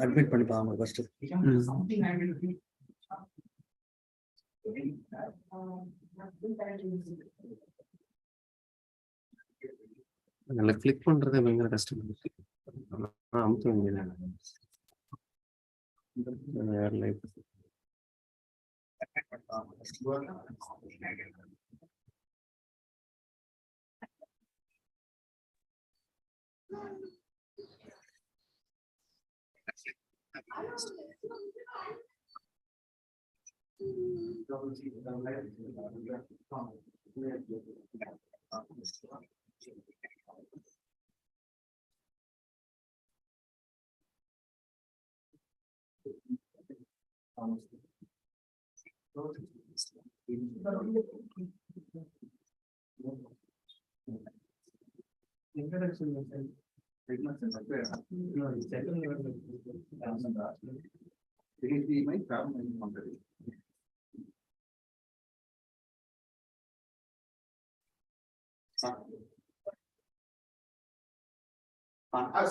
Admit பண்ணிப்பாங்க first. நல்லா click பண்றதே பயங்கர கஷ்டம் இருக்கு. அமுத்த வேண்டியது.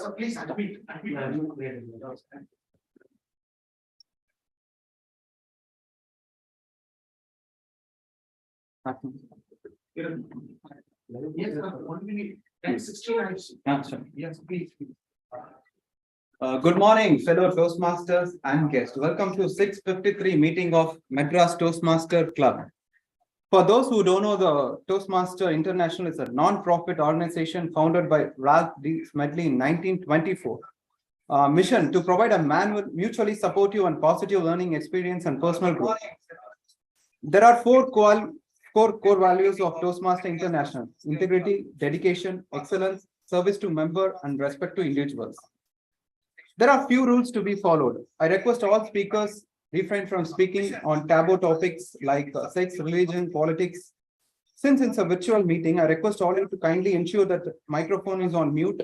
So please admit. Yes, 1 minute. 10:16. Yes, please. Good morning, fellow Toastmasters and guests. Welcome to 653 meeting of Madras Toastmaster Club. For those who don't know, the Toastmaster International is a non-profit organization founded by Ralph D. Smedley in 1924. Mission to provide a manual, mutually supportive and positive learning experience and personal growth. There are four core values of Toastmaster International: integrity, dedication, excellence, service to member, and respect to individuals. There are few rules to be followed. I request all speakers refrain from speaking on taboo topics like sex, religion, politics. Since it's a virtual meeting, I request all of you to kindly ensure that the microphone is on mute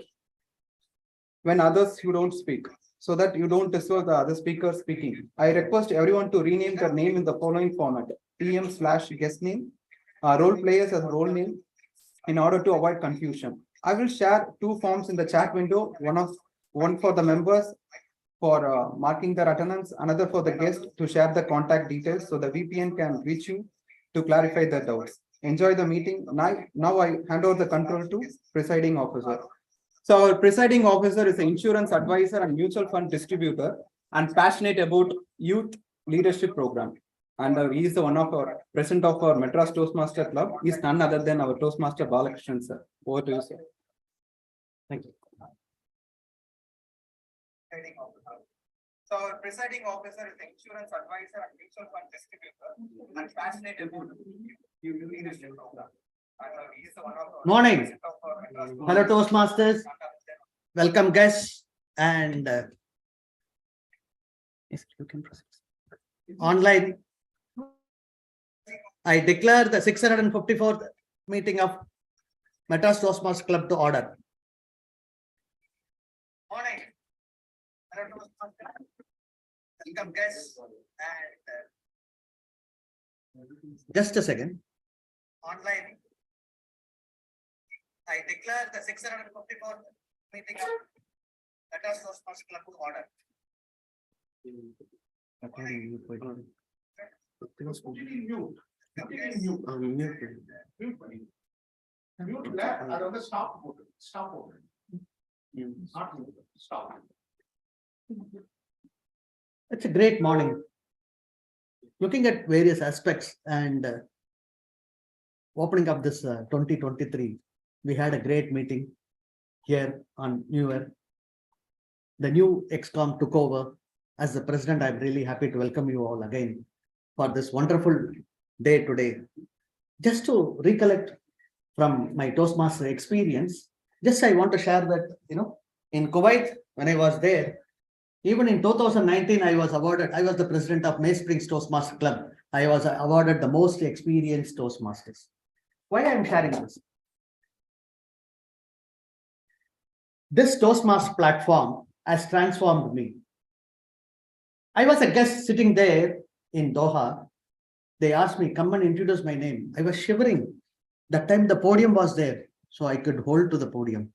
when others you don't speak, so that you don't disturb the other speaker speaking. I request everyone to rename their name in the following format: PM/guest name, role players as role name, in order to avoid confusion. I will share two forms in the chat window, one for the members for marking their attendance, another for the guest to share the contact details so the VPN can reach you to clarify their doubts. Enjoy the meeting. Now I hand over the control to presiding officer. So our presiding officer is an insurance advisor and mutual fund distributor and passionate about youth leadership program. And he is the one of our president of our Madras Toastmaster Club. He is none other than our Toastmaster Balakrishnan sir. Over to you, sir. Thank you. So our presiding officer is an insurance advisor and mutual fund distributor and passionate about youth leadership program. Morning, hello Toastmasters, welcome guests, and yes, you can proceed. Online, I declare the 654th meeting of Madras Toastmasters Club to order. Morning, hello Toastmasters, welcome guests, and Just a second. online, I declare the 654th meeting of Madras Toastmasters Club to order. It's a great morning. Looking at various aspects and opening up this 2023, we had a great meeting here on New Year. The new ExCom took over. As the president, I'm really happy to welcome you all again for this wonderful day today. Just to recollect from my Toastmaster experience, just I want to share that, in Kuwait, when I was there, even in 2019, I was the president of May Springs Toastmaster Club. I was awarded the most experienced Toastmasters. Why I am sharing this? This Toastmaster platform has transformed me. I was a guest sitting there in Doha. They asked me, come and introduce my name. I was shivering. That time the podium was there. so I could hold to the podium.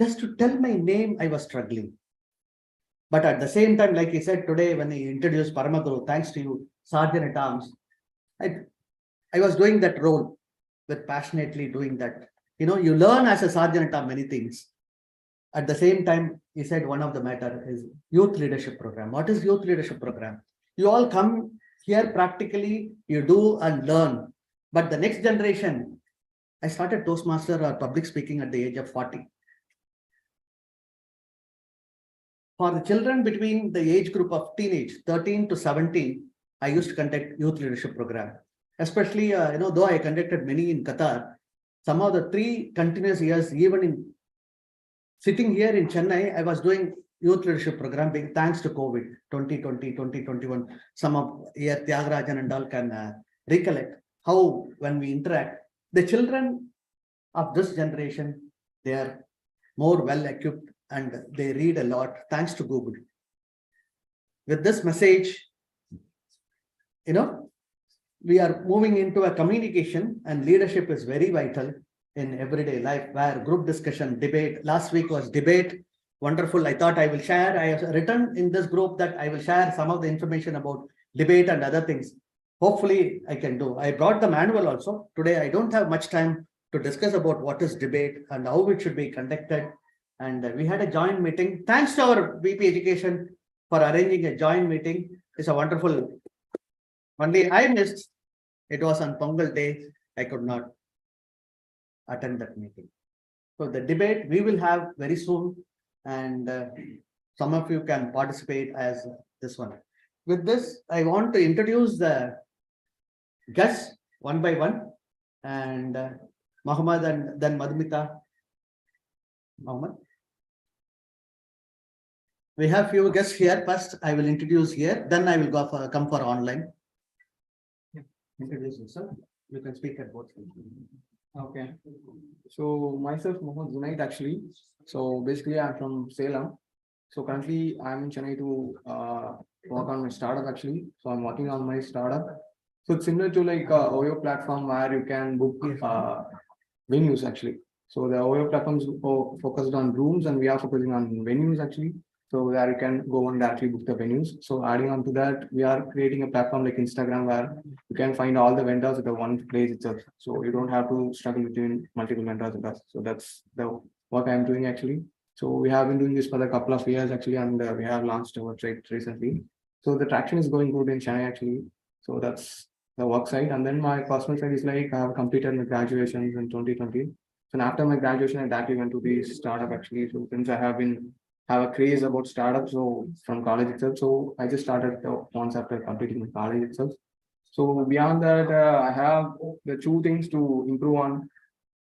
Just to tell my name, I was struggling. But at the same time, like he said today, when he introduced Paramaguru, thanks to you, Sergeant at Arms, I was doing that role with passionately doing that. You know, you learn as a Sergeant at Arms many things. At the same time, he said one of the matter is youth leadership program. What is youth leadership program? You all come here practically, you do and learn. But the next generation, I started Toastmaster or public speaking at the age of 40. For the children between the age group of teenage, 13 to 17, I used to conduct youth leadership program. Especially, though I conducted many in Qatar, some of the 3 continuous years, even in sitting here in Chennai, I was doing youth leadership program being thanks to COVID 2020, 2021. Some of here Tyagarajan and all can recollect how when we interact, the children of this generation, they are more well equipped and they read a lot thanks to Google. With this message, we are moving into a communication and leadership is very vital in everyday life where group discussion, debate, last week was debate, wonderful. I thought I will share, I have written in this group that I will share some of the information about debate and other things. Hopefully I can do. I brought the manual also. Today I don't have much time to discuss about what is debate and how it should be conducted. And we had a joint meeting. Thanks to our VP Education for arranging a joint meeting. It's a wonderful. Only I missed. It was on Pongal day. I could not attend that meeting. So the debate we will have very soon. And some of you can participate as this one. With this, I want to introduce the guests one by one. And Muhammad and then Madhumita. Muhammad. We have few guests here. First, I will introduce here. Then I will come for online. Introduce yourself. You can speak at both. Okay. So myself, Mohammed Zunaid actually. So basically, I'm from Salem. So currently, I'm in Chennai to work on my startup actually. So I'm working on my startup. So it's similar to like OYO platform where you can book venues actually. So the OYO platforms focused on rooms and we are focusing on venues actually. So there you can go and actually book the venues. So adding on to that, we are creating a platform like Instagram where you can find all the vendors at the one place itself. So you don't have to struggle between multiple vendors with us. So that's the what I'm doing actually. So we have been doing this for a couple of years actually, and we have launched a website recently. So the traction is going good in Chennai actually. So that's the work side. And then my personal side is like I have completed my graduations in 2020. So after my graduation, I directly went to the startup actually. So since I have a craze about startups, so from college itself. So I just started once after completing my college itself. So beyond that, I have the 2 things to improve on.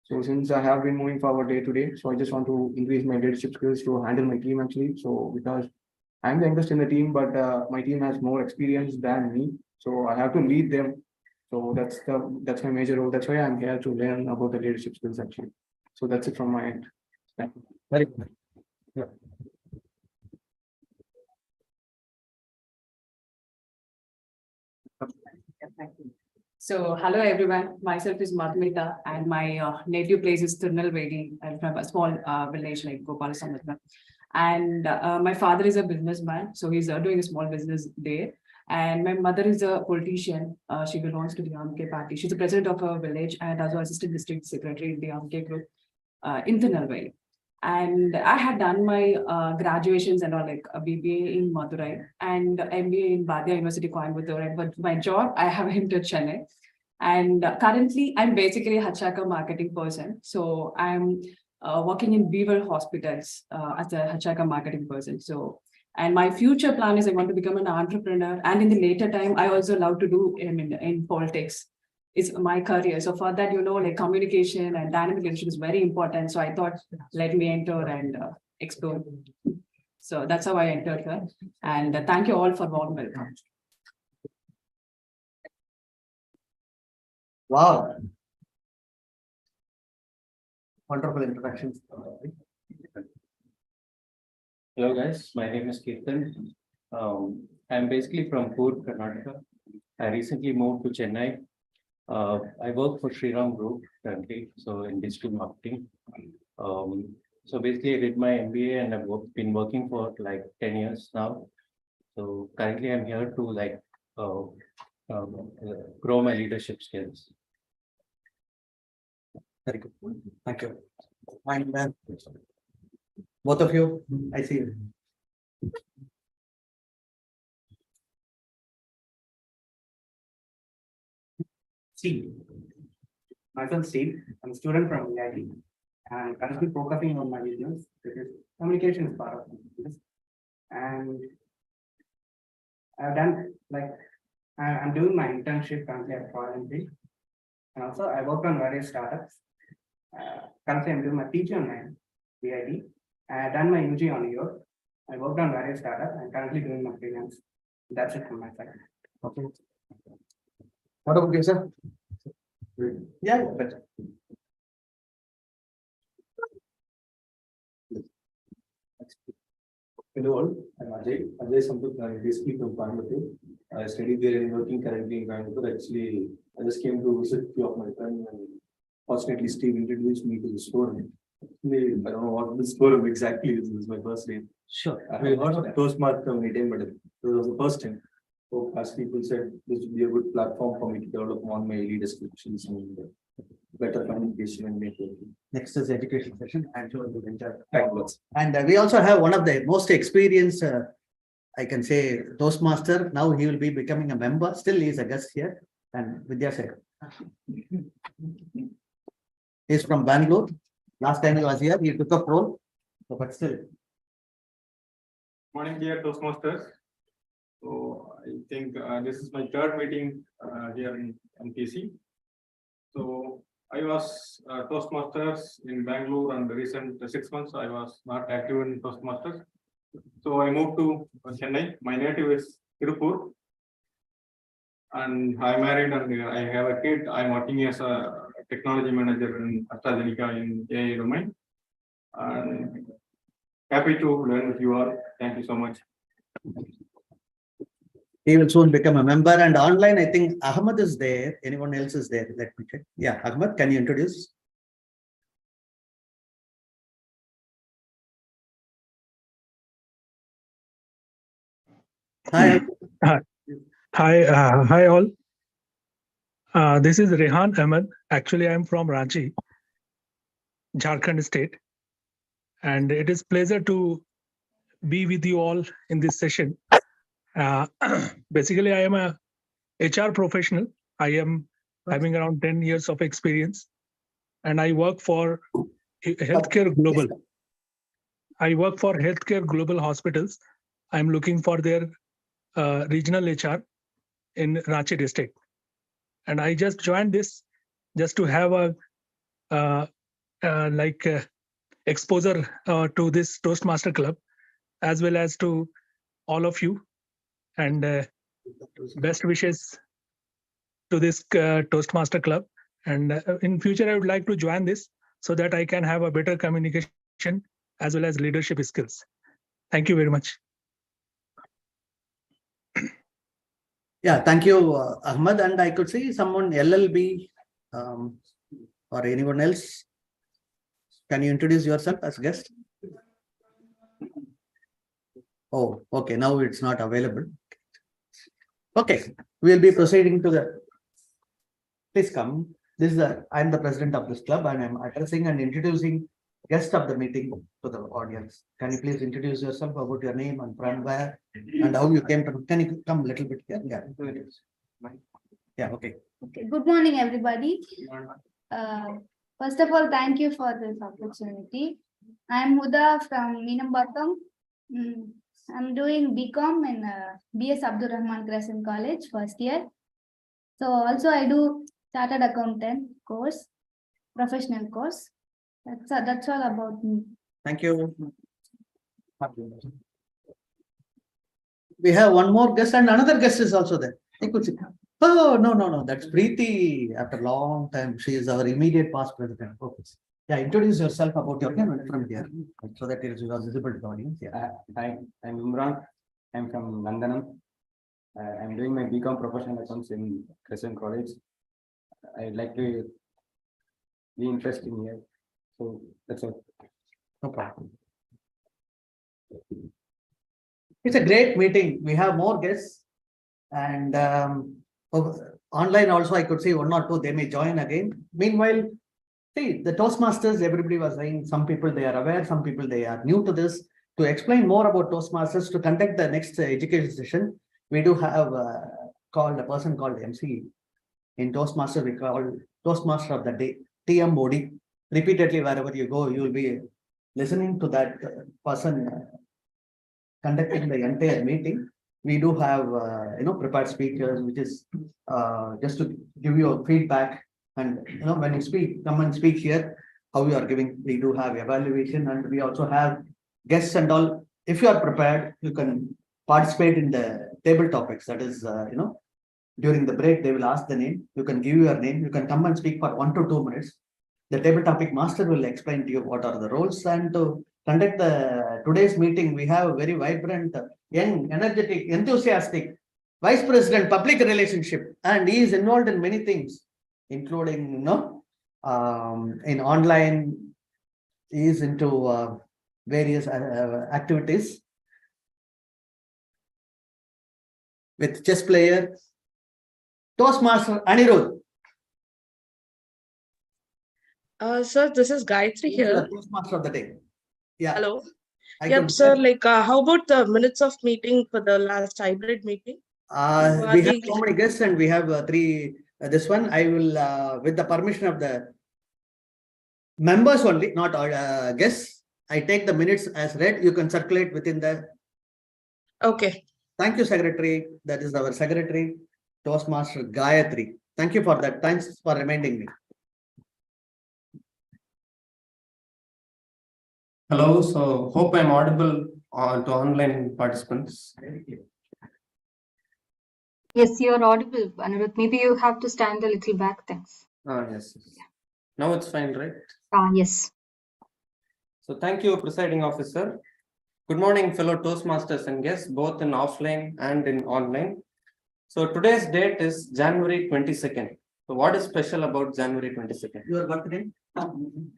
So since I have been moving forward day to day, so I just want to increase my leadership skills to handle my team actually. So because I'm the youngest in the team, but my team has more experience than me, so I have to lead them. So that's my major role. That's why I'm here to learn about the leadership skills actually. So that's it from my end. Thank you. Very good. Yeah. So, hello everyone. Myself is Madhumita, and my native place is Tirunelveli. I'm from a small village like Gopalasamudra. And my father is a businessman, so he's doing a small business there. And my mother is a politician. She belongs to the RMK party. She's the president of her village and also assistant district secretary in the RMK group in Tirunelveli. And I had done my graduations and all like a BBA in Madurai and MBA in Badia University, Coimbatore. And for my job, I have entered Chennai. And currently, I'm basically a Hachaka marketing person. So I'm working in Beaver Hospitals as a Hachaka marketing person. So, and my future plan is I want to become an entrepreneur. And in the later time, I also love to do in politics. Is my career. So for that, like communication and dynamic leadership is very important. So I thought, let me enter and explore. So that's how I entered here. And thank you all for warm welcome. Wow. Wonderful introductions. Hello guys, my name is Kirtan. I'm basically from Pur, Karnataka. I recently moved to Chennai. I work for Shriram Group currently, so in digital marketing. So basically I did my MBA and been working for like 10 years now. So currently I'm here to like grow my leadership skills. Very good. Thank you. And both of you, I see. Steve. Myself Steve, I'm a student from EIT and currently focusing on my business, which is communication is part of my business. And I've done like, I'm doing my internship currently at Royal Enfield. And also I worked on various startups. Currently I'm doing my PG on my EIT. I've done my UG on Europe. I worked on various startups and currently doing my freelance. That's it from my side. Okay. What about you, sir? Yeah, better. Hello all, I'm Ajay Sampath, I'm basically from Coimbatore. I study there and working currently in Coimbatore. Actually, I just came to visit few of my friends and fortunately Steve introduced me to this forum. Actually, I don't know what this forum exactly is. This is my first day. Sure. I have heard of Toastmaster many times, but this was the first time. So as people said, this would be a good platform for me to develop on my leadership skills and better communication and networking. Next is education session. I'm sure you will enjoy. Thank you. And we also have one of the most experienced, I can say, Toastmaster. Now he will be becoming a member. Still, he is a guest here. And Vidya Sekhar. He's from Bangalore. Last time he was here, he took up role. So, but still. Morning, dear Toastmasters. So I think this is my third meeting here in Mtc. So I was Toastmasters in Bangalore, and the recent 6 months I was not active in Toastmasters. So I moved to Chennai. My native is Tirupur, and I'm married and I have a kid. I'm working as a technology manager in AstraZeneca in AI domain. And happy to learn with you all. Thank you so much. He will soon become a member, and online, I think Ahmed is there. Anyone else is there? Let me check. Yeah, Ahmed, can you introduce? Hi. Hi all. This is Rehan Ahmed. Actually, I'm from Ranchi, Jharkhand state, and it is pleasure to be with you all in this session. Basically, I am a HR professional. I am having around 10 years of experience, and I work for Healthcare Global. I work for Healthcare Global Hospitals. I'm looking for their regional HR in Ranchi district. And I just joined this just to have a exposure to this Toastmaster Club, as well as to all of you, and best wishes to this Toastmaster Club. And in future, I would like to join this so that I can have a better communication as well as leadership skills. Thank you very much. Yeah, thank you, Ahmed. And I could see someone LLB or anyone else. Can you introduce yourself as guest? Oh, okay. Now it's not available. Okay, we'll be proceeding to the. Please come. This is I'm the president of this club, and I'm addressing and introducing guest of the meeting to the audience. Can you please introduce yourself about your name and from where and how you came to? Can you come a little bit here? Yeah. Yeah. Okay. Okay. Good morning, everybody. First of all, thank you for this opportunity. I'm Huda from Meenambattam. I'm doing BCom in BS Abdul Rahman Crescent College, first year. So also I do Chartered Accountant course, professional course. That's all about me. Thank you. We have one more guest, and another guest is also there. You could see. Oh, no. That's Preeti. After a long time, she is our immediate past president. Okay. Yeah, introduce yourself about your name from here so that it is visible to the audience. Yeah. Hi, I'm Imran. I'm from Nandanam. I'm doing my BCom professional accounts in Crescent College. I'd like to be interested in here. So that's all. No problem. It's a great meeting. We have more guests. And online also, I could see one or two, they may join again. Meanwhile, see, the Toastmasters, everybody was saying, some people they are aware, some people they are new to this. To explain more about Toastmasters, to conduct the next education session, we do have called a person called MC. In Toastmaster, we call Toastmaster of the Day, TMOD. Repeatedly, wherever you go, you will be listening to that person conducting the entire meeting. We do have, prepared speakers, which is just to give you a feedback. And, when you speak, come and speak here, how you are giving. We do have evaluation, and we also have guests and all. If you are prepared, you can participate in the table topics. That is, during the break, they will ask the name. You can give your name. You can come and speak for 1 to 2 minutes. The table topic master will explain to you what are the roles. And to conduct the today's meeting, we have a very vibrant, young, energetic, enthusiastic Vice President, Public Relationship, and he is involved in many things, including, in online. He is into various activities with chess player, Toastmaster Anirudh. Sir, this is Gayatri He is the here. Toastmaster of the day. Yeah. Hello. I Yep, could sir. Like, how about the minutes of meeting for the last hybrid meeting? we have so many guests, and we have three. This one I will, with the permission of the members only, not all guests. I take the minutes as read. You can circulate within the. Okay. Thank you, Secretary. That is our Secretary, Toastmaster Gayatri. Thank you for that. Thanks for reminding me. Hello, so hope I'm audible to online participants. Yes, you're audible, Anirudh. Maybe you have to stand a little back. Thanks. Yes. Now it's fine, right? Yes. So thank you, Presiding Officer. Good morning, fellow Toastmasters and guests, both in offline and in online. So today's date is January 22nd. So what is special about January 22nd? Your birthday?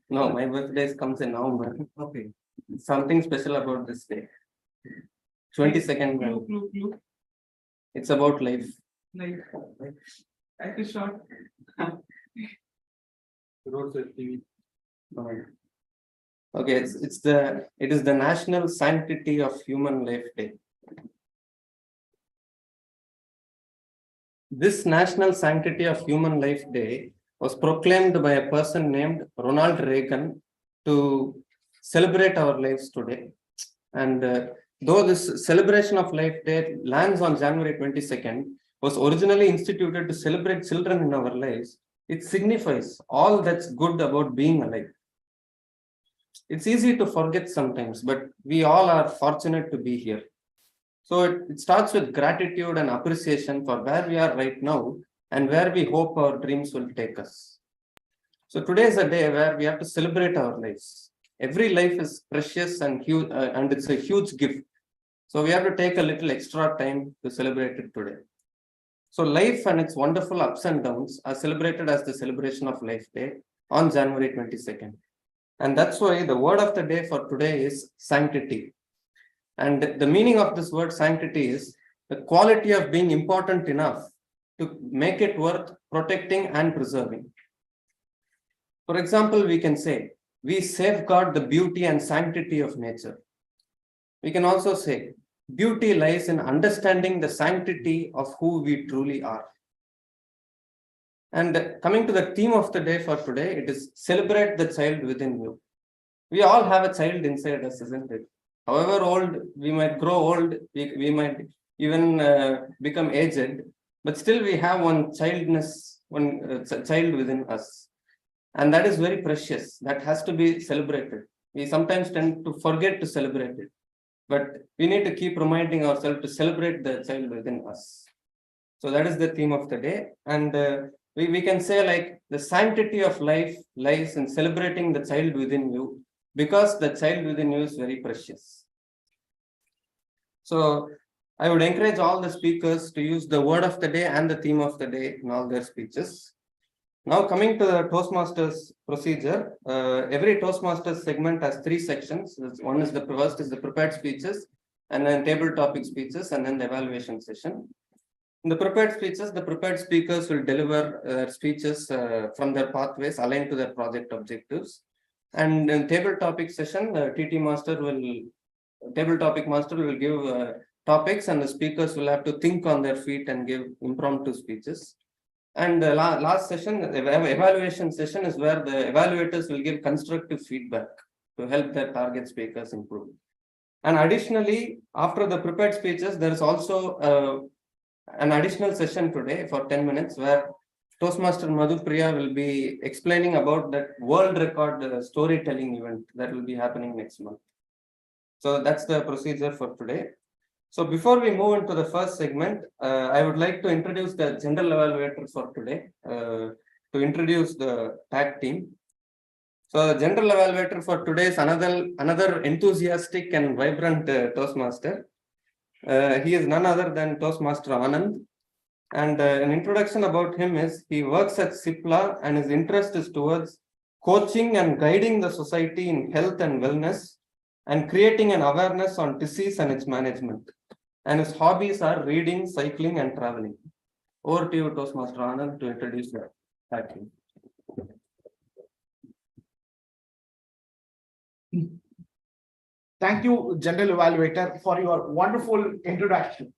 No, my birthday comes in November. Okay. Something special about this day. 22nd. It's about life. Life is short. Okay, it is the National Sanctity of Human Life Day. This National Sanctity of Human Life Day was proclaimed by a person named Ronald Reagan to celebrate our lives today. And though this celebration of Life Day lands on January 22nd, was originally instituted to celebrate children in our lives, it signifies all that's good about being alive. It's easy to forget sometimes, but we all are fortunate to be here. So it starts with gratitude and appreciation for where we are right now and where we hope our dreams will take us. So today is a day where we have to celebrate our lives. Every life is precious and huge, and it's a huge gift. So we have to take a little extra time to celebrate it today. So life and its wonderful ups and downs are celebrated as the celebration of Life Day on January 22nd. And that's why the word of the day for today is sanctity. And the meaning of this word sanctity is the quality of being important enough to make it worth protecting and preserving. For example, we can say, we safeguard the beauty and sanctity of nature. We can also say, beauty lies in understanding the sanctity of who we truly are. And coming to the theme of the day for today, it is celebrate the child within you. We all have a child inside us, isn't it? However old we might grow old, we might even become aged, but still we have one childness, one child within us. And that is very precious. That has to be celebrated. We sometimes tend to forget to celebrate it, but we need to keep reminding ourselves to celebrate the child within us. So that is the theme of the day. And we can say, like, the sanctity of life lies in celebrating the child within you, because the child within you is very precious. So I would encourage all the speakers to use the word of the day and the theme of the day in all their speeches. Now coming to the Toastmasters procedure, every Toastmasters segment has 3 sections. One is the first is the prepared speeches, and then table topic speeches, and then the evaluation session. In the prepared speeches, the prepared speakers will deliver speeches from their pathways aligned to their project objectives. And in table topic session, the table topic master will give topics, and the speakers will have to think on their feet and give impromptu speeches. And the last session, the evaluation session, is where the evaluators will give constructive feedback to help their target speakers improve. And additionally, after the prepared speeches, there is also an additional session today for 10 minutes where Toastmaster Madhupriya will be explaining about that world record storytelling event that will be happening next month. So that's the procedure for today. So before we move into the first segment, I would like to introduce the general evaluator for today, to introduce the tag team. So the general evaluator for today is another enthusiastic and vibrant Toastmaster. He is none other than Toastmaster Anand. And an introduction about him is he works at Cipla and his interest is towards coaching and guiding the society in health and wellness and creating an awareness on disease and its management. And his hobbies are reading, cycling, and traveling. Over to you, Toastmaster Anand, to introduce the tag team. Thank you, General Evaluator, for your wonderful introduction.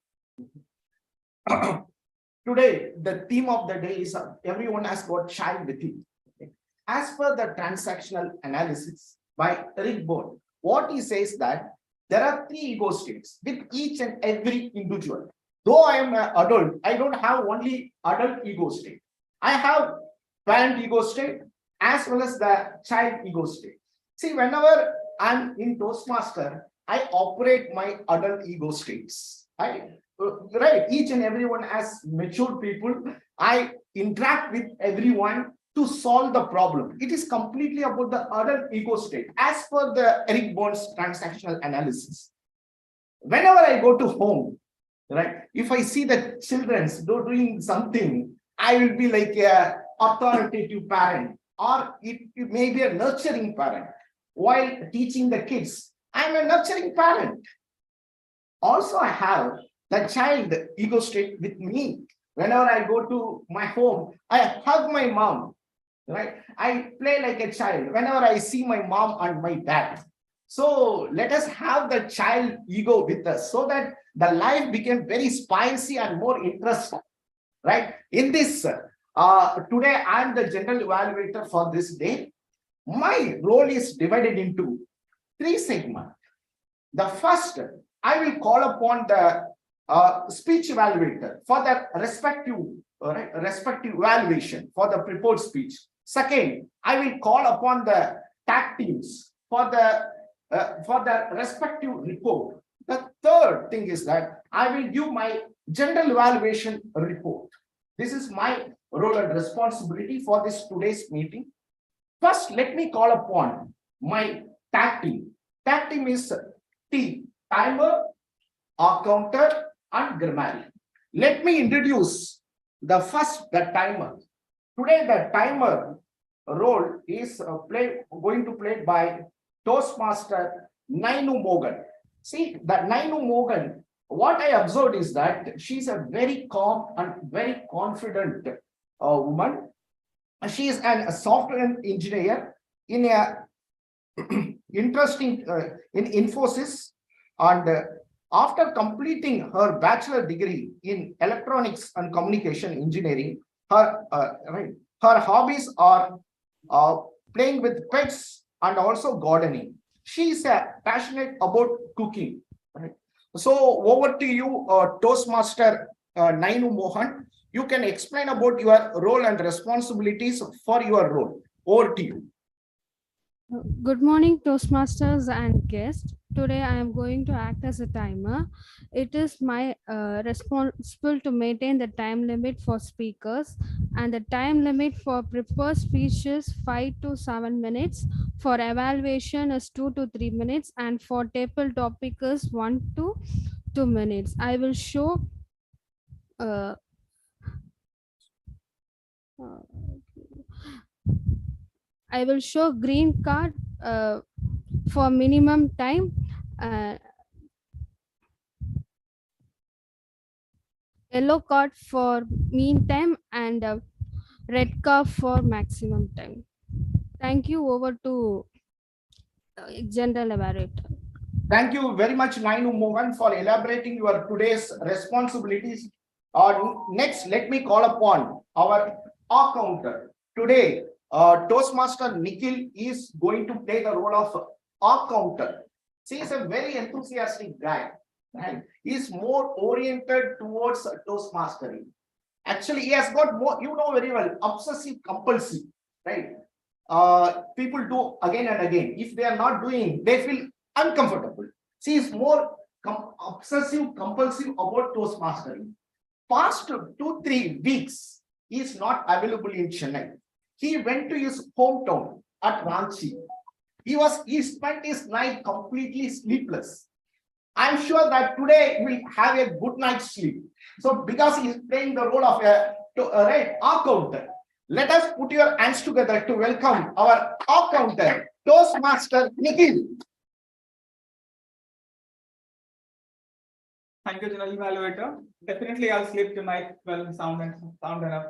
Today, the theme of the day is everyone has got child with him. As per the transactional analysis by Rick Bourne, what he says that there are 3 ego states with each and every individual. Though I am an adult, I don't have only adult ego state. I have parent ego state as well as the child ego state. See, whenever I'm in Toastmaster, I operate my adult ego states. Right, each and everyone as mature people, I interact with everyone to solve the problem. It is completely about the adult ego state as per the Eric Bourne's transactional analysis. Whenever I go to home, right, if I see the children doing something, I will be like a authoritative parent, or it may be a nurturing parent. While teaching the kids, I'm a nurturing parent. Also, I have the child ego state with me. Whenever I go to my home, I hug my mom, right? I play like a child whenever I see my mom and my dad. So let us have the child ego with us so that the life became very spicy and more interesting, right? In this, today I'm the general evaluator for this day. My role is divided into 3 segments. The first, I will call upon the speech evaluator for the respective evaluation for the prepared speech. Second, I will call upon the tag teams for the respective report. The third thing is that I will give my general evaluation report. This is my role and responsibility for this today's meeting. First, let me call upon my tag team. Tag team is T, timer, counter, and grammarian. Let me introduce the timer. Today, the timer role is going to play by Toastmaster Nainu Mogan. See, that Nainu Mogan, what I observed is that she's a very calm and very confident woman. She is a software engineer in a interesting in Infosys, and after completing her bachelor degree in electronics and communication engineering, her hobbies are playing with pets and also gardening. She is passionate about cooking. Right? So over to you, Toastmaster Nainu Mohan. You can explain about your role and responsibilities for your role. Over to you. Good morning, Toastmasters and guests. Today I am going to act as a timer. It is my responsible to maintain the time limit for speakers, and the time limit for prepared speech is 5 to 7 minutes. For evaluation is 2 to 3 minutes, and for table topic is 1 to 2 minutes. I will show I will show green card for minimum time, uh, yellow card for mean time, and red card for maximum time. Thank you. Over to General Evaluator. Thank you very much, Nainu Mohan, for elaborating your today's responsibilities. Next, let me call upon our counter. Today, Toastmaster Nikhil is going to play the role of counter. He is a very enthusiastic guy, right? He is more oriented towards Toastmastering. Actually, he has got more, you know very well, obsessive compulsive, right? People do again and again. If they are not doing, they feel uncomfortable. She is more obsessive compulsive about Toastmastering. Past 2-3 weeks, he is not available in Chennai. He went to his hometown at Ranchi. He spent his night completely sleepless. I'm sure that today he will have a good night's sleep. So because he is playing the role of a counter, let us put your hands together to welcome our counter, Toastmaster Nikhil. Thank you, General Evaluator. Definitely, I'll sleep tonight well sound enough.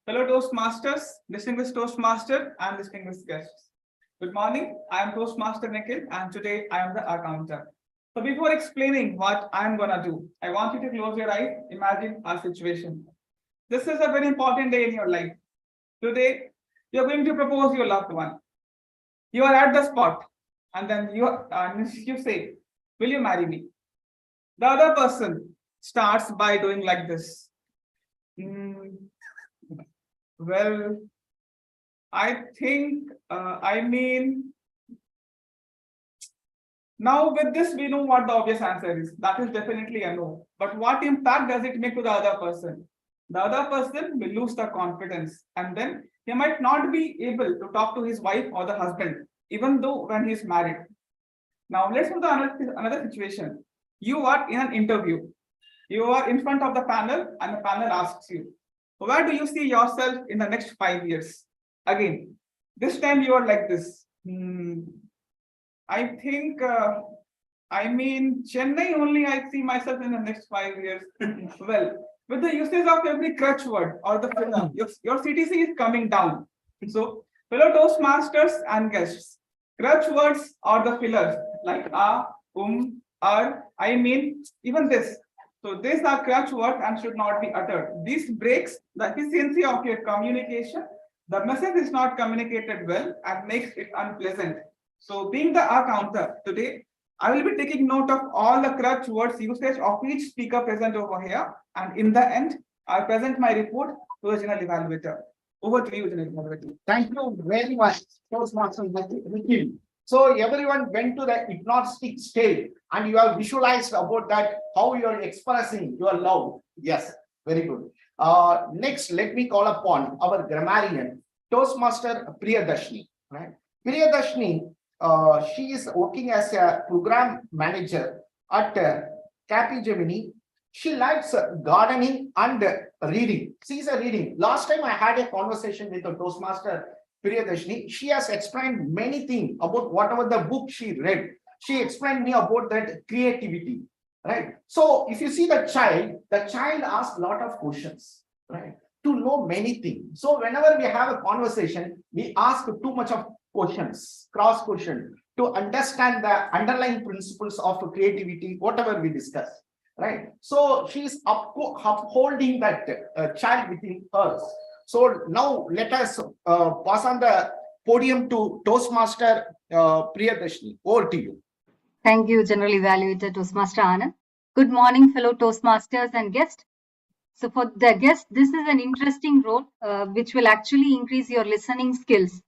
Fellow Toastmasters, distinguished Toastmaster, and distinguished guests. Good morning. I am Toastmaster Nikhil, and today I am the counter. So before explaining what I am gonna do, I want you to close your eyes. Imagine our situation. This is a very important day in your life. Today, you are going to propose your loved one. You are at the spot, and then you say, "Will you marry me?" The other person starts by doing like this. Well, I think, now with this, we know what the obvious answer is. That is definitely a no. But what impact does it make to the other person? The other person will lose the confidence, and then he might not be able to talk to his wife or the husband, even though when he's married. Now let's move to another situation. You are in an interview. You are in front of the panel, and the panel asks you, where do you see yourself in the next 5 years? Again, this time you are like this. I think, Chennai only I see myself in the next 5 years. Well, with the usage of every crutch word or the filler, your CTC is coming down. So, fellow Toastmasters and guests, crutch words or the fillers like even this. So these are crutch words and should not be uttered. This breaks the efficiency of your communication. The message is not communicated well and makes it unpleasant. So being the counter today, I will be taking note of all the crutch words usage of each speaker present over here. And in the end, I present my report to the General Evaluator. Over to you, General Evaluator. Thank you very much, Toastmaster Nikhil. So everyone went to the hypnotic state and you have visualized about that, how you are expressing your love. Yes, very good. Next, let me call upon our grammarian, Toastmaster Priyadashni. Right? Priyadashni, she is working as a program manager at Capgemini. She likes gardening and reading. She's a reading. Last time I had a conversation with a Toastmaster Priyadashni. She has explained many things about whatever the book she read. She explained me about that creativity, right? So if you see the child asks a lot of questions, right? To know many things. So whenever we have a conversation, we ask too much of questions, cross question, to understand the underlying principles of creativity, whatever we discuss, right? So she is upholding that child within hers. So now let us pass on the podium to Toastmaster Priyadashni. Over to you. Thank you, General Evaluator Toastmaster Anand. Good morning, fellow Toastmasters and guests. So for the guests, this is an interesting role which will actually increase your listening skills.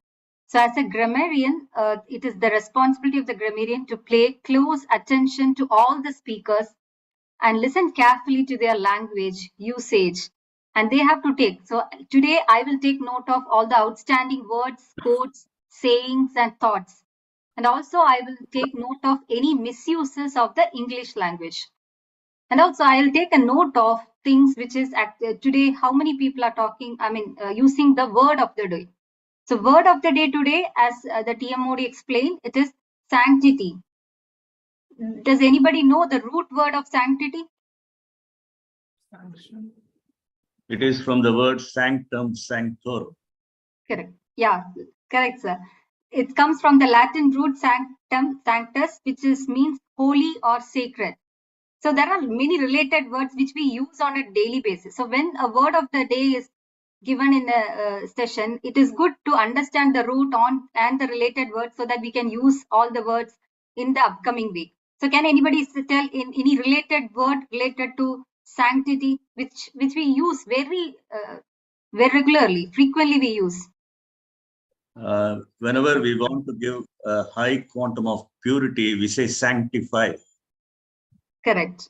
So as a grammarian, it is the responsibility of the grammarian to pay close attention to all the speakers and listen carefully to their language usage. And they have to take. So today I will take note of all the outstanding words, quotes, sayings, and thoughts. And also I will take note of any misuses of the English language. And also I will take a note of things which is today, how many people are talking, using the word of the day. So word of the day today, as the TMOD explained, it is sanctity. Does anybody know the root word of sanctity? It is from the word sanctum, sanctor. Correct. Yeah, correct, sir. It comes from the Latin root sanctum, sanctus, which means holy or sacred. So there are many related words which we use on a daily basis. So when a word of the day is given in a session, it is good to understand the root on and the related words so that we can use all the words in the upcoming week. So can anybody tell in any related word related to sanctity, which we use very regularly, frequently we use? Whenever we want to give a high quantum of purity, we say sanctify. Correct.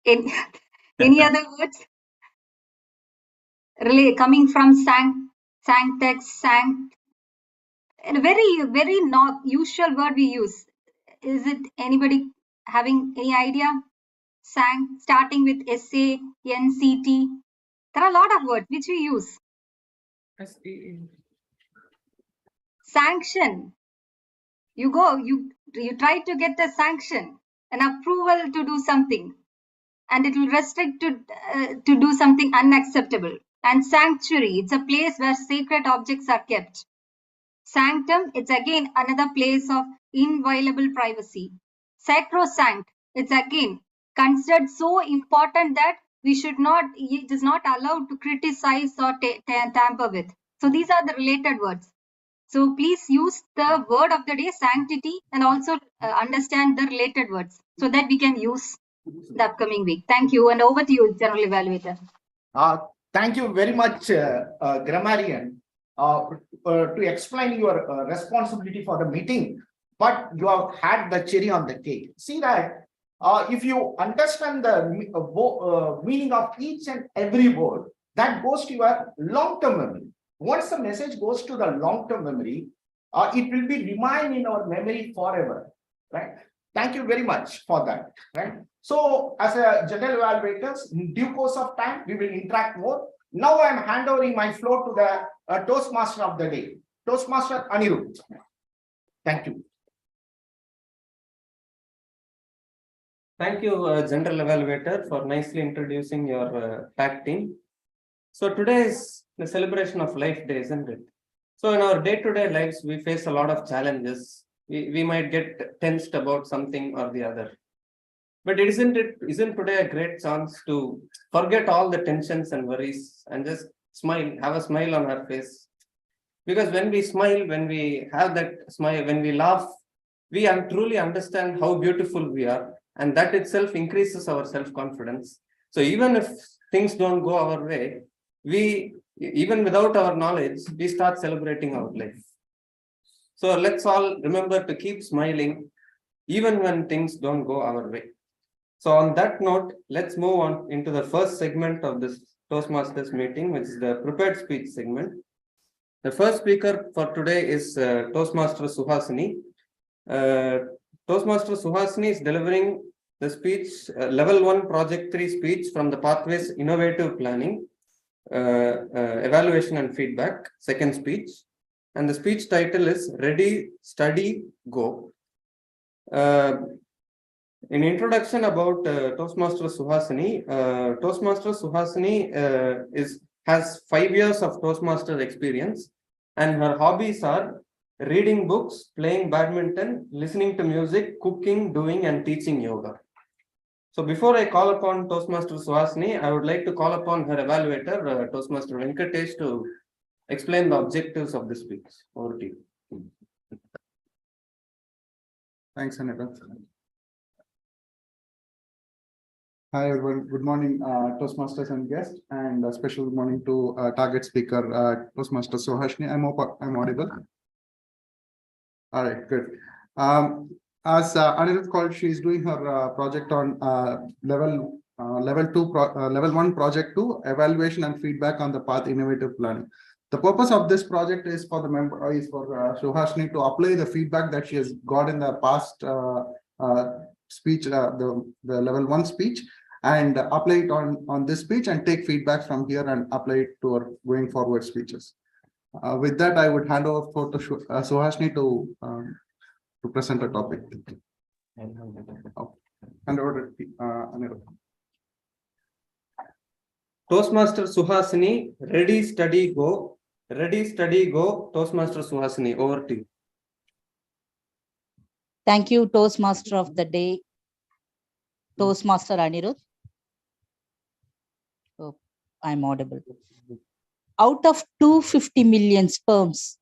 Any other words? Really coming from sanctex, sanct, a very not usual word we use. Is it anybody having any idea? Starting with SA, NCT. There are a lot of words which we use. Sanction. You try to get a sanction, an approval to do something, and it will restrict to do something unacceptable. And sanctuary, it's a place where sacred objects are kept. Sanctum, it's again another place of inviolable privacy. Sacrosanct, it's again considered so important that it is not allowed to criticize or tamper with. So these are the related words. So please use the word of the day, sanctity, and also understand the related words so that we can use the upcoming week. Thank you, and over to you, General Evaluator. Thank you very much, grammarian, to explain your responsibility for the meeting, but you have had the cherry on the cake. See that if you understand the meaning of each and every word, that goes to your long-term memory. Once the message goes to the long-term memory, it will be remain in our memory forever, right? Thank you very much for that, right? So as a general evaluators, in due course of time, we will interact more. Now I am handovering my floor to the Toastmaster of the day, Toastmaster Anirudh. Thank you. Thank you, General Evaluator, for nicely introducing your PAC team. So today is the celebration of Life Day, isn't it? So in our day-to-day lives, we face a lot of challenges. We might get tensed about something or the other. But isn't today a great chance to forget all the tensions and worries and just smile, have a smile on our face? Because when we smile, when we have that smile, when we laugh, we truly understand how beautiful we are. And that itself increases our self-confidence. So even if things don't go our way, even without our knowledge, we start celebrating our life. So let's all remember to keep smiling, even when things don't go our way. So on that note, let's move on into the first segment of this Toastmasters meeting, which is the prepared speech segment. The first speaker for today is Toastmaster Suhasini. Toastmaster Suhasini is delivering the speech, level 1 project 3 speech from the Pathways Innovative Planning, Evaluation and Feedback, second speech. And the speech title is Ready, Study, Go. In introduction about Toastmaster Suhasini, Toastmaster Suhasini has 5 years of Toastmaster experience, and her hobbies are reading books, playing badminton, listening to music, cooking, doing and teaching yoga. So before I call upon Toastmaster Suhasini, I would like to call upon her evaluator, Toastmaster Venkatesh, to explain the objectives of this speech. Over to you. Thanks, Anirudh. Hi everyone, good morning Toastmasters and guests, and a special good morning to target speaker Toastmaster Suhasini. I'm audible. All right, good. As Anirudh called, she is doing her project on level 1 project 2, evaluation and feedback on the path innovative planning. The purpose of this project is for the member Suhasini to apply the feedback that she has got in the past speech, the level 1 speech, and apply it on this speech and take feedback from here and apply it to our going forward speeches. With that, I would hand over for Suhasini to present a topic. Hand over to Anirudh. Toastmaster Suhasini, ready, study, go. Ready, study, go. Toastmaster Suhasini, over to you. Thank you, Toastmaster of the day, Toastmaster Anirudh. Oh, I'm audible. Out of 250 million sperms,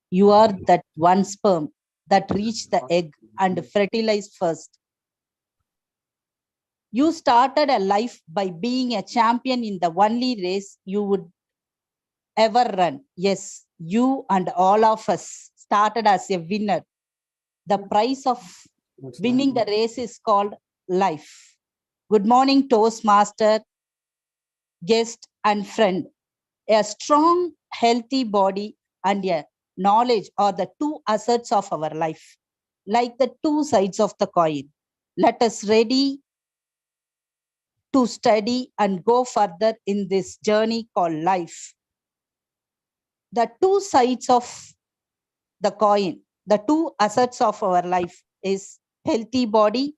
you are that one sperm that reached the egg and fertilized first. You started a life by being a champion in the only race you would ever run. Yes, you and all of us started as a winner. The price of winning the race is called life. Good morning, Toastmaster, guest and friend. A strong, healthy body and a knowledge are the two assets of our life, like the two sides of the coin. Let us ready to study and go further in this journey called life. The two sides of the coin, the two assets of our life is healthy body,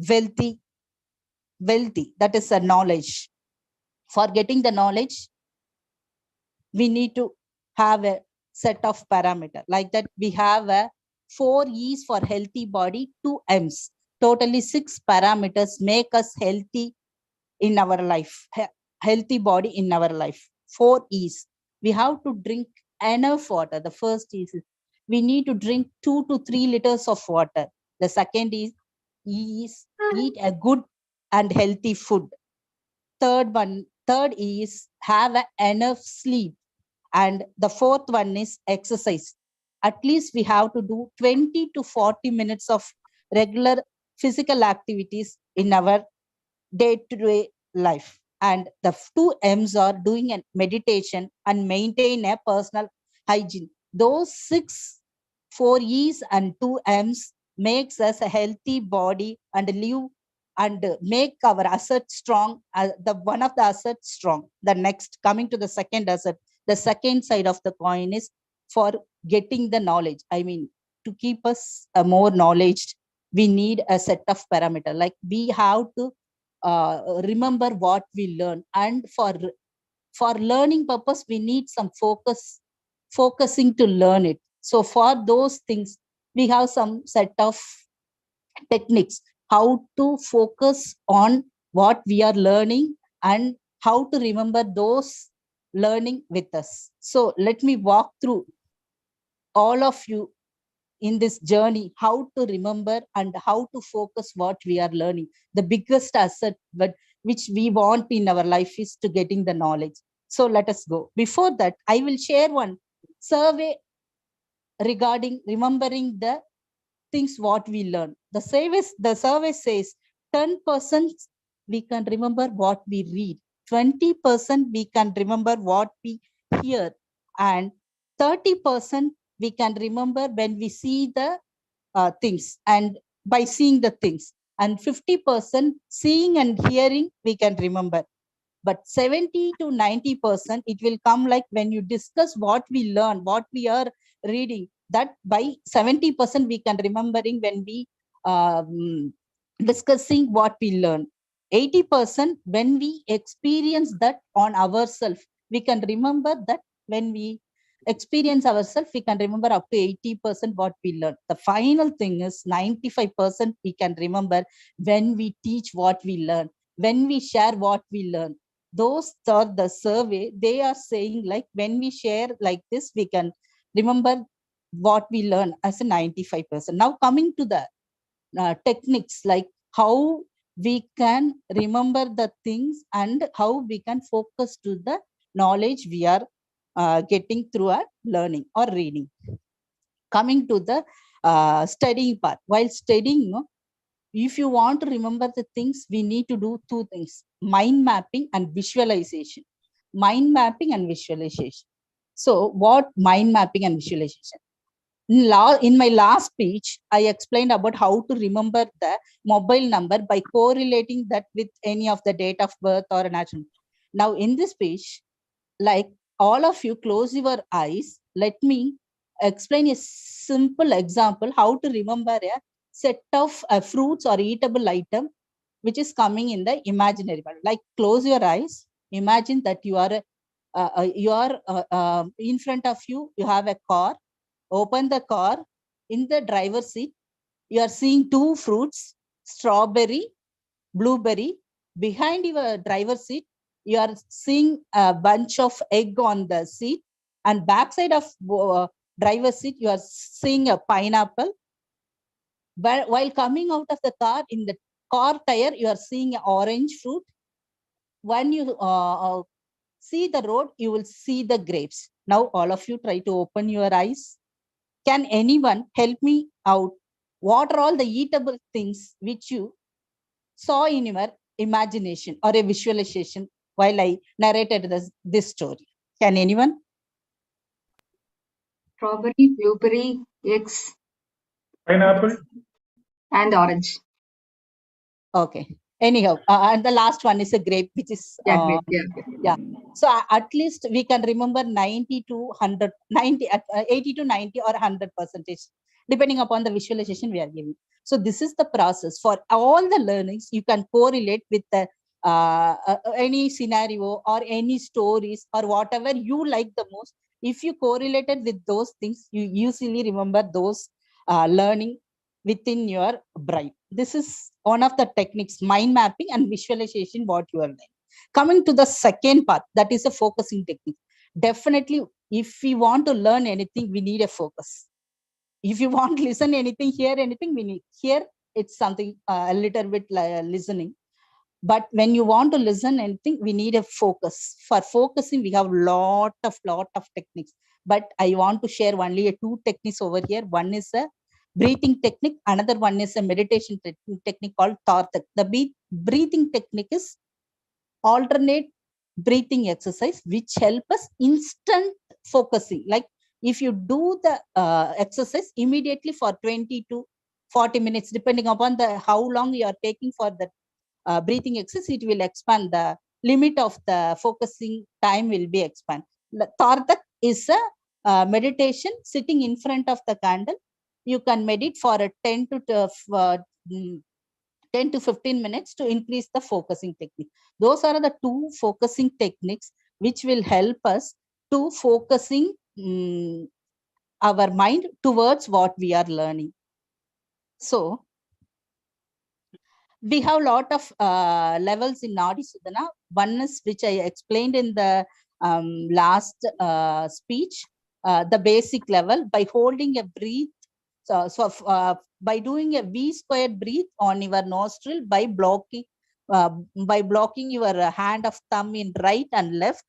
wealthy. That is a knowledge. For getting the knowledge, we need to have a set of parameters. Like that, we have a 4 E's for healthy body, 2 M's. Totally 6 parameters make us healthy in our life, healthy body in our life. 4 E's. We have to drink enough water. The first is we need to drink 2 to 3 liters of water. The second is eat a good and healthy food. Third is have enough sleep. And the fourth one is exercise. At least we have to do 20 to 40 minutes of regular physical activities in our day-to-day life. And the 2 M's are doing a meditation and maintain a personal hygiene. Those 4 E's and 2 M's makes us a healthy body and live and make our asset strong. The one of the assets strong. The next, coming to the second asset, the second side of the coin is for getting the knowledge. I mean, to keep us more knowledge, we need a set of parameters. Like we have to remember what we learn, and for learning purpose we need some focusing to learn it. So for those things we have some set of techniques how to focus on what we are learning and how to remember those learning with us. So let me walk through all of you in this journey, how to remember and how to focus what we are learning. The biggest asset but which we want in our life is to getting the knowledge. So let us go. Before that, I will share one survey regarding remembering the things what we learn. The survey says 10% we can remember what we read, 20% we can remember what we hear, and 30% we can remember when we see the things and by seeing the things, and 50% seeing and hearing we can remember. But 70 to 90% it will come like when you discuss what we learn, what we are reading, that by 70% we can remembering when we discussing what we learn. 80% when we experience that on ourselves, we can remember that. When we experience ourselves, we can remember up to 80% what we learn. The final thing is 95% we can remember when we teach what we learn, when we share what we learn. Those are the survey. They are saying like when we share like this, we can remember what we learn as a 95%. Now coming to the techniques, like how we can remember the things and how we can focus to the knowledge we are getting through our learning or reading. Coming to the studying part. While studying, if you want to remember the things, we need to do 2 things: mind mapping and visualization. Mind mapping and visualization. So what mind mapping and visualization? In my last speech, I explained about how to remember the mobile number by correlating that with any of the date of birth or a national. Now in this speech, like all of you close your eyes, let me explain a simple example how to remember a set of fruits or eatable item which is coming in the imaginary world. Like close your eyes, imagine that you are in front of you, you have a car, open the car, in the driver's seat, you are seeing two fruits, strawberry, blueberry. Behind your driver's seat, you are seeing a bunch of egg on the seat, and backside of driver's seat, you are seeing a pineapple. But while coming out of the car, in the car tire, you are seeing an orange fruit. When you see the road, you will see the grapes. Now, all of you try to open your eyes. Can anyone help me out? What are all the eatable things which you saw in your imagination or a visualization while I narrated this story? Can anyone? Strawberry, blueberry, eggs, Pineapple. and orange. Okay. Anyhow, and the last one is a grape, which is Yeah, great. Yeah. yeah. So at least we can remember 90 to 100, 90, 80 to 90 or 100%, depending upon the visualization we are giving. So this is the process for all the learnings. You can correlate with the any scenario or any stories or whatever you like the most. If you correlated with those things, you usually remember those learning within your brain. This is one of the techniques, mind mapping and visualization, what you are learning. Coming to the second part, that is a focusing technique. Definitely, if we want to learn anything, we need a focus. If you want to listen anything, hear anything, we need. Here, it's something a little bit like listening. But when you want to listen anything, we need a focus. For focusing, we have lot of techniques. But I want to share only two techniques over here. One is a breathing technique. Another one is a meditation technique called Tartak. The breathing technique is alternate breathing exercise, which help us instant focusing. Like if you do the exercise immediately for 20 to 40 minutes, depending upon the how long you are taking for the breathing exercise, it will expand the limit of the focusing time will be expand. Tartak is a meditation sitting in front of the candle. You can meditate for a 10 to 15 minutes to increase the focusing technique. Those are the two focusing techniques which will help us to focusing our mind towards what we are learning. So we have a lot of levels in Nadi Sudhana. One is which I explained in the last speech, the basic level by holding a breath. So by doing a V squared breath on your nostril by blocking your hand of thumb in right and left,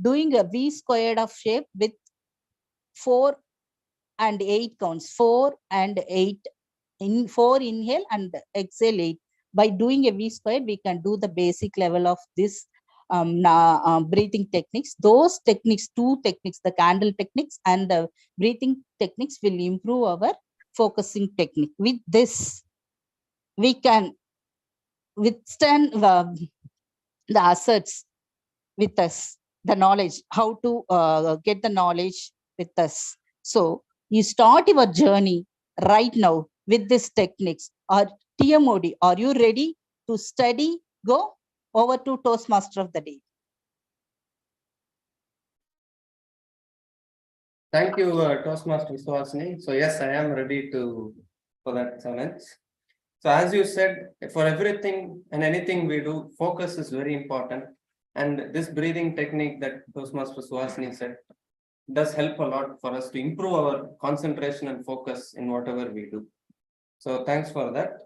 doing a V squared of shape with 4 and 8 counts, 4 and 8, in 4 inhale and exhale 8. By doing a V squared, we can do the basic level of this breathing techniques. Those techniques, two techniques, the candle techniques and the breathing techniques will improve our focusing technique. With this, we can withstand the assets with us, the knowledge, how to get the knowledge with us. So you start your journey right now with these techniques. Or TMOD, are you ready to study? Go over to Toastmaster of the Day. Thank you, Toastmaster Suhasini. So yes, I am ready for that challenge. So as you said, for everything and anything we do, focus is very important. And this breathing technique that Toastmaster Suhasini said does help a lot for us to improve our concentration and focus in whatever we do. So thanks for that.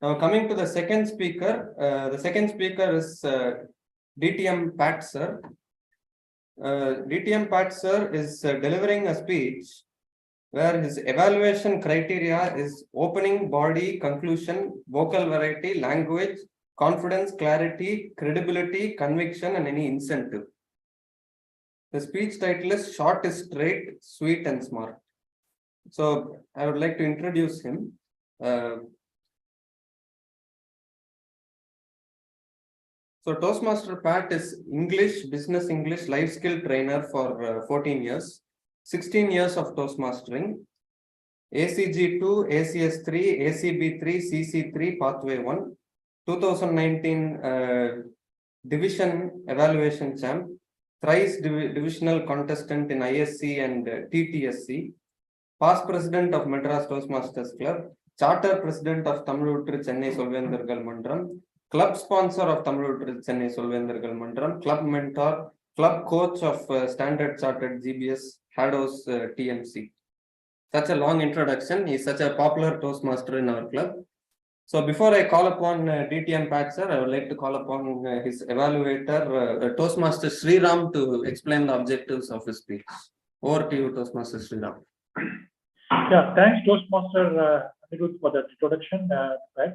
Now coming to the second speaker is DTM Pat sir. DTM Pat sir is delivering a speech where his evaluation criteria is opening, body, conclusion, vocal variety, language, confidence, clarity, credibility, conviction, and any incentive. The speech title is Short is Straight, Sweet and Smart. So I would like to introduce him. So Toastmaster Pat is English, business English life skill trainer for 14 years. 16 years of Toastmastering, ACG2, ACS3, ACB3, CC3, Pathway 1, 2019 Division Evaluation Champ, thrice divisional contestant in ISC and TTSC, past president of Madras Toastmasters Club, charter president of Tamilutru Chennai Solvendargal Mandram, club sponsor of Tamilutru Chennai Solvendargal Mandram, club mentor, club coach of Standard Chartered GBS Hados TMC. Such a long introduction. He is such a popular Toastmaster in our club. So before I call upon DTM Pat sir, I would like to call upon his evaluator, Toastmaster Sriram, to explain the objectives of his speech. Over to you, Toastmaster Sriram. Yeah, thanks, Toastmaster Anirudh, for that introduction. Right.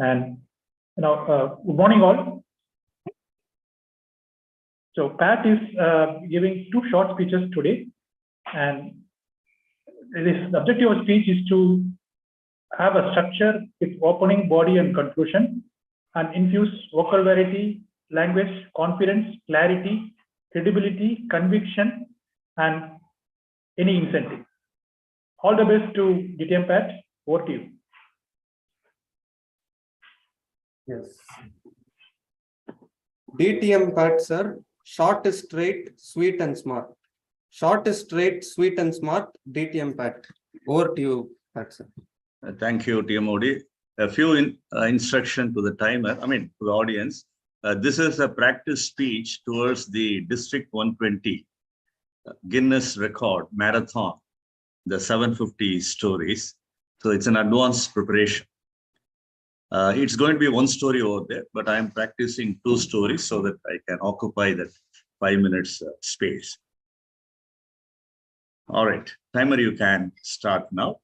And good morning, all. So Pat is giving 2 short speeches today, and the objective of speech is to have a structure with opening, body, and conclusion, and infuse vocal variety, language, confidence, clarity, credibility, conviction, and any incentive. All the best to DTM Pat. Over to you. Yes. DTM Pat sir, short, straight, sweet, and smart. Short, straight, sweet, and smart. DTM Pat. Over to you, Pat sir. Thank you, TMOD. A few instruction to the timer, to the audience. This is a practice speech towards the District 120 Guinness Record Marathon, the 750 stories. So it's an advanced preparation. It's going to be 1 story over there, but I'm practicing 2 stories so that I can occupy that 5 minutes space. All right, timer, you can start now.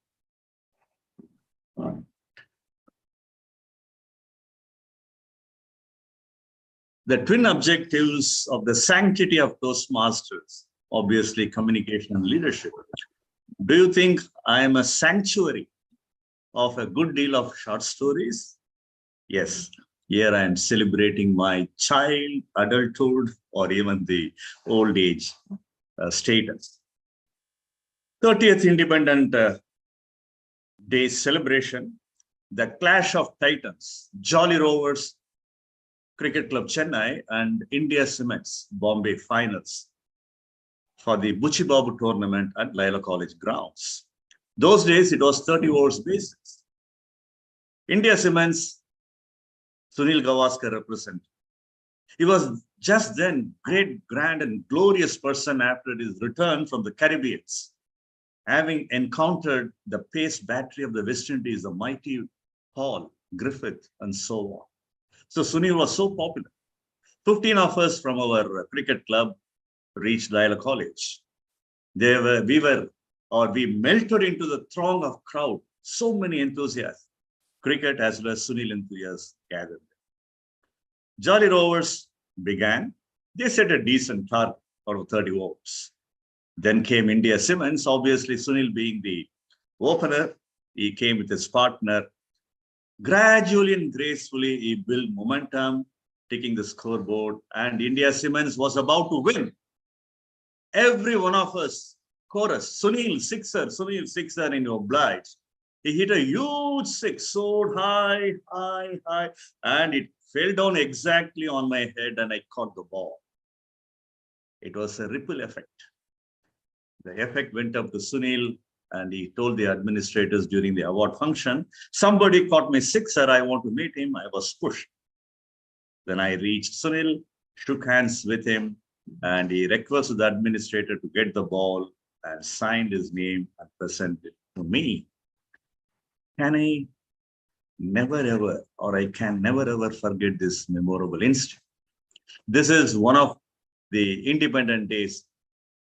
The twin objectives of the sanctity of Toastmasters, obviously communication and leadership. Do you think I am a sanctuary of a good deal of short stories? Yes, here I am celebrating my child, adulthood, or even the old age status. 30th Independent Day celebration, the clash of titans, Jolly Rovers Cricket Club Chennai and India Cements Bombay finals for the Buchi Babu tournament at Laila College grounds. Those days it was 30 overs basis. India Cements, Sunil Gavaskar represented. He was just then great, grand and glorious person after his return from the Caribbean, having encountered the pace battery of the West Indies, the mighty Hall, Griffith, and so on. So Sunil was so popular. 15 of us from our cricket club reached Laila College. We melted into the throng of crowd. So many enthusiasts, cricket as well as Sunil enthusiasts gathered. Jolly Rovers began. They set a decent target out of 30 overs. Then came India Cements, obviously Sunil being the opener. He came with his partner. Gradually and gracefully, he built momentum, taking the scoreboard, and India Cements was about to win. Every one of us, chorus, Sunil sixer, and you obliged. He hit a huge six, soared high, and it fell down exactly on my head, and I caught the ball. It was a ripple effect. The effect went up to Sunil, and he told the administrators during the award function, somebody caught me sixer, I want to meet him. I was pushed. Then I reached Sunil, shook hands with him, and he requested the administrator to get the ball and signed his name and presented it to me. Can I never ever, or I can never ever forget this memorable instant. This is one of the Independent Days,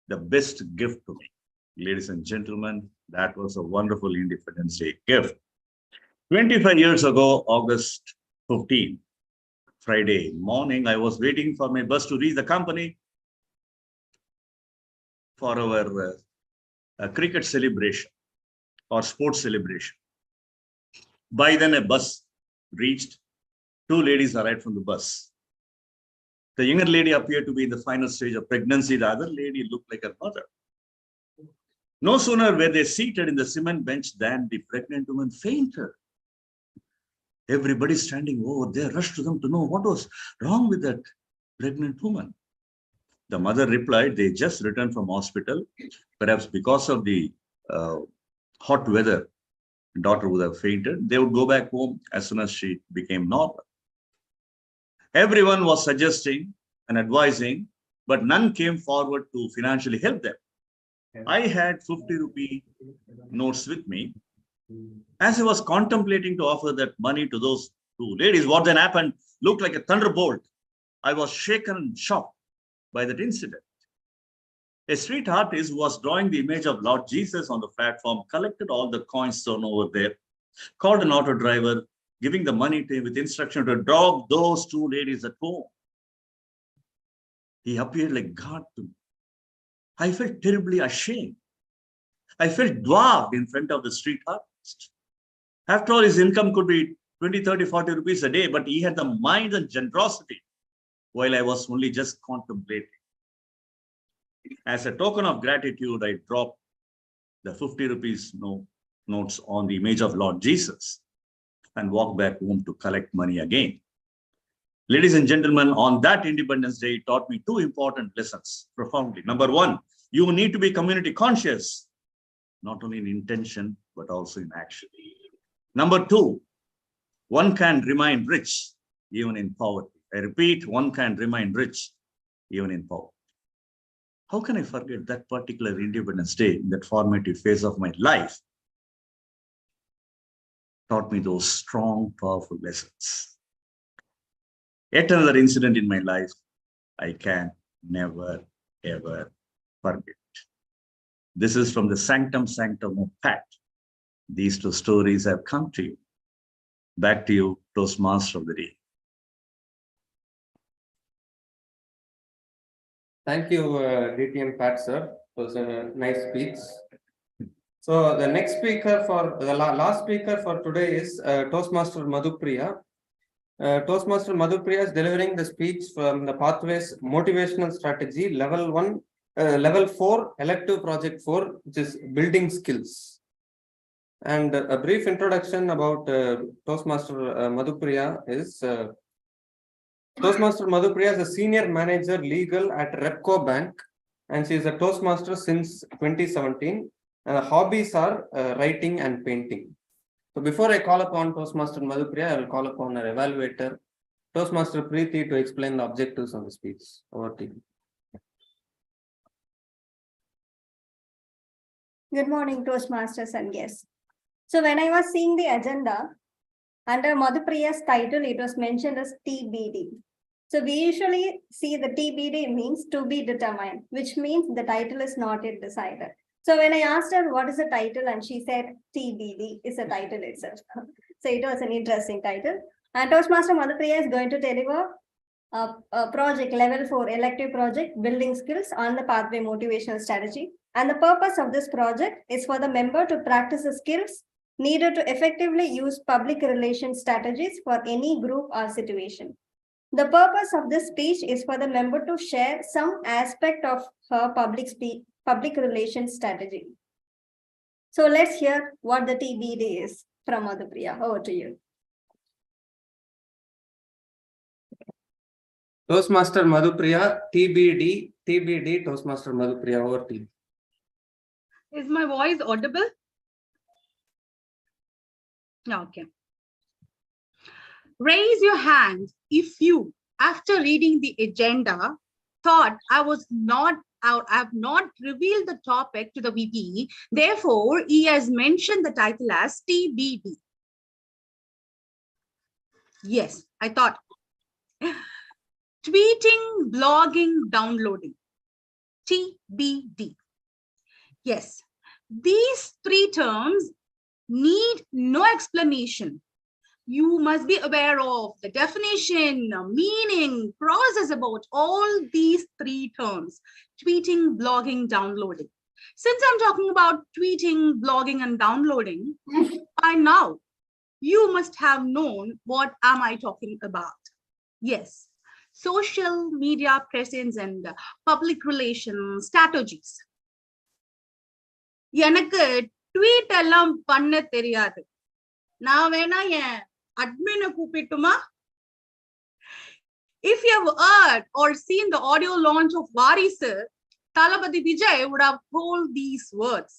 the best gift to me. Ladies and gentlemen, that was a wonderful Independence Day gift. 25 years ago, August 15, Friday morning, I was waiting for my bus to reach the company for our cricket celebration or sports celebration. By then, a bus reached. 2 ladies arrived from the bus. The younger lady appeared to be in the final stage of pregnancy. The other lady looked like her mother. No sooner were they seated in the cement bench than the pregnant woman fainted. Everybody standing over there rushed to them to know what was wrong with that pregnant woman. The mother replied, they just returned from hospital. Perhaps because of the hot weather, daughter would have fainted. They would go back home as soon as she became normal. Everyone was suggesting and advising, but none came forward to financially help them. I had 50 rupee notes with me. As I was contemplating to offer that money to those two ladies, what then happened looked like a thunderbolt. I was shaken and shocked by that incident. A street artist who was drawing the image of Lord Jesus on the platform collected all the coins thrown over there, called an auto driver, giving the money to him with instruction to drop those two ladies at home. He appeared like God to me. I felt terribly ashamed. I felt dwarfed in front of the street artist. After all, his income could be 20, 30, 40 rupees a day, but he had the mind and generosity, while I was only just contemplating. As a token of gratitude, I dropped the 50 rupees notes on the image of Lord Jesus and walked back home to collect money again. Ladies and gentlemen, on that Independence Day, it taught me two important lessons profoundly. Number one, you need to be community conscious, not only in intention, but also in action. Number two, one can remain rich even in poverty. I repeat, one can remain rich even in poverty. How can I forget that particular Independence Day in that formative phase of my life? Taught me those strong, powerful lessons. Yet another incident in my life I can never, ever forget. This is from the sanctum sanctum of fact. These two stories have come to you. Back to you, Toastmaster of the Day. Thank you, DTM Pat, sir. It was a nice speech. So the next speaker for the last speaker for today is Toastmaster Madhupriya. Toastmaster Madhupriya is delivering the speech from the Pathways Motivational Strategy Level 4, Elective Project 4, which is Building Skills. And a brief introduction about Toastmaster Madhupriya is Toastmaster Madhupriya is a senior manager legal at Repco Bank, and she is a Toastmaster since 2017. And her hobbies are writing and painting. So before I call upon Toastmaster Madhupriya, I will call upon our evaluator, Toastmaster Preeti, to explain the objectives of the speech. Over to you. Good morning, Toastmasters and guests. So when I was seeing the agenda, under Madhupriya's title, it was mentioned as TBD. So we usually see the TBD means to be determined, which means the title is not yet decided. So when I asked her what is the title, and she said TBD is the title itself. So it was an interesting title. And Toastmaster Madhupriya is going to deliver a project level 4 elective project, building skills on the pathway motivational strategy. And the purpose of this project is for the member to practice the skills needed to effectively use public relations strategies for any group or situation. The purpose of this speech is for the member to share some aspect of her public relations strategy. So let's hear what the TBD is from Madhupriya. Over to you. Toastmaster Madhupriya, TBD, Toastmaster Madhupriya, over to you. Is my voice audible? Okay. Raise your hand if you, after reading the agenda, thought I have not revealed the topic to the VP. Therefore, he has mentioned the title as TBD. Yes, I thought. Tweeting, blogging, downloading. TBD. Yes, these three terms need no explanation. You must be aware of the definition, meaning, process about all these three terms: tweeting, blogging, downloading. Since I'm talking about tweeting, blogging, and downloading, by now, you must have known what am I talking about. Yes, social media presence and public relations strategies. எனக்கு tweet எல்லாம் பண்ண தெரியாது. நான் வேணா என் அட்மினை கூப்பிட்டுமா? If you have heard or seen the audio launch of Varisu, Thalapathy Vijay would have told these words.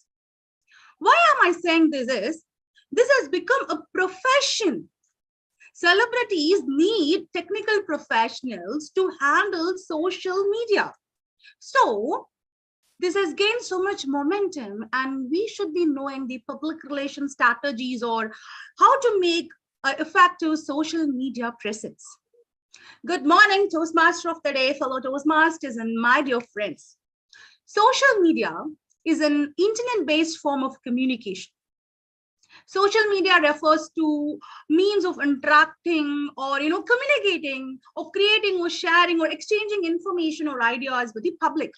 Why am I saying this has become a profession. Celebrities need technical professionals to handle social media. So this has gained so much momentum, and we should be knowing the public relations strategies or how to make an effective social media presence. Good morning, Toastmaster of the day, fellow Toastmasters and my dear friends. Social media is an internet-based form of communication. Social media refers to means of interacting or communicating or creating or sharing or exchanging information or ideas with the public.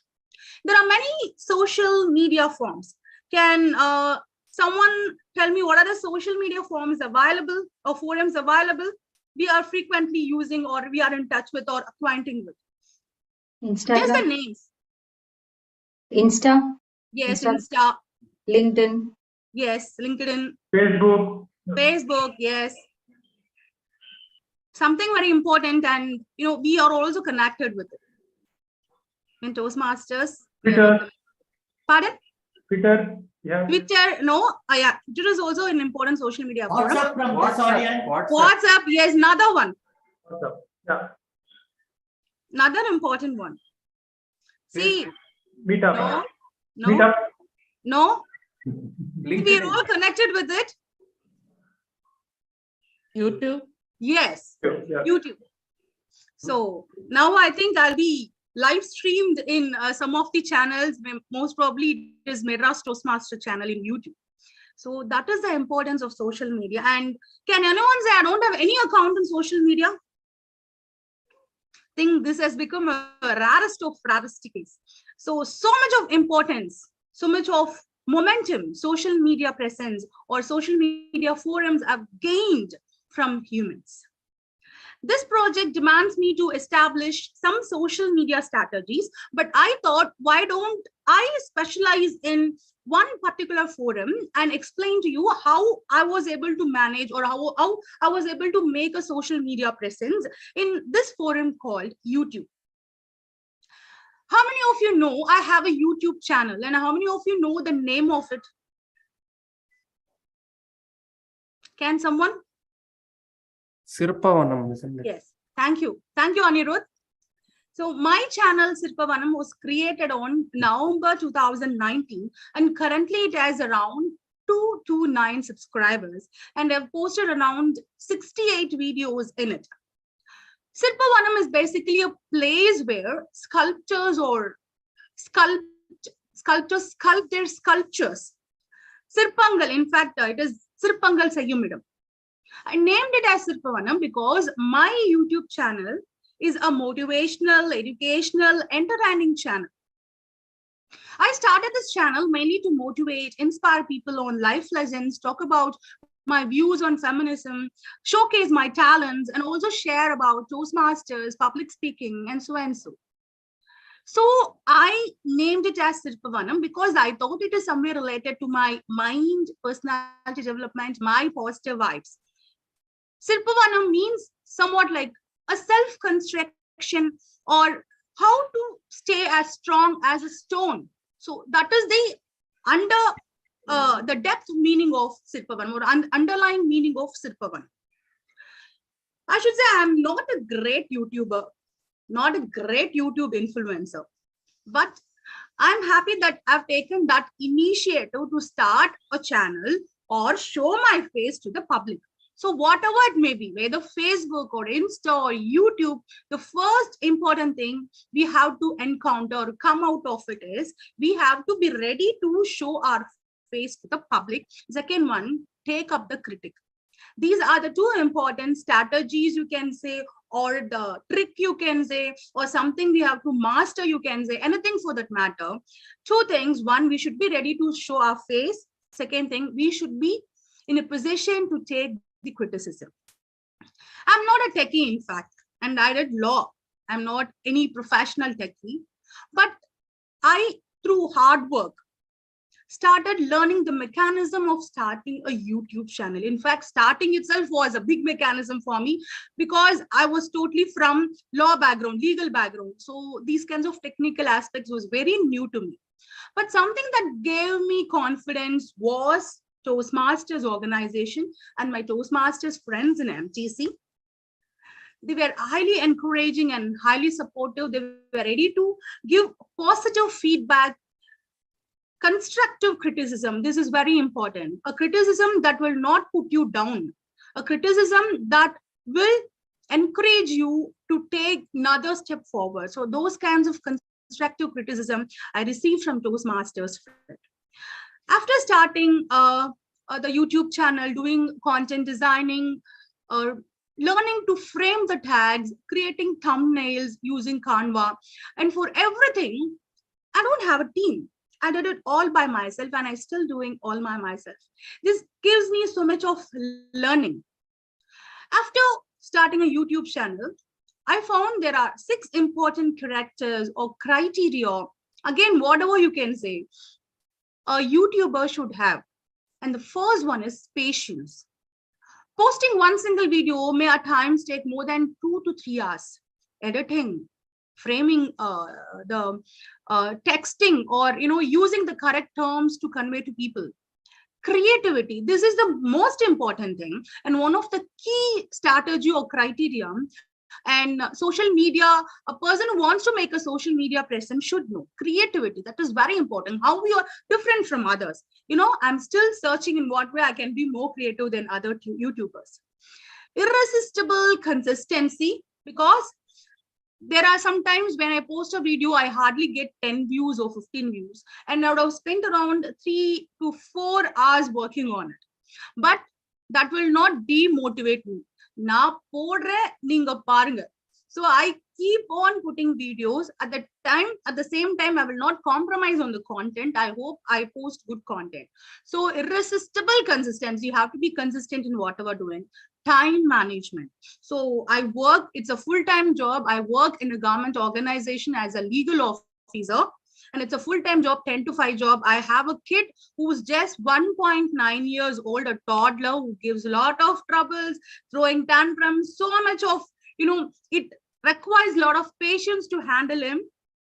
There are many social media forms. Can someone tell me what are the social media forms available or forums available we are frequently using or we are in touch with or acquainting with? Instagram. Just the names. Insta. Yes, Insta. LinkedIn. Yes, LinkedIn. Facebook. Yes. Something very important, and we are also connected with it. In Toastmasters. Twitter. Pardon? Twitter. Yeah. Twitter, no. Yeah, Twitter is also an important social media forum. WhatsApp from this audience. WhatsApp, yes, another one. WhatsApp. Yeah. Another important one. See, Meetup. No. Meetup. No. We are all connected with it. YouTube. Yes, Yeah. YouTube. So now I think I'll be live streamed in some of the channels. Most probably it is Madras Toastmaster channel in YouTube. So that is the importance of social media. And can anyone say I don't have any account in social media? I think this has become a rarest of rarest case. So much of importance, so much of momentum, social media presence or social media forums have gained from humans. This project demands me to establish some social media strategies, but I thought, why don't I specialize in one particular forum and explain to you how I was able to manage or how I was able to make a social media presence in this forum called YouTube. How many of you know I have a YouTube channel, and how many of you know the name of it? Can someone? Sirpavanam, isn't it? Yes. Thank you. Thank you, Anirudh. So my channel Sirpavanam was created on November 2019, and currently it has around 229 subscribers, and I've posted around 68 videos in it. Sirpavanam is basically a place where sculptors or sculptors sculpt their sculptures. Sirpangal, in fact, it is Sirpangal Sayumidam. I named it as Sirpavanam because my YouTube channel is a motivational, educational, entertaining channel. I started this channel mainly to motivate, inspire people on life lessons, talk about my views on feminism, showcase my talents, and also share about Toastmasters, public speaking, and so and so. So I named it as Sirpavanam because I thought it is somewhere related to my mind, personality development, my positive vibes. Sirpavanam means somewhat like a self-construction or how to stay as strong as a stone. So that is the depth meaning of Sirpavanam or underlying meaning of Sirpavanam. I should say I'm not a great YouTuber, not a great YouTube influencer, but I'm happy that I've taken that initiative to start a channel or show my face to the public. So whatever it may be, whether Facebook or Insta or YouTube, the first important thing we have to encounter or come out of it is we have to be ready to show our face to the public. Second one, take up the critic. These are the two important strategies you can say, or the trick you can say, or something we have to master you can say, anything for that matter. Two things. One, we should be ready to show our face. Second thing, we should be in a position to take the criticism. I'm not a techie, in fact, and I did law. I'm not any professional techie, but through hard work, started learning the mechanism of starting a YouTube channel. In fact, starting itself was a big mechanism for me because I was totally from law background, legal background. So these kinds of technical aspects was very new to me. But something that gave me confidence was Toastmasters organization and my Toastmasters friends in MTC. They were highly encouraging and highly supportive. They were ready to give positive feedback, constructive criticism. This is very important. A criticism that will not put you down, a criticism that will encourage you to take another step forward. So those kinds of constructive criticism I received from Toastmasters. After starting the YouTube channel, doing content designing, learning to frame the tags, creating thumbnails using Canva, and for everything, I don't have a team. I did it all by myself, and I still doing all by myself. This gives me so much of learning. After starting a YouTube channel, I found there are 6 important characters or criteria. Again, whatever you can say, a YouTuber should have. And the first one is patience. Posting one single video may at times take more than 2 to 3 hours. Editing, framing the texting, or using the correct terms to convey to people. Creativity, this is the most important thing and one of the key strategy or criteria. And social media, a person who wants to make a social media presence should know creativity. That is very important. How we are different from others. I'm still searching in what way I can be more creative than other YouTubers. Irresistible consistency, because there are some times when I post a video, I hardly get 10 views or 15 views. And I would have spent around 3 to 4 hours working on it. But that will not demotivate me. Na podre ninga parunga. So I keep on putting videos at the same time, I will not compromise on the content. I hope I post good content. So irresistible consistency, you have to be consistent in whatever doing. Time management. So I work, it's a full-time job. I work in a government organization as a legal officer, and it's a full-time job, 10 to 5 job. I have a kid who's just 1.9 years old, a toddler who gives a lot of troubles, throwing tantrums, so much of, it requires a lot of patience to handle him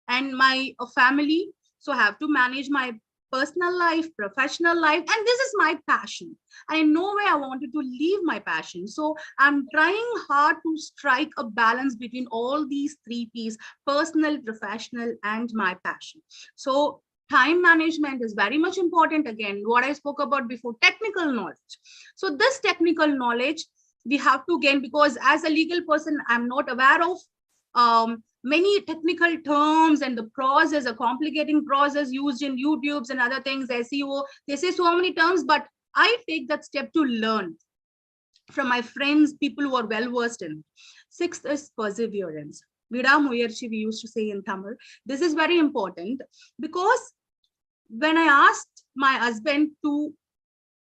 and my family. So I have to manage my personal life, professional life, and this is my passion. And in no way I wanted to leave my passion. So I'm trying hard to strike a balance between all these 3 P's: personal, professional, and my passion. So time management is very much important. Again, what I spoke about before, technical knowledge. So this technical knowledge we have to gain, because as a legal person, I'm not aware of many technical terms and the process, a complicating process used in YouTubes and other things, SEO. They say so many terms, but I take that step to learn from my friends, people who are well versed in. 6th is perseverance. Vidam Uyarchi, we used to say in Tamil. This is very important because when I asked my husband to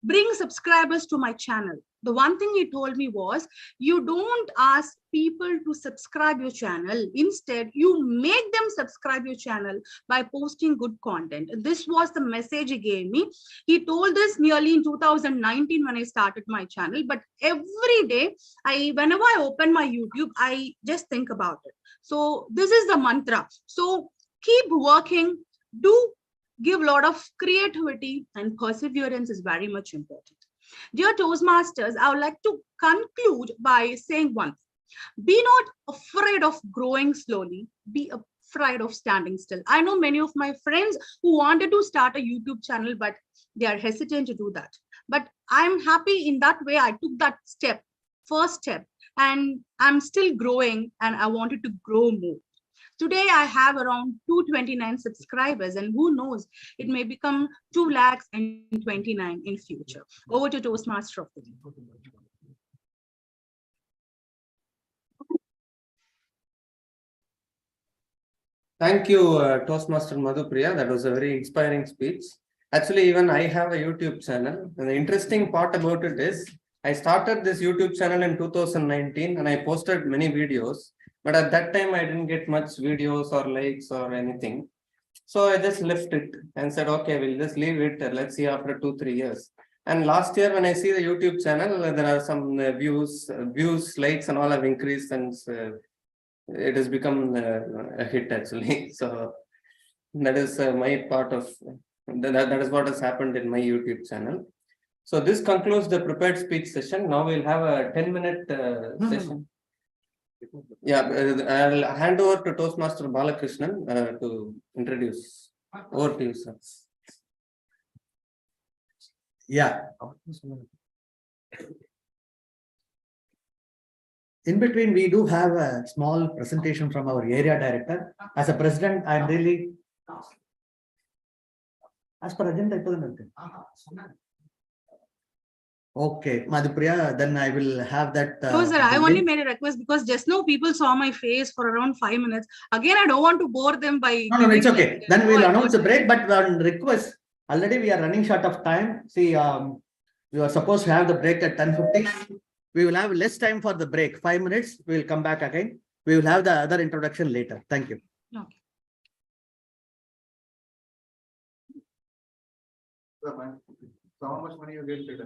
bring subscribers to my channel, the one thing he told me was, you don't ask people to subscribe your channel. Instead, you make them subscribe your channel by posting good content. This was the message he gave me. He told this nearly in 2019 when I started my channel. But every day, whenever I open my YouTube, I just think about it. So this is the mantra. So keep working, do give a lot of creativity, and perseverance is very much important. Dear Toastmasters, I would like to conclude by saying one thing. Be not afraid of growing slowly. Be afraid of standing still. I know many of my friends who wanted to start a YouTube channel, but they are hesitant to do that. But I'm happy in that way. I took that step, first step, and I'm still growing, and I wanted to grow more. Today, I have around 229 subscribers, and who knows, it may become 2,29 in future. Over to Toastmaster of the Week. Thank you, Toastmaster Madhupriya. That was a very inspiring speech. Actually, even I have a YouTube channel. And the interesting part about it is, I started this YouTube channel in 2019 and I posted many videos. But at that time, I didn't get much videos or likes or anything. So I just left it and said, okay, we'll just leave it. Let's see after 2-3 years. And last year, when I see the YouTube channel, there are some views, likes, and all have increased, and it has become a hit actually. So that is my part of that is what has happened in my YouTube channel. So this concludes the prepared speech session. Now we'll have a 10-minute session. Yeah, I'll hand over to Toastmaster Balakrishnan to introduce. Over to you, sir. Yeah. In between, we do have a small presentation from our area director. As a president, I'm really. As per agenda, okay, Madhupriya, then I will have that. No, sir, I only made a request because just now people saw my face for around 5 minutes. Again, I don't want to bore them by. No, it's okay. Then we'll announce a break, but on request, already we are running short of time. See, we are supposed to have the break at 10:50. We will have less time for the break, 5 minutes. We will come back again. We will have the other introduction later. Thank you. Okay. So how much money you get today?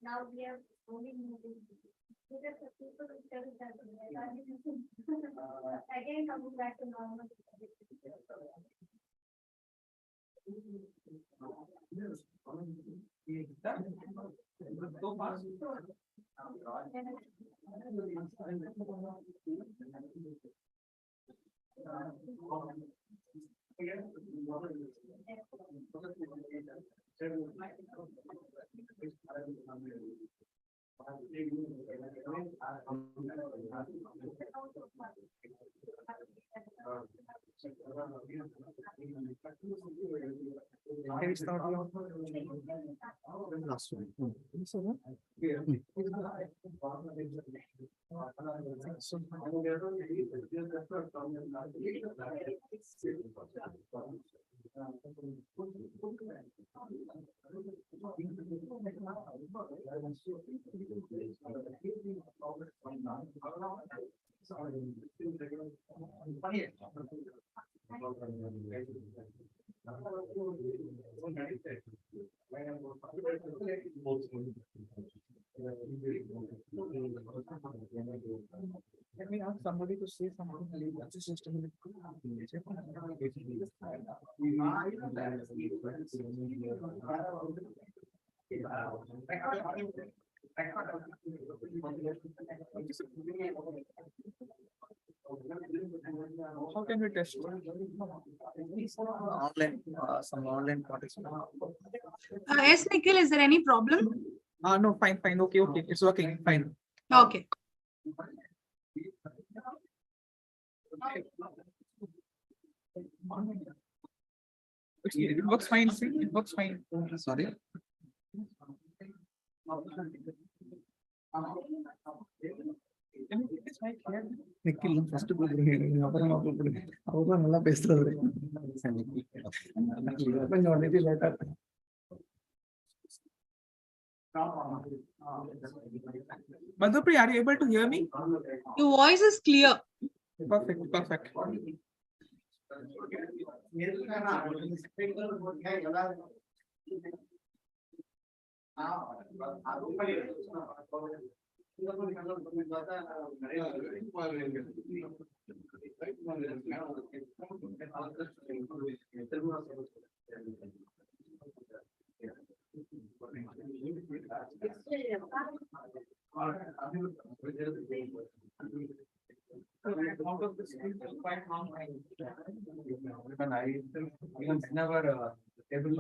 Now we have only again coming back to normal. Last one. Can we ask somebody to say something? How can we test? Online, some online participants. Yes, Nikhil, is there any problem? No, fine, okay, it's working, fine. Okay. It works fine, see, it works fine. Sorry. Nikhil, first Madhupri, are you able to hear me? Your voice is clear. Perfect, perfect. Out of the screen for quite long time. Even I even never able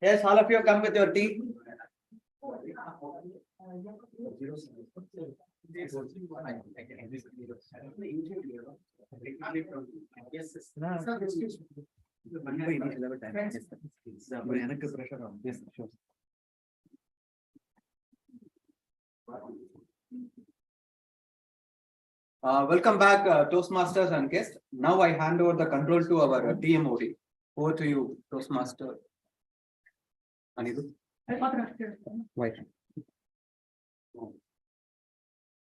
Yes, all of you come with your tea. Welcome back, Toastmasters and guests. Now I hand over the control to our TMOD. Over to you, Toastmaster Anirudh. Right.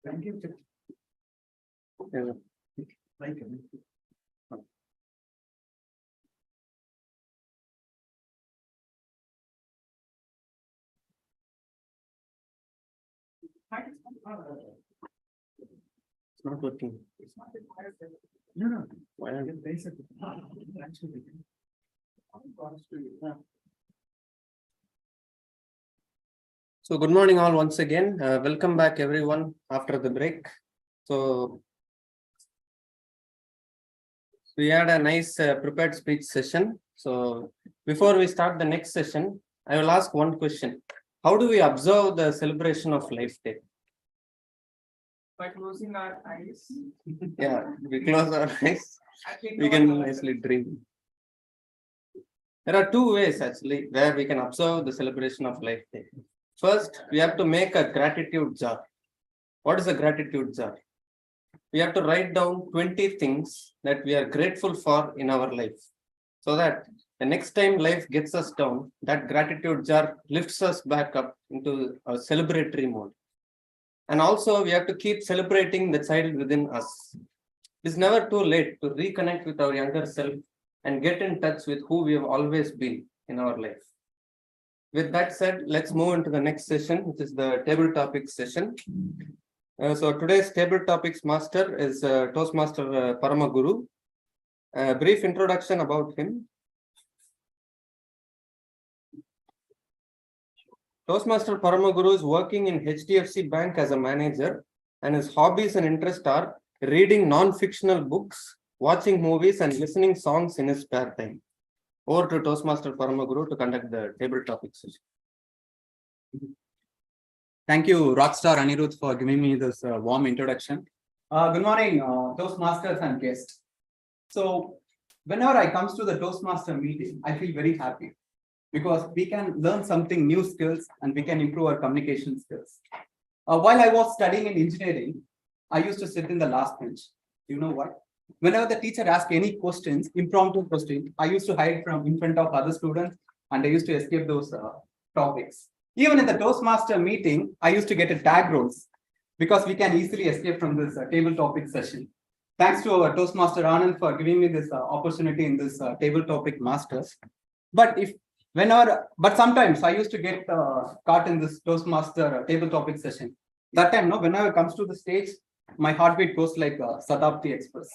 Thank you. Thank you. It's not working. No. Why are you basically? So good morning all once again. Welcome back everyone after the break. So we had a nice prepared speech session. So before we start the next session, I will ask one question. How do we observe the celebration of Life Day? By closing our eyes. Yeah, we close our eyes. We can nicely dream. There are two ways actually where we can observe the celebration of Life Day. First, we have to make a gratitude jar. What is a gratitude jar? We have to write down 20 things that we are grateful for in our life, so that the next time life gets us down, that gratitude jar lifts us back up into a celebratory mode. And also we have to keep celebrating the child within us. It's never too late to reconnect with our younger self and get in touch with who we have always been in our life. With that said, let's move into the next session, which is the table topics session. So today's table topics master is Toastmaster Paramaguru. A brief introduction about him. Toastmaster Paramaguru is working in HDFC Bank as a manager, and his hobbies and interests are reading non-fictional books, watching movies, and listening songs in his spare time. Over to Toastmaster Paramaguru to conduct the table topic session. Thank you, Rockstar Anirudh, for giving me this warm introduction. Good morning, Toastmasters and guests. So, whenever I comes to the Toastmaster meeting, I feel very happy because we can learn something new skills and we can improve our communication skills. While I was studying in engineering, I used to sit in the last bench. You know what? Whenever the teacher asked any questions, impromptu questions, I used to hide from in front of other students and I used to escape those topics. Even in the Toastmaster meeting, I used to get a tag roles because we can easily escape from this table topic session. Thanks to our Toastmaster Anand for giving me this opportunity in this table topic masters. But sometimes I used to get caught in this Toastmaster table topic session. That time, no, whenever it comes to the stage, my heartbeat goes like Satabdi Express.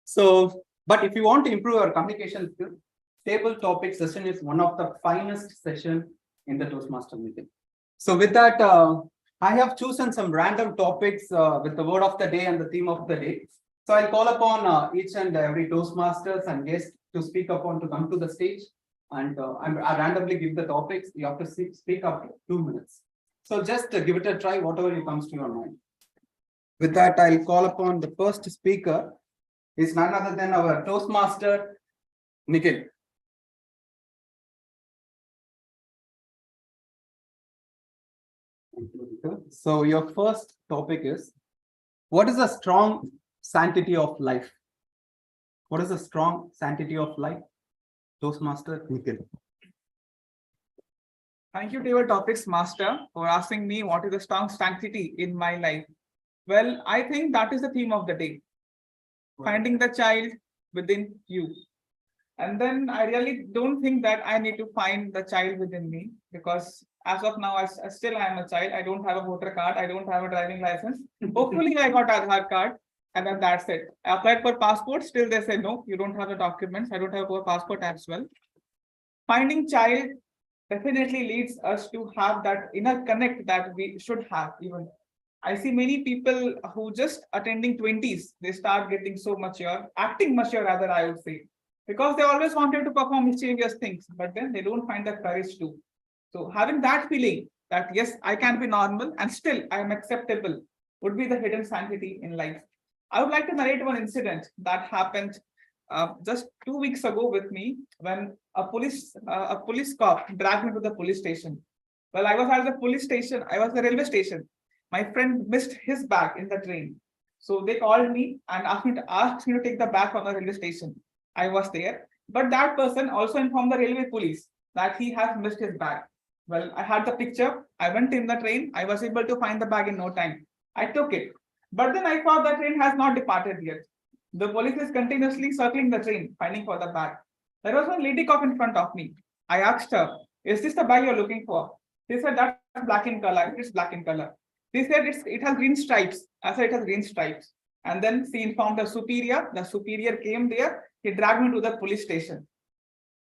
So, but if you want to improve your communication skills, table topic session is one of the finest session in the Toastmaster meeting. So with that, I have chosen some random topics with the word of the day and the theme of the day. So I'll call upon each and every Toastmasters and guests to speak upon to come to the stage. And I randomly give the topics. You have to speak up 2 minutes. So just give it a try, whatever comes to your mind. With that, I'll call upon the first speaker. Is none other than our Toastmaster, Nikhil. So your first topic is, what is the strong sanctity of life? What is the strong sanctity of life? Toastmaster Nikhil. Thank you, Table Topics Master, for asking me what is the strong sanctity in my life. Well, I think that is the theme of the day. finding the child within you. And then I really don't think that I need to find the child within me, because as of now, I still am a child. I don't have a voter card. I don't have a driving license. Hopefully I got Aadhaar card, and then that's it. I applied for passport. Still they say, no, you don't have the documents. I don't have a passport as well. Finding child definitely leads us to have that inner connect that we should have. Even I see many people who just attending 20s, they start getting so mature, acting mature rather, I would say, because they always wanted to perform mischievous things, but then they don't find the courage to. So having that feeling that yes, I can be normal and still I am acceptable would be the hidden sanctity in life. I would like to narrate one incident that happened just 2 weeks ago with me, when a police cop dragged me to the police station. Well, I was at the police station. I was at the railway station. My friend missed his bag in the train, so they called me and asked me to take the bag from the railway station. I was there, but that person also informed the railway police that he has missed his bag. Well, I had the picture. I went in the train. I was able to find the bag in no time. I took it, but then I thought the train has not departed yet. The police is continuously circling the train, finding for the bag. There was one lady cop in front of me. I asked her, "Is this the bag you're looking for?" She said, "That's black in color. It's black in color." She said, it has green stripes. I said, "It has green stripes." And then she informed the superior. The superior came there. He dragged me to the police station.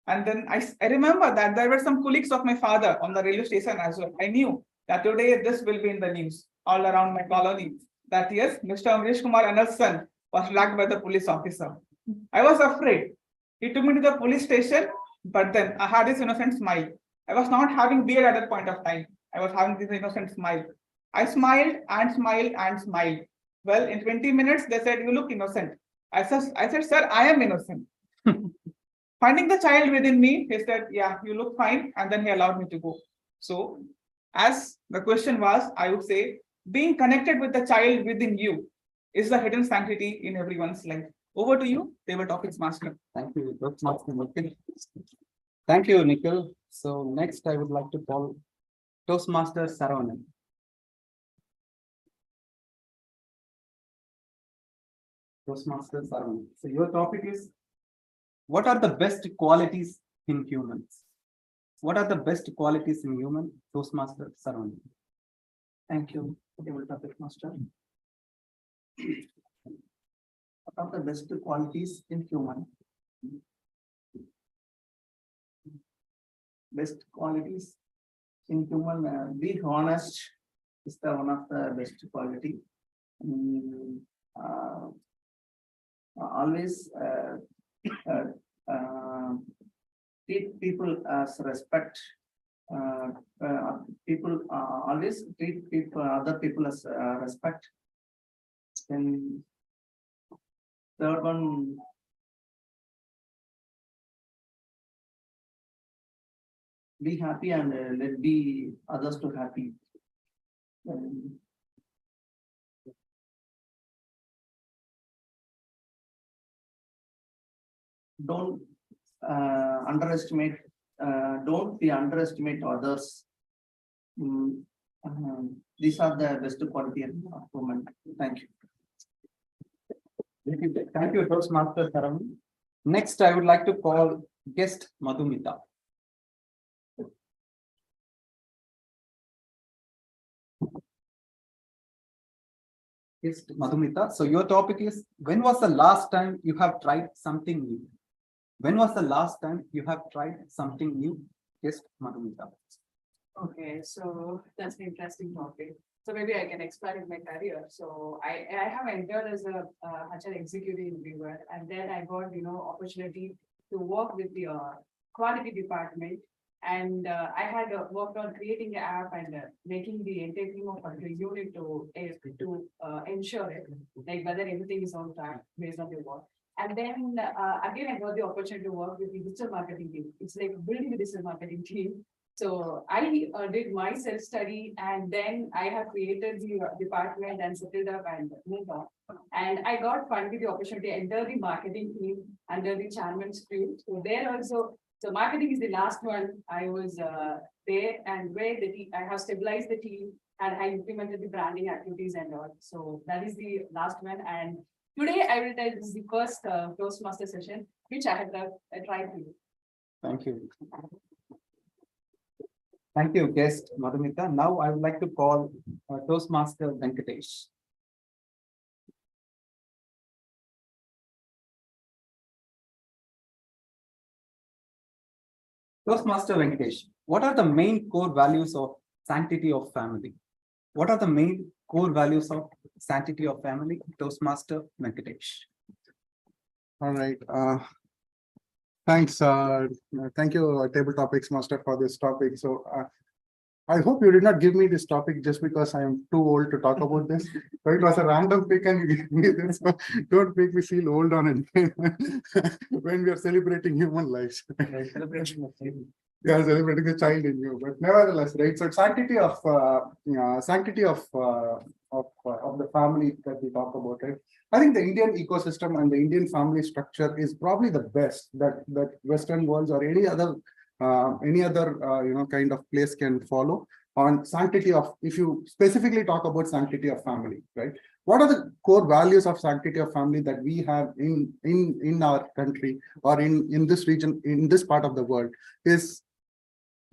And then I remember that there were some colleagues of my father on the railway station as well. I knew that today this will be in the news all around my colony. That yes, Mr. Amrish Kumar Anal's son was dragged by the police officer. I was afraid. He took me to the police station, but then I had this innocent smile. I was not having beard at that point of time. I was having this innocent smile. I smiled and smiled and smiled. Well, in 20 minutes, they said, "You look innocent." I said, "Sir, I am innocent." Finding the child within me, he said, "Yeah, you look fine." And then he allowed me to go. So, as the question was, I would say, being connected with the child within you is the hidden sanctity in everyone's life. Over to you, Table Topics Master. Thank you, Toastmaster Nikhil. Thank you, Nikhil. So next, I would like to call Toastmaster Saravanan. Toastmaster Saravanan. So your topic is, what are the best qualities in humans? What are the best qualities in human? Toastmaster Saravanan. Thank you, Table Topic Master. What are the best qualities in human? Best qualities in human, be honest is the one of the best quality. Always treat people as respect. People always treat other people as respect. Then third one, be happy and let be others to happy. Don't underestimate. Don't be underestimate others. These are the best quality of women. Thank you. Thank you, Toastmaster Saravanan. Next, I would like to call guest Madhumita. Yes, Madhumita. So your topic is, when was the last time you have tried something new? When was the last time you have tried something new? Yes, Madhumita. Okay, so that's an interesting topic. So maybe I can explain in my career. So I have entered as a HR executive reviewer, and then I got opportunity to work with the quality department. And I had worked on creating an app and making the entire team of the unit to ensure it, like whether everything is on track based on the work. And then again, I got the opportunity to work with the digital marketing team. It's like building the digital marketing team. So I did my self-study, and then I have created the department and set it up and moved on. And I got finally the opportunity to enter the marketing team under the chairman's field. So there also, so marketing is the last one. I was there, and where the team, I have stabilized the team and I implemented the branding activities and all. So that is the last one. And Today, I will tell this is the first Toastmaster session, which I have tried to do. Thank you. Thank you, guest Madhumita. Now I would like to call Toastmaster Venkatesh. Toastmaster Venkatesh, what are the main core values of sanctity of family? What are the main core values of sanctity of family? Toastmaster Venkatesh. All right. Thanks. Thank you, Table Topics Master, for this topic. So I hope you did not give me this topic just because I am too old to talk about this. So it was a random pick and you gave me this. So don't make me feel old on it when we are celebrating human lives. Yeah, celebrating a child in you, but nevertheless, right? So sanctity of the family that we talk about, right? I think the Indian ecosystem and the Indian family structure is probably the best that Western worlds or any other kind of place can follow on sanctity of. If you specifically talk about sanctity of family, right? What are the core values of sanctity of family that we have in our country or in this region, in this part of the world, is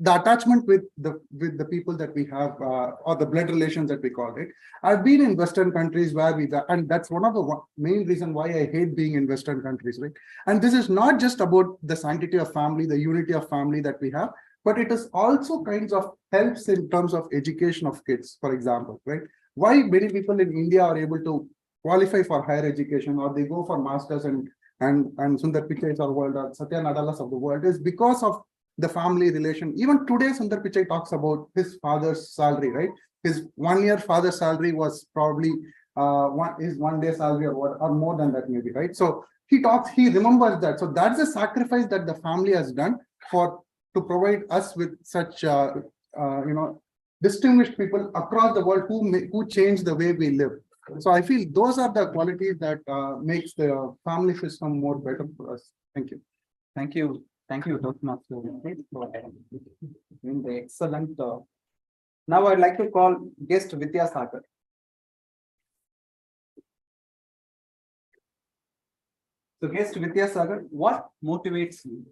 the attachment with the people that we have, or the blood relations that we call it. I've been in Western countries where and that's one of the main reason why I hate being in Western countries, right? And this is not just about the sanctity of family, the unity of family that we have, but it is also kinds of helps in terms of education of kids, for example, right? Why many people in India are able to qualify for higher education, or they go for masters and Sundar Pichai's of the world, or Satya Nadalas of the world, is because of the family relation. Even today, Sundar Pichai talks about his father's salary, right? His 1 year father's salary was probably his 1 day salary or more than that maybe, right? So he remembers that. So that's a sacrifice that the family has done to provide us with such distinguished people across the world who change the way we live. So I feel those are the qualities that makes the family system more better for us. Thank you. Thank you. Thank you, Toastmaster. In the excellent. Now I'd like to call guest Vidya Sagar. So guest Vidya Sagar, what motivates you?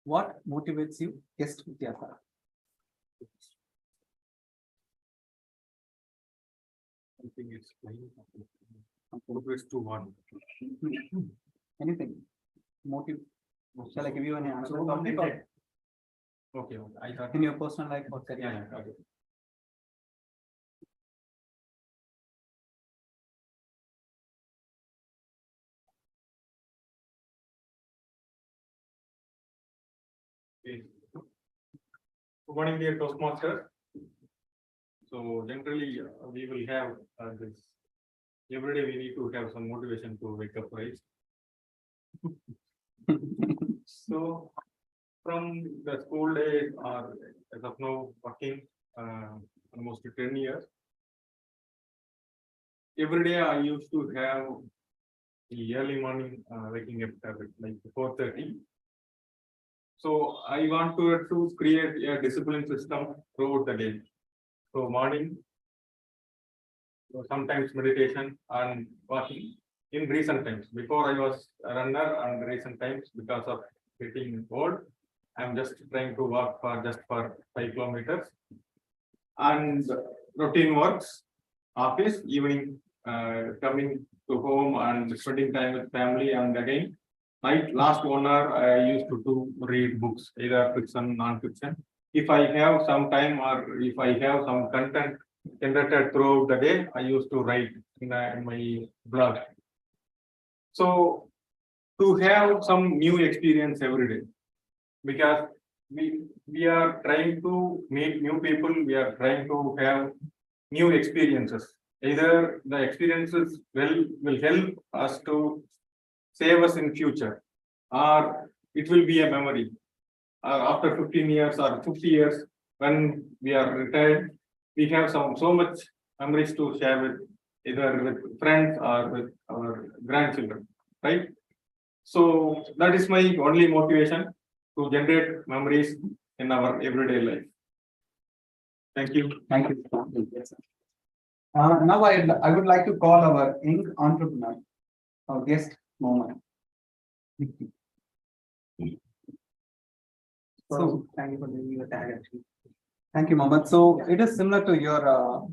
What motivates you, guest Vidya Sagar? I think it's motivates to one. Anything? Motive? Shall I give you an answer? Okay. I thought in your personal life or career? Yeah, okay. Okay. Good morning, dear Toastmasters. So generally, we will have this. Every day we need to have some motivation to wake up, right? So from the school days, or as of now working almost 10 years, every day I used to have the early morning waking up habit, like 4:30. So I want to create a discipline system throughout the day. So morning, so sometimes meditation and walking. In recent times, before I was a runner, and recent times because of getting old, I'm just trying to walk for 5 kilometers. And routine works, office, evening, coming to home and spending time with family, and again night, last 1 hour I used to read books, either fiction, non-fiction. If I have some time, or if I have some content generated throughout the day, I used to write in my blog. So to have some new experience every day, because we are trying to meet new people, we are trying to have new experiences. Either the experiences will help us to save us in future, or it will be a memory. After 15 years or 50 years, when we are retired, we have so much memories to share with either with friends or with our grandchildren, right? So that is my only motivation, to generate memories in our everyday life. Thank you. Thank you. Now I would like to call our young entrepreneur, our guest, Mohammed. So, Thank you for giving me the tag actually. thank you, Mohammed. So it is similar to your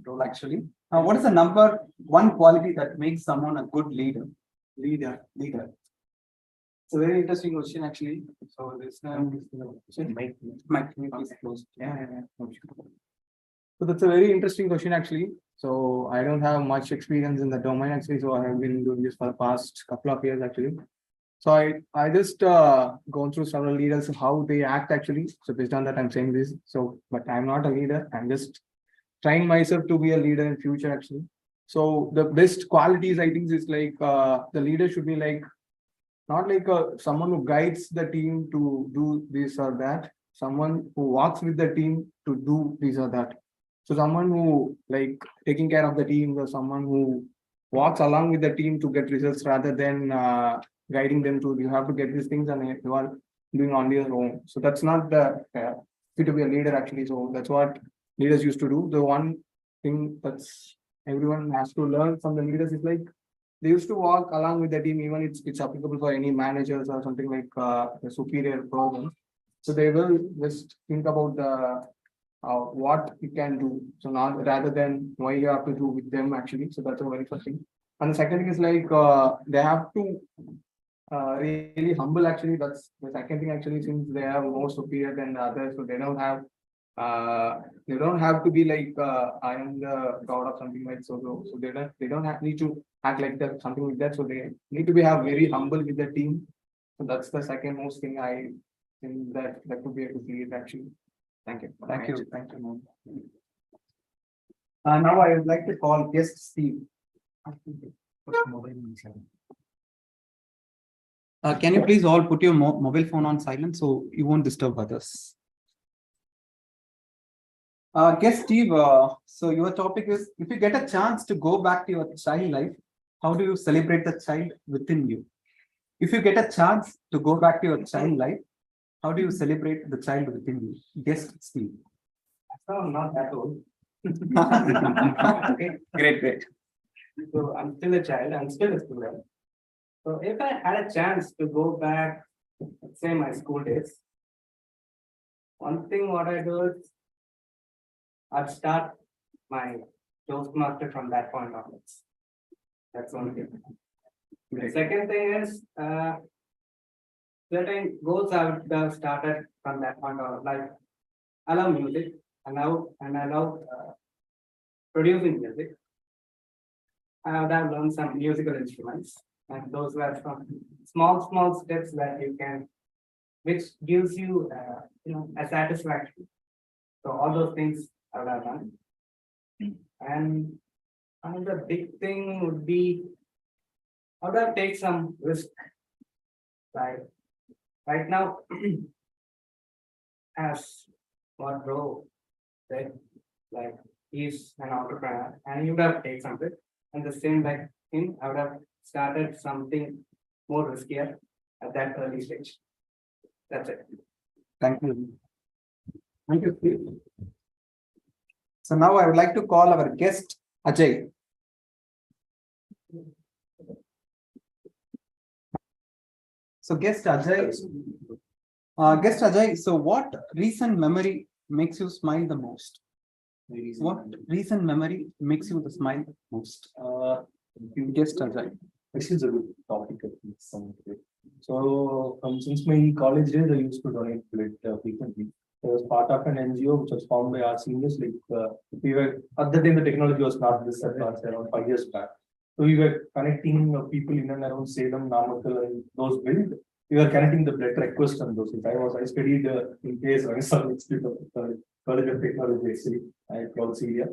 role actually. What is the number one quality that makes someone a good leader? Leader. It's a very interesting question actually. So this Mic, can you please close? yeah. So that's a very interesting question actually. So I don't have much experience in the domain actually. So I have been doing this for the past couple of years actually. So I just gone through several leaders and how they act actually. So based on that, I'm saying this. So, but I'm not a leader. I'm just trying myself to be a leader in future actually. So the best qualities I think is like the leader should be like not like someone who guides the team to do this or that. Someone who walks with the team to do this or that. So someone who like taking care of the team or someone who walks along with the team to get results rather than guiding them to you have to get these things and you are doing on your own. So that's not the fit to be a leader actually. So that's what leaders used to do. The one thing that's everyone has to learn from the leaders is like they used to walk along with the team, even it's applicable for any managers or something like the superior programs. So they will just think about the what you can do. So not rather than why you have to do with them actually. So that's a very first thing. And the second thing is like they have to really humble actually. That's the second thing actually, since they are more superior than the others, so they don't have to be like I am the god of something like so they don't have need to act like that something like that. So they need to be have very humble with the team. So that's the second most thing I think that could be a good lead actually. Thank you. Thank you. Thank you, Mom. Now I would like to call guest Steve. Can you please all put your mobile phone on silent so you won't disturb others? Guest Steve, so your topic is if you get a chance to go back to your child life, how do you celebrate the child within you? If you get a chance to go back to your child life, how do you celebrate the child within you? Guest Steve. So I'm not that old. Okay, great. So I'm still a child, I'm still a student. So if I had a chance to go back, let's say my school days, one thing what I do is I'd start my Toastmaster from that point onwards. That's one thing. The second thing is certain goals I would have started from that point on. Like I love music and I love producing music. I would have learned some musical instruments, and those were some small steps that you can, which gives you a satisfaction. So all those things I would have done. And another big thing would be I would have take some risk. Like right now, as what bro said, like he's an entrepreneur and he would have taken some risk. And the same like him, I would have started something more riskier at that early stage. That's it. Thank you. Thank you, Steve. So now I would like to call our guest Ajay. So guest Ajay, so what recent memory makes you smile the most? What recent memory makes you smile the most? Guest Ajay. This is a good topic. So since my college days, I used to donate blood frequently. I was part of an NGO which was formed by our seniors. Like we were at the time the technology was not this advanced around 5 years back. So we were connecting people in and around Salem, Namakkal, and those build. We were connecting the blood requests on those. I studied in case Rangson Institute of College of Technology. Actually, I called Syria.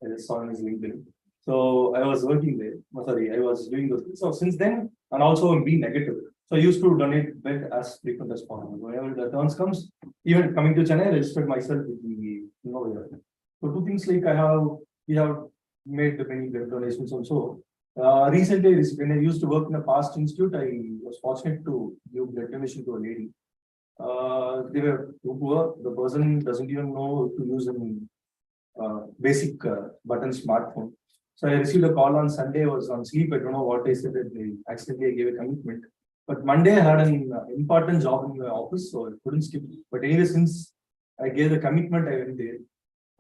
I just saw his LinkedIn. So I was working there. I was doing those. So since then, and also in being negative. So I used to donate blood as frequent as possible. Whenever the turns comes, even coming to Chennai, I registered myself with the So two things like we have made many blood donations also. Recently, when I used to work in a past institute, I was fortunate to give blood donation to a lady. They were too poor. The person doesn't even know to use a basic button smartphone. So I received a call on Sunday, I was on sleep, I don't know what I said, accidentally I gave a commitment. But Monday I had an important job in my office, so I couldn't skip. But anyway, since I gave the commitment, I went there.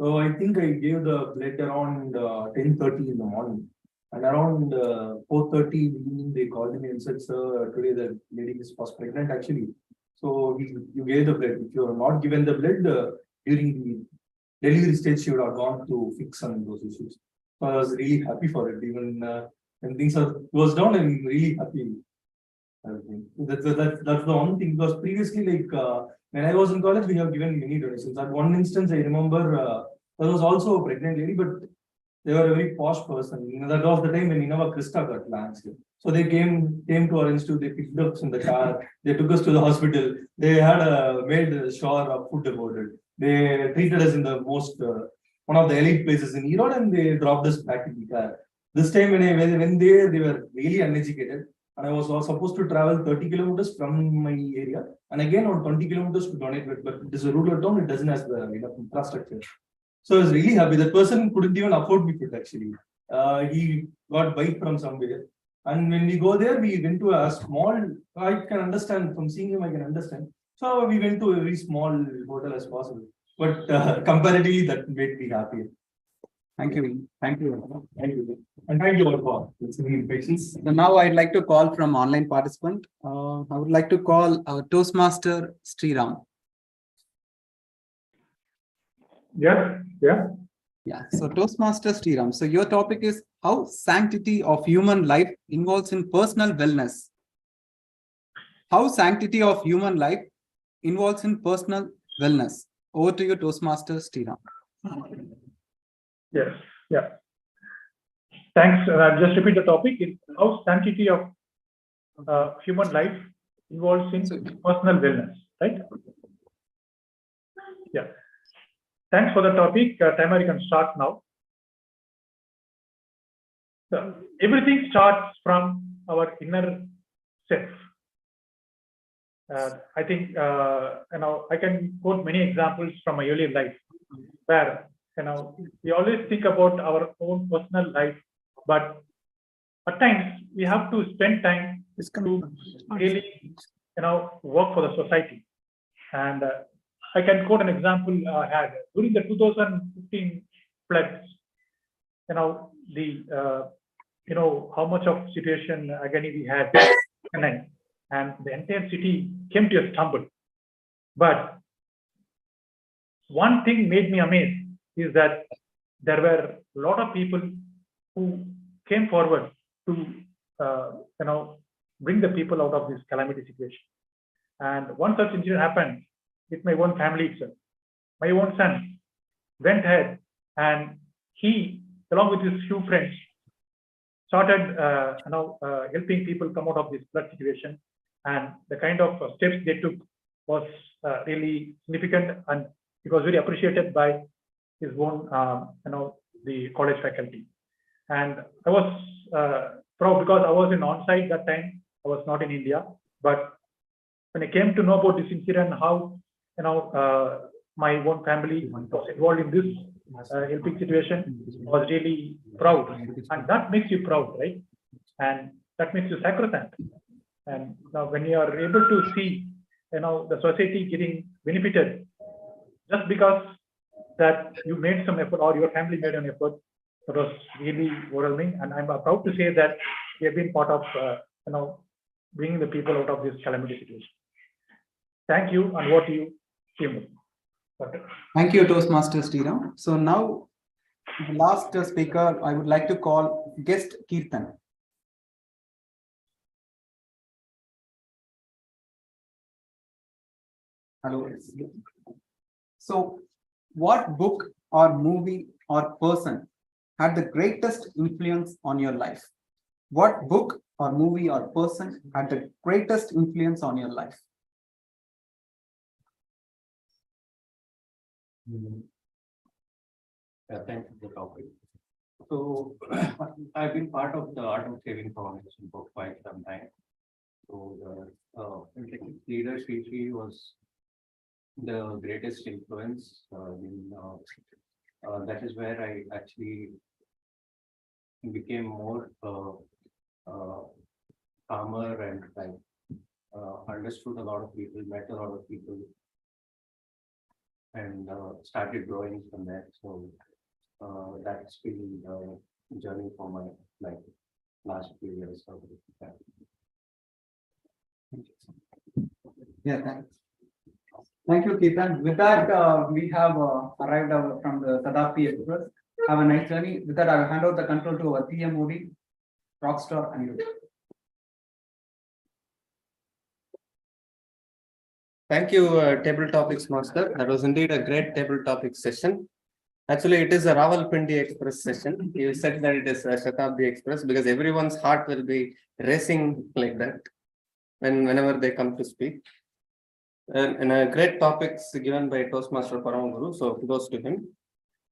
So I think I gave the blood around 10:30 in the morning. And around 4:30 in the evening, they called me and said, sir, today the lady was pregnant actually. So you gave the blood. If you are not given the blood during the delivery stage, she would have gone to fix some of those issues. So I was really happy for it. Even when things was done, I'm really happy. That's the one thing, because previously, like when I was in college, we have given many donations. At one instance, I remember there was also a pregnant lady, but they were a very posh person. You know, that was the time when Innova Krista got launched. So they came to our institute, they picked us in the car, they took us to the hospital, they had made sure of food about it. They treated us in the most one of the elite places in Erode, and they dropped us back in the car. This time when they were really uneducated, and I was supposed to travel 30 kilometers from my area, and again on 20 kilometers to donate it, but it is a rural town, it doesn't have the enough infrastructure. So I was really happy. That person couldn't even afford me food actually. He got bike from somewhere. And when we go there, we went to a small, I can understand from seeing him, I can understand. So we went to a very small hotel as possible. But comparatively, that made me happy. Thank you. Thank you. Thank you. And thank you all for listening patience. So now I'd like to call from online participant. I would like to call our Toastmaster Sriram. Yeah. Yeah. So Toastmaster Sriram. So your topic is how sanctity of human life involves in personal wellness. How sanctity of human life involves in personal wellness. Over to you, Toastmaster Sriram. Yes. Yeah. Thanks. I'll just repeat the topic. It's how sanctity of human life involves in personal wellness, right? Yeah. Thanks for the topic. Timer, you can start now. So everything starts from our inner self. I think I can quote many examples from my early life where we always think about our own personal life, but at times we have to spend time to really work for the society. And I can quote an example I had during the 2015 floods. How much of situation agony we had, and the entire city came to a stumble. But one thing made me amazed is that there were a lot of people who came forward to bring the people out of this calamity situation. And one such incident happened with my own family itself. My own son went ahead and he, along with his few friends, started helping people come out of this flood situation. And the kind of steps they took was really significant, and it was very appreciated by his own, the college faculty. And I was proud because I was in on-site that time. I was not in India, but when I came to know about this incident, how my own family was involved in this helping situation, was really proud, and that makes you proud, right? And that makes you sacrosanct. And now, when you are able to see, the society getting benefited just because that you made some effort or your family made an effort, that was really overwhelming. And I'm proud to say that we have been part of, bringing the people out of this calamity situation. Thank you, and over to you, Kim. Thank you, Toastmaster Sriram. So now, the last speaker, I would like to call guest Kirtan. Hello. So, what book or movie or person had the greatest influence on your life? What book or movie or person had the greatest influence on your life? Thank you for the topic. So I've been part of the Art of Saving Foundation for quite some time. So the leader Sri was the greatest influence. That is where I actually became more calmer and like understood a lot of people, met a lot of people, and started growing from there. So that's been a journey for my like last few years. Yeah, thanks. Thank you, Ketan. With that, we have arrived from the Tadapi Express. Have a nice journey. With that, I will hand over the control to our TMOD, Rockstar Anirudh. Thank you, Table Topics Master. That was indeed a great table topics session. Actually, it is a Rawalpindi Express session. You said that it is a Shatabdi Express because everyone's heart will be racing like that whenever they come to speak. And great topics given by Toastmaster Paramaguru. So kudos to him.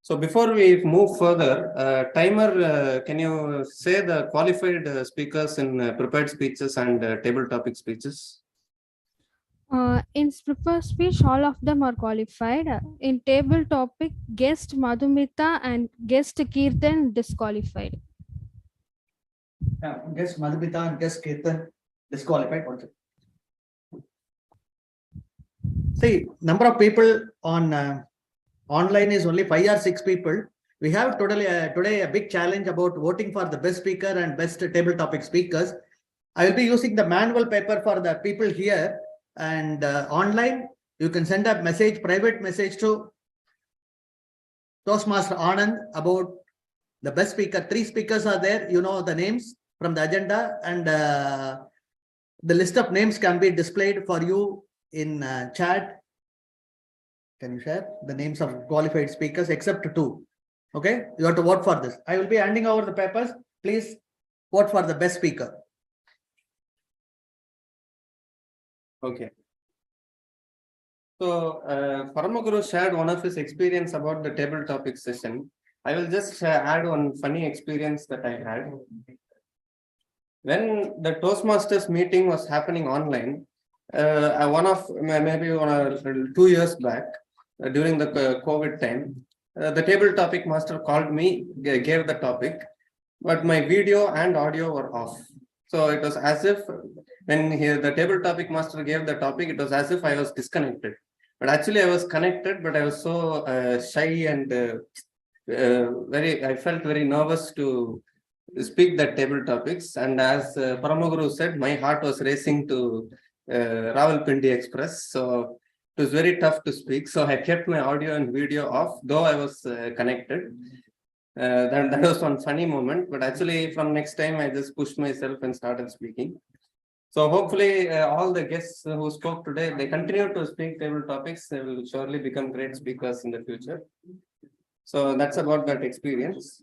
So before we move further, Timer, can you say the qualified speakers in prepared speeches and table topic speeches? In prepared speech, all of them are qualified. In table topic, guest Madhumita and guest Kirtan disqualified. Guest Madhumita and guest Kirtan disqualified. See, number of people on online is only 5 or 6 people. We have today a big challenge about voting for the best speaker and best table topic speakers. I will be using the manual paper for the people here, and online you can send a message, private message to Toastmaster Anand about the best speaker. 3 speakers are there. You know the names from the agenda, and the list of names can be displayed for you in chat. Can you share the names of qualified speakers except 2? Okay, you have to vote for this. I will be handing over the papers. Please vote for the best speaker. Okay. So Paramaguru shared one of his experience about the table topic session. I will just add one funny experience that I had. When the Toastmasters meeting was happening online, maybe 2 years back, during the COVID time, the table topic master called me, gave the topic, but my video and audio were off. So it was as if when the table topic master gave the topic, it was as if I was disconnected. But actually I was connected, but I was so shy and I felt very nervous to speak that table topics. And as Paramaguru said, my heart was racing to Rawalpindi Express. So it was very tough to speak. So I kept my audio and video off, though I was connected. That was one funny moment, but actually from next time I just pushed myself and started speaking. So hopefully all the guests who spoke today, they continue to speak table topics. They will surely become great speakers in the future. So that's about that experience.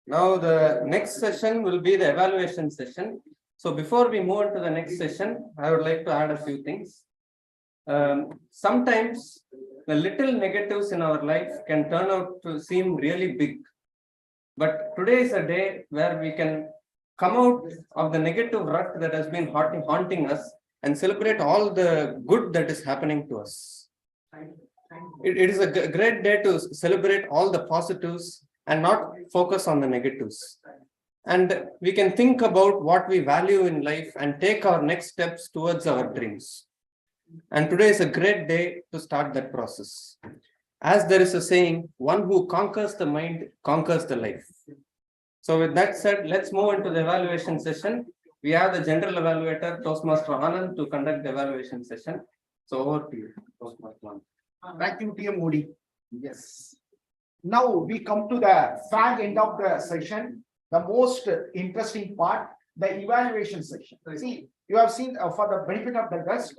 Now the next session will be the evaluation session. So before we move on to the next session, I would like to add a few things. Sometimes the little negatives in our life can turn out to seem really big. But today is a day where we can come out of the negative rut that has been haunting us and celebrate all the good that is happening to us. It is a great day to celebrate all the positives and not focus on the negatives. And we can think about what we value in life and take our next steps towards our dreams. And today is a great day to start that process. As there is a saying, one who conquers the mind conquers the life. So with that said, let's move into the evaluation session. We have the general evaluator, Toastmaster Anand, to conduct the evaluation session. So over to you, Toastmaster Anand. Thank you, TM Modi. Yes. Now we come to the fag end of the session, the most interesting part, the evaluation section. See, you have seen for the benefit of the guest,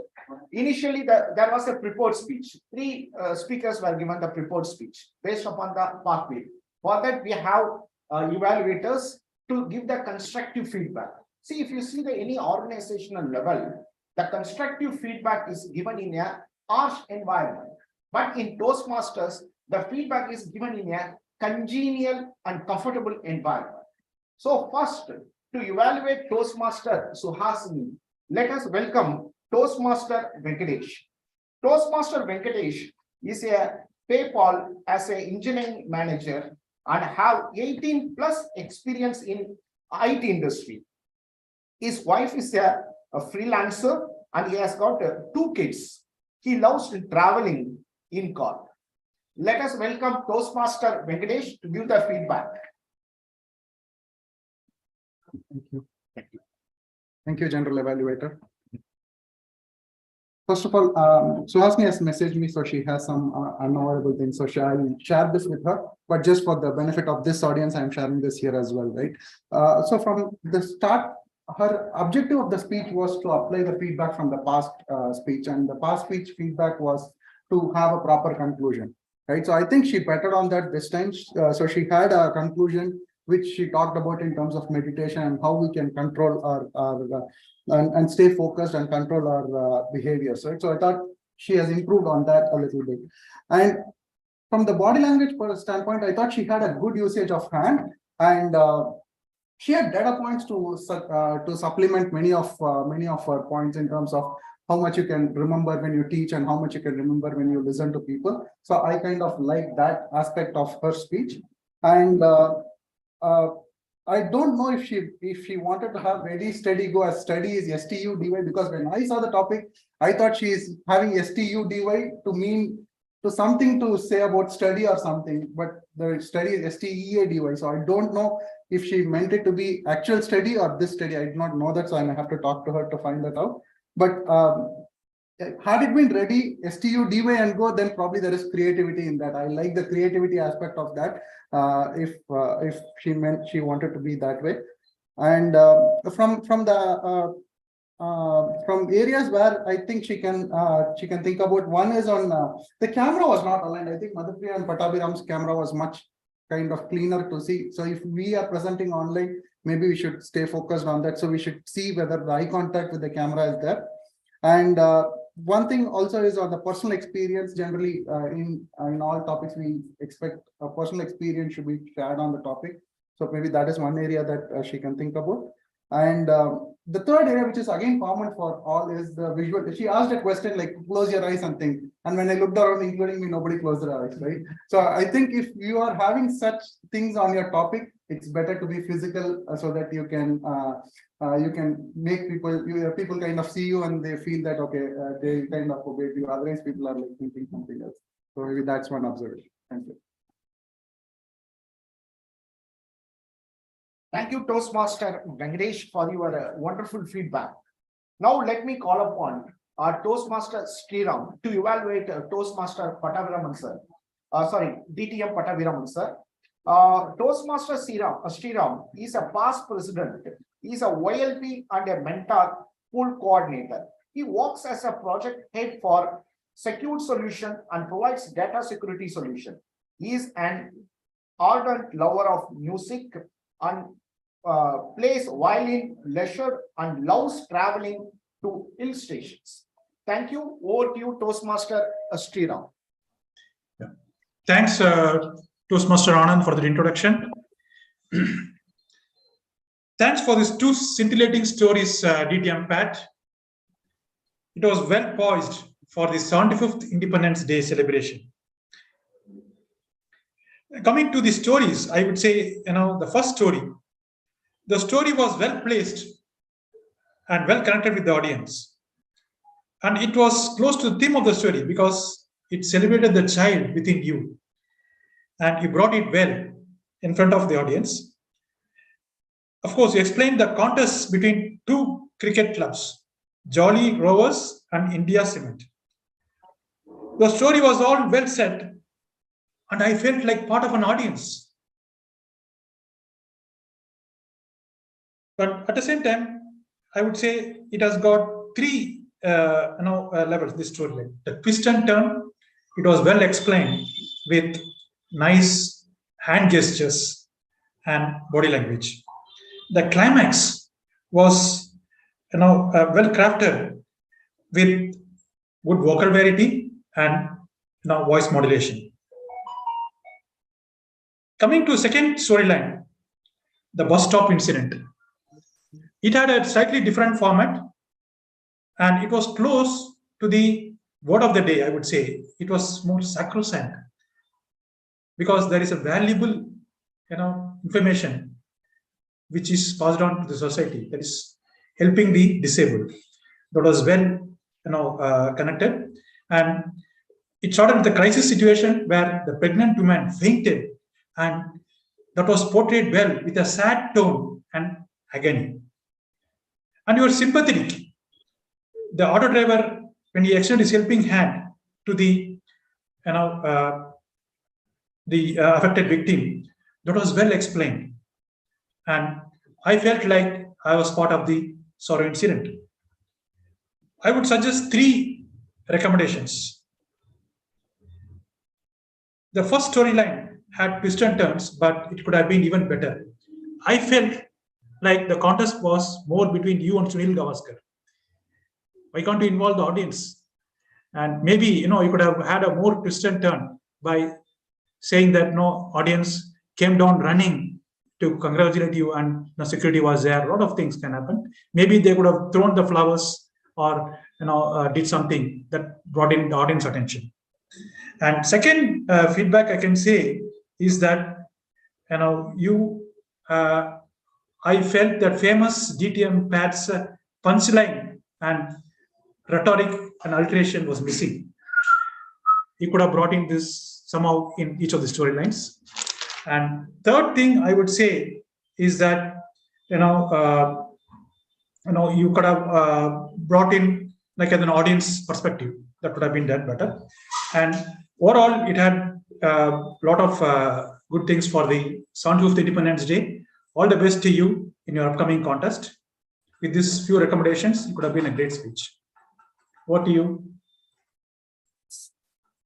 initially there was a prepared speech. 3 speakers were given the prepared speech based upon the pathway. For that, we have evaluators to give the constructive feedback. See, if you see the any organizational level, the constructive feedback is given in a harsh environment. But in Toastmasters, the feedback is given in a congenial and comfortable environment. So first, to evaluate Toastmaster Suhasini, let us welcome Toastmaster Venkatesh. Toastmaster Venkatesh is a PayPal as an engineering manager and have 18 plus experience in IT industry. His wife is a freelancer and he has got 2 kids. He loves traveling in car. Let us welcome Toastmaster Venkatesh to give the feedback. Thank you. Thank you, General Evaluator. First of all, Suhasini has messaged me, so she has some unavoidable things. So I'll share this with her, but just for the benefit of this audience, I'm sharing this here as well, right? So from the start, her objective of the speech was to apply the feedback from the past speech, and the past speech feedback was to have a proper conclusion, right? So I think she bettered on that this time. So she had a conclusion which she talked about in terms of meditation and how we can control our and stay focused and control our behaviors, right? So I thought she has improved on that a little bit. And from the body language standpoint, I thought she had a good usage of hand, and she had data points to supplement many of her points in terms of how much you can remember when you teach and how much you can remember when you listen to people. So I kind of like that aspect of her speech. And I don't know if she wanted to have ready, steady, go, as study is STU dy, because when I saw the topic, I thought she is having STU dy to mean to something to say about study or something, but the study is STEA dy. So I don't know if she meant it to be actual study or this study. I did not know that, so I may have to talk to her to find that out. But had it been ready, STU dy and go, then probably there is creativity in that. I like the creativity aspect of that. If she meant she wanted to be that way, and from areas where I think she can think about, one is on the camera was not aligned. I think Madhupriya and Pattabhiram's camera was much kind of cleaner to see. So if we are presenting online, maybe we should stay focused on that. So we should see whether the eye contact with the camera is there. And one thing also is on the personal experience. Generally, in all topics, we expect a personal experience should be shared on the topic. So maybe that is one area that she can think about. And the third area, which is again common for all, is the visual. She asked a question like, close your eyes and think. And when I looked around, including me, nobody closed their eyes, right? So I think if you are having such things on your topic, it's better to be physical so that you can make people kind of see you and they feel that, okay, they kind of obey you. Otherwise, people are like thinking something else. So maybe that's one observation. Thank you. Thank you, Toastmaster Venkatesh, for your wonderful feedback. Now let me call upon our Toastmaster Sriram to evaluate Toastmaster Pattabhiraman sir. DTM Pattabhiraman sir. Toastmaster Sriram is a past president. He is a YLP and a mentor pool coordinator. He works as a project head for Secure Solution and provides data security solution. He is an ardent lover of music and plays violin, leisure, and loves traveling to hill stations. Thank you. Over to you, Toastmaster Sriram. Yeah. Thanks, Toastmaster Anand, for the introduction. Thanks for these 2 scintillating stories, DTM Pat. It was well poised for the 75th Independence Day celebration. Coming to the stories, I would say, the first story. The story was well placed and well connected with the audience. And it was close to the theme of the story because it celebrated the child within you. And you brought it well in front of the audience. Of course, you explained the contest between 2 cricket clubs, Jolly Rovers and India Cement. The story was all well said, and I felt like part of an audience. But at the same time, I would say it has got 3 levels, this story. The twist and turn, it was well explained with nice hand gestures and body language. The climax was well crafted with good vocal variety and voice modulation. Coming to second storyline, the bus stop incident. It had a slightly different format and it was close to the word of the day, I would say. It was more sacrosanct because there is a valuable information which is passed on to the society, that is helping the disabled. That was well connected, and it started with the crisis situation where the pregnant woman fainted, and that was portrayed well with a sad tone and agony. And you were sympathetic. The auto driver, when he extended his helping hand to the affected victim, that was well explained, and I felt like I was part of the sorrow incident. I would suggest 3 recommendations. The first storyline had twists and turns, but it could have been even better. I felt like the contest was more between you and Sunil Gavaskar. Why can't you involve the audience? And maybe you could have had a more twist and turn by saying that no audience came down running to congratulate you, and the security was there. A lot of things can happen. Maybe they could have thrown the flowers or did something that brought in the audience attention. And second feedback I can say is that I felt that famous DTM Pat's punchline and rhetoric and alteration was missing. He could have brought in this somehow in each of the storylines. And third thing I would say is that you could have brought in like as an audience perspective. That would have been done better. And overall, it had a lot of good things for the 75th Independence Day. All the best to you in your upcoming contest. With these few recommendations, it could have been a great speech. What do you?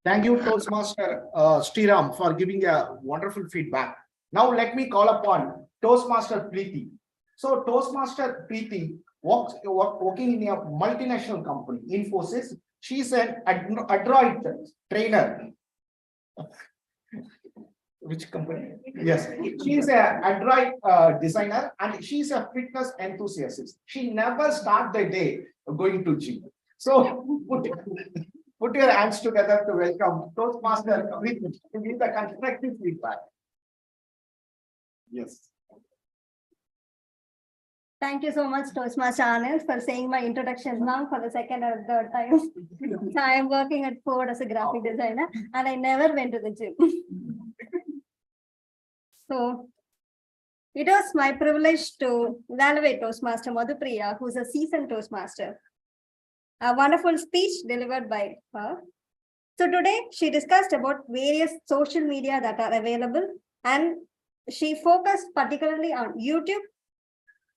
Thank you, Toastmaster Sriram, for giving a wonderful feedback. Now let me call upon Toastmaster Preeti. So Toastmaster Preeti working in a multinational company, Infosys. She's an adroit trainer. Which company? Yes, she's an adroit designer, and she's a fitness enthusiast. She never starts the day going to gym. So put your hands together to welcome Toastmaster Preeti to give the constructive feedback. Yes. Thank you so much, Toastmaster Anand, for saying my introduction now for the second or third time. I am working at Ford as a graphic designer, and I never went to the gym. So it was my privilege to evaluate Toastmaster Madhupriya, who's a seasoned Toastmaster. A wonderful speech delivered by her. So today she discussed about various social media that are available, and she focused particularly on YouTube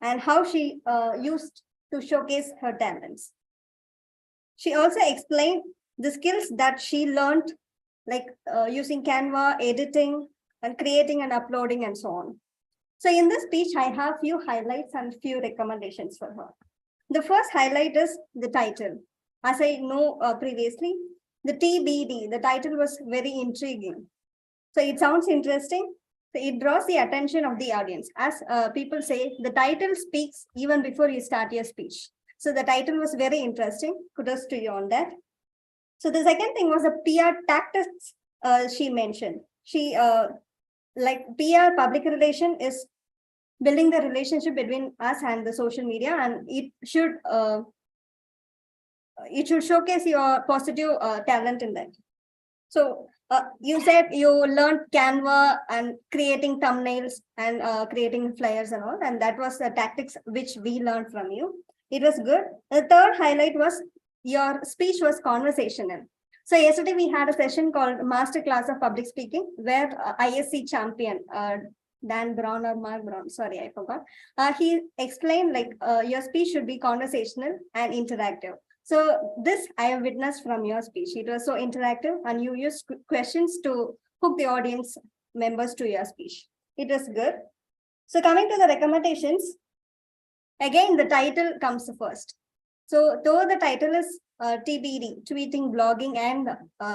and how she used to showcase her talents. She also explained the skills that she learned, like using Canva, editing, and creating and uploading and so on. So in this speech, I have few highlights and few recommendations for her. The first highlight is the title. As I know previously, the TBD, the title was very intriguing. So it sounds interesting. So it draws the attention of the audience. As people say, the title speaks even before you start your speech. So the title was very interesting. Kudos to you on that. So the second thing was the PR tactics she mentioned. She like PR, public relation, is building the relationship between us and the social media, and it should showcase your positive talent in that. So you said you learned Canva and creating thumbnails and creating flyers and all, and that was the tactics which we learned from you. It was good. The third highlight was your speech was conversational. So yesterday we had a session called Masterclass of Public Speaking, where ISC champion, Dan Brown or Mark Brown, sorry, I forgot. He explained like your speech should be conversational and interactive. So this I have witnessed from your speech. It was so interactive, and you used questions to hook the audience members to your speech. It was good. So coming to the recommendations, again, the title comes first. So though the title is TBD, tweeting, blogging, and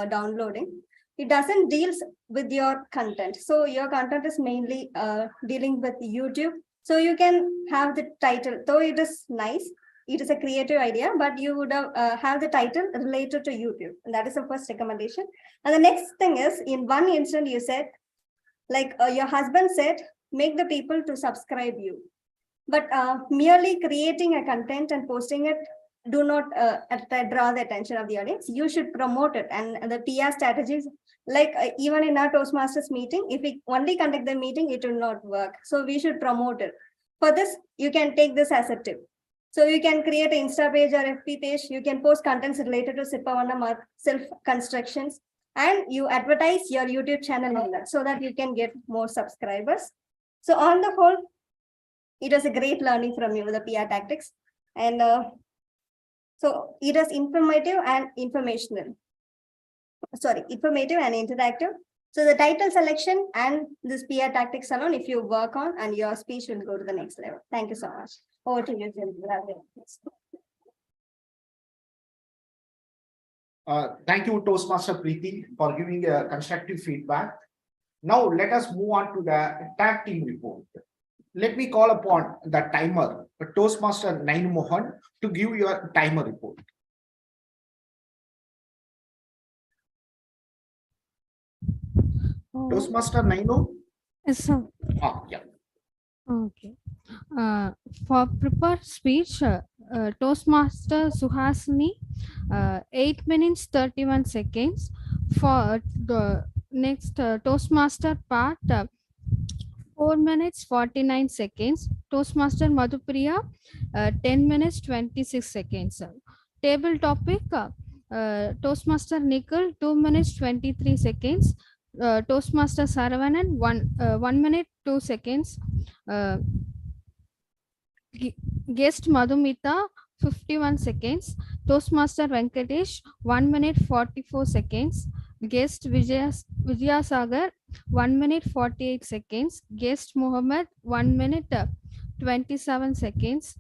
downloading, it doesn't deal with your content. So your content is mainly dealing with YouTube. So you can have the title, though it is nice, it is a creative idea, but you would have the title related to YouTube. And that is the first recommendation. And the next thing is, in one instant, you said Like your husband said, make the people to subscribe you. But merely creating a content and posting it do not draw the attention of the audience. You should promote it. And the PR strategies, like even in our Toastmasters meeting, if we only conduct the meeting, it will not work. So we should promote it. For this, you can take this as a tip. So you can create an Insta page or FB page. You can post contents related to Sipavana self-constructions, and you advertise your YouTube channel in that so that you can get more subscribers. So on the whole, it was a great learning from you, the PR tactics. And so it is informative and informational. Sorry, informative and interactive. So the title selection and this PR tactics alone, if you work on, and your speech will go to the next level. Thank you so much. Over to you, Jim. Thank you, Toastmaster Preeti, for giving constructive feedback. Now let us move on to the tag team report. Let me call upon the timer, Toastmaster Nainu Mohan, to give your timer report. Toastmaster Nainu? Yes, sir. Yeah. Okay. For prepared speech, Toastmaster Suhasini, 8 minutes 31 seconds. For the next Toastmaster part, 4 minutes 49 seconds. Toastmaster Madhupriya, 10 minutes 26 seconds. Table topic, Toastmaster Nikhil, 2 minutes 23 seconds. Toastmaster Saravanan, 1 minute 2 seconds. Guest Madhumita, 51 seconds. Toastmaster Venkatesh, 1 minute 44 seconds. Guest Vijayasagar, 1 minute 48 seconds. Guest Muhammad, 1 minute 27 seconds.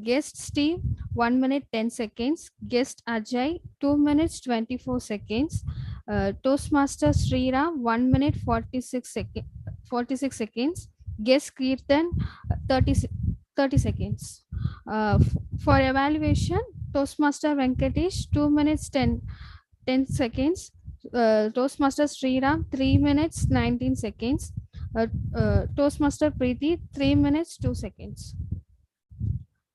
Guest Steve, 1 minute 10 seconds. Guest Ajay, 2 minutes 24 seconds. Toastmaster Sriram, 1 minute 46 seconds. Guest Kirtan, 30 seconds. For evaluation, Toastmaster Venkatesh, 2 minutes 10 seconds. Toastmaster Sriram, 3 minutes 19 seconds. Toastmaster Preeti, 3 minutes 2 seconds.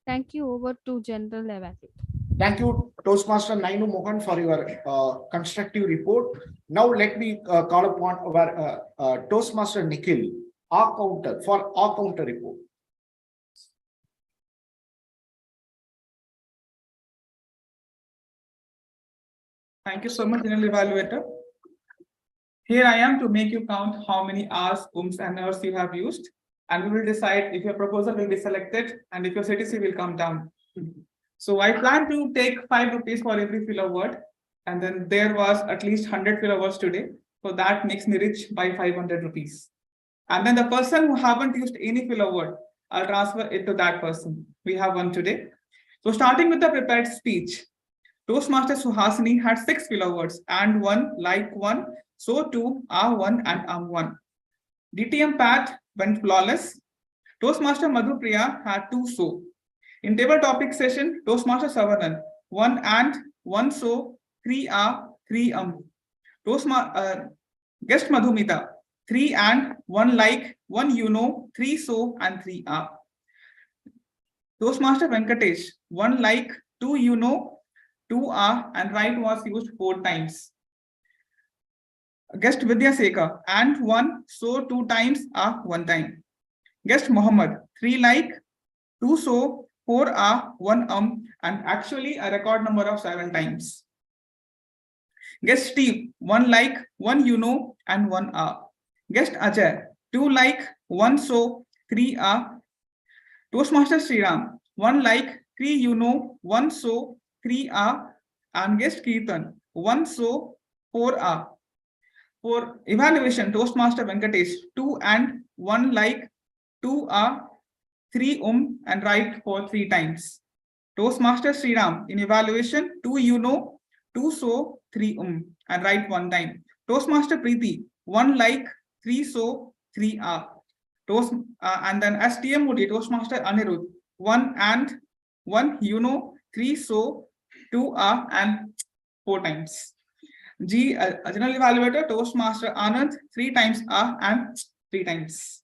Thank you. Over to General Evaluate. Thank you, Toastmaster Nainu Mohan, for your constructive report. Now let me call upon our Toastmaster Nikhil, our counter, for our counter report. Thank you so much, General Evaluator. Here I am to make you count how many hours, and hours you have used, and we will decide if your proposal will be selected and if your CTC will come down. So I plan to take 5 rupees for every filler word, and then there was at least 100 filler words today. So that makes me rich by 500 rupees. And then the person who haven't used any filler word, I'll transfer it to that person. We have one today. So starting with the prepared speech, Toastmaster Suhasini had 6 filler words, and 1, like 1, so 2, 1, and 1. DTM Pat went flawless. Toastmaster Madhupriya had 2 so. In table topic session, Toastmaster Savanan, 1 and, 1 so, 3 3 Guest Madhumita, 3 and, 1 like, 1 you know, 3 so, and 3 are. Toastmaster Venkatesh, 1 like, 2 you know, 2 are, and right was used 4 times. Guest Vidyasekar, and 1, so 2 times are 1 time. Guest Muhammad, 3 like, 2 so, 4 are, 1 and actually a record number of 7 times. Guest Steve, 1 like, 1 you know, and 1 are. Guest Ajay, 2 like, 1 so, 3 are. Toastmaster Sriram, 1 like, 3 you know, 1 so, 3 are. And guest Kirtan, 1 so, 4 are. For evaluation, Toastmaster Venkatesh, 2 and, 1 like, 2 are, 3 and write for 3 times. Toastmaster Sriram, in evaluation, 2 you know, 2 so, 3 and write 1 time. Toastmaster Preeti, 1 like, 3 so, 3 are. And then as TM Moody, Toastmaster Anirudh, 1 and, 1 you know, 3 so, 2 are, and 4 times. G, General Evaluator, Toastmaster Anand, 3 times A and 3 times.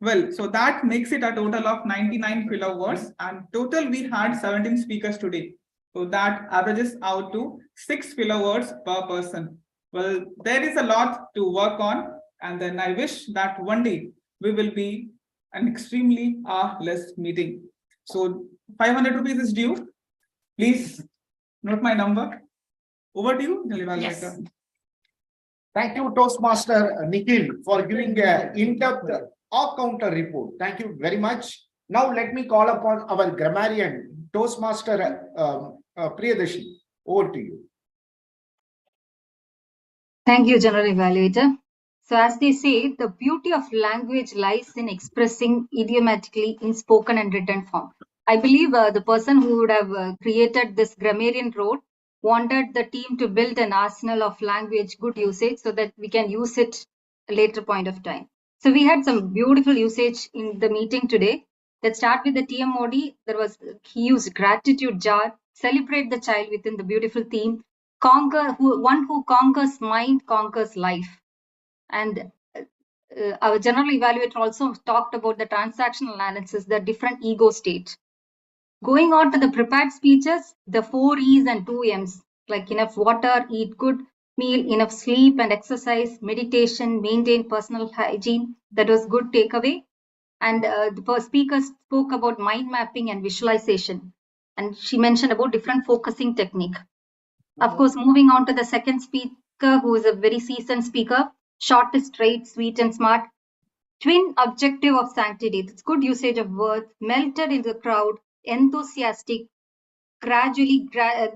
Well, so that makes it a total of 99 kilowords, and total we had 17 speakers today. So that averages out to 6 kilowords per person. Well, there is a lot to work on, and then I wish that one day we will be an extremely less meeting. So 500 rupees is due. Please note my number. Over to you, General Evaluator. Thank you, Toastmaster Nikhil, for giving an in-depth counter report. Thank you very much. Now let me call upon our grammarian, Toastmaster Priyadashi. Over to you. Thank you, General Evaluator. So as they say, the beauty of language lies in expressing idiomatically in spoken and written form. I believe the person who would have created this grammarian role wanted the team to build an arsenal of language good usage so that we can use it at a later point of time. So we had some beautiful usage in the meeting today. Let's start with the TMOD. He used gratitude jar, celebrate the child within the beautiful theme. One who conquers mind conquers life. And our general evaluator also talked about the transactional analysis, the different ego state. Going on to the prepared speeches, the 4 E's and 2 M's, like enough water, eat good meal, enough sleep and exercise, meditation, maintain personal hygiene. That was good takeaway. And the speaker spoke about mind mapping and visualization. And she mentioned about different focusing technique. Of course, moving on to the second speaker, who is a very seasoned speaker, short, straight, sweet, and smart. Twin objective of sanctity. It's good usage of words, melted in the crowd, enthusiastic, gradually,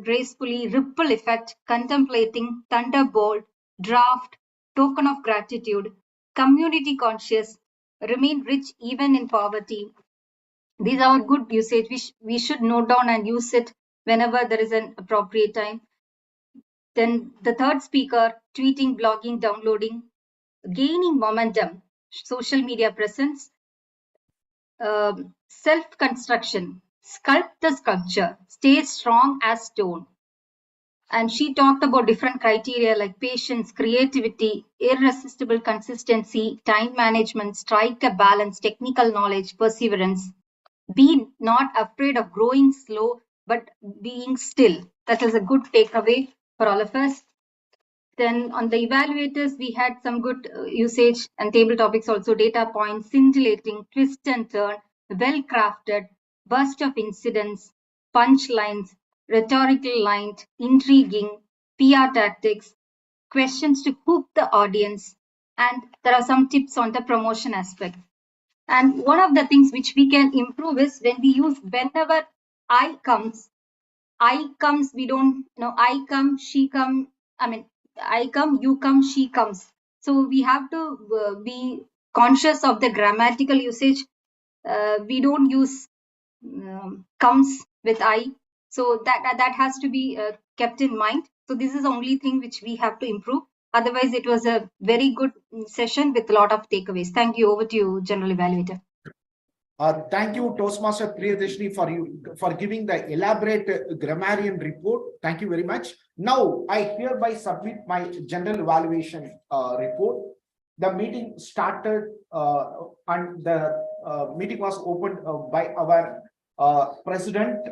gracefully, ripple effect, contemplating, thunderbolt, draft, token of gratitude, community conscious, remain rich even in poverty. These are good usage. We should note down and use it whenever there is an appropriate time. Then the third speaker, tweeting, blogging, downloading, gaining momentum, social media presence, self-construction, sculpt the sculpture, stay strong as stone. And she talked about different criteria like patience, creativity, irresistible consistency, time management, strike a balance, technical knowledge, perseverance. Be not afraid of growing slow, but being still. That is a good takeaway for all of us. Then on the evaluators, we had some good usage and table topics also, data points, scintillating, twist and turn, well-crafted, burst of incidents, punchlines, rhetorical lines, intriguing, PR tactics, questions to hook the audience, and there are some tips on the promotion aspect. And one of the things which we can improve is when we use whenever I comes, we don't know I come, she come, I come, you come, she comes. So we have to be conscious of the grammatical usage. We don't use comes with I. So that has to be kept in mind. So this is the only thing which we have to improve. Otherwise, it was a very good session with a lot of takeaways. Thank you. Over to you, General Evaluator. Thank you, Toastmaster Priyadashi, for giving the elaborate grammarian report. Thank you very much. Now, I hereby submit my general evaluation report. The meeting started and the meeting was opened by our president,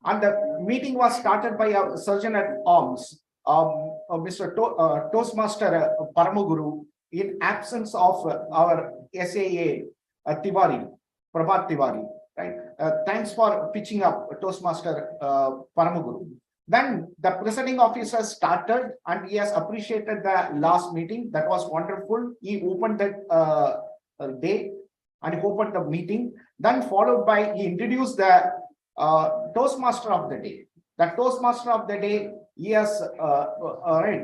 and the meeting was started by our surgeon at arms, Mr. Toastmaster Paramaguru, in absence of our SAA Tiwari. Prabhat Tiwari, right? Thanks for pitching up, Toastmaster Paramaguru. Then the presiding officer started and he has appreciated the last meeting. That was wonderful. He opened that day and he opened the meeting. Then followed by, he introduced the Toastmaster of the day. The Toastmaster of the day, he has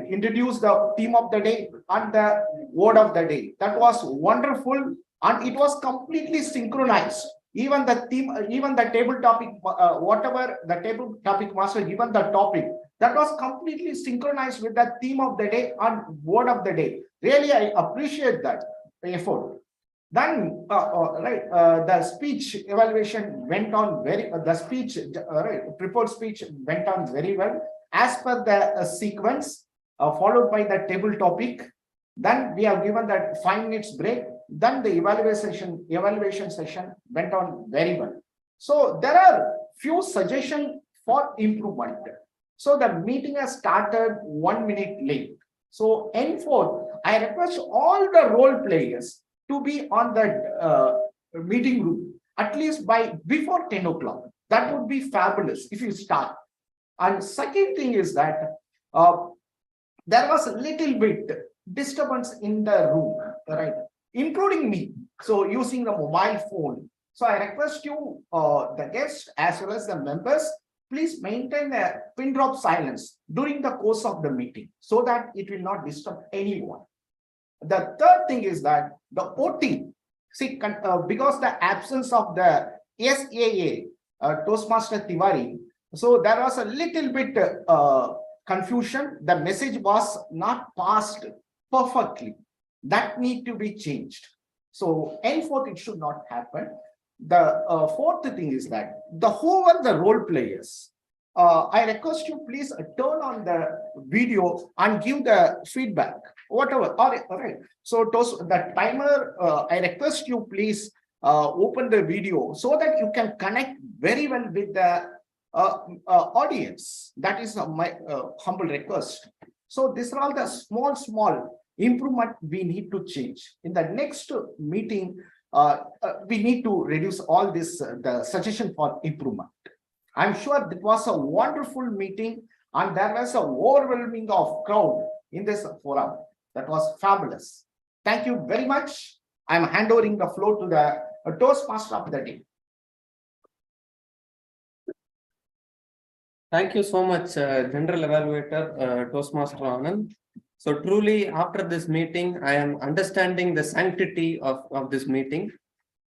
introduced the theme of the day and the word of the day. That was wonderful. And it was completely synchronized. Even the theme, even the table topic, whatever the table topic master given the topic, that was completely synchronized with the theme of the day and word of the day. Really, I appreciate that effort. Then, the speech evaluation went on prepared speech went on very well as per the sequence. followed by the table topic. Then we have given that 5 minutes break. Then the evaluation session went on very well. So there are few suggestions for improvement. So the meeting has started 1 minute late. So henceforth, I request all the role players to be on the meeting room at least by before 10 o'clock. That would be fabulous if you start. And second thing is that there was a little bit disturbance in the room, right? Including me. So using the mobile phone. So I request you, the guests as well as the members, please maintain a pin drop silence during the course of the meeting so that it will not disturb anyone. The third thing is that the OT, see, because the absence of the SAA, Toastmaster Tiwari, so there was a little bit confusion. The message was not passed perfectly. That need to be changed. So henceforth, it should not happen. The fourth thing is that whoever the role players, I request you please turn on the video and give the feedback, whatever. All right. So the timer, I request you please open the video so that you can connect very well with the audience. That is my humble request. So these are all the small improvement we need to change. In the next meeting, we need to reduce all this, the suggestion for improvement. I'm sure it was a wonderful meeting and there was an overwhelming of crowd in this forum. That was fabulous. Thank you very much. I'm handing the floor to the Toastmaster of the day. Thank you so much, General Evaluator, Toastmaster Anand. So truly, after this meeting, I am understanding the sanctity of this meeting.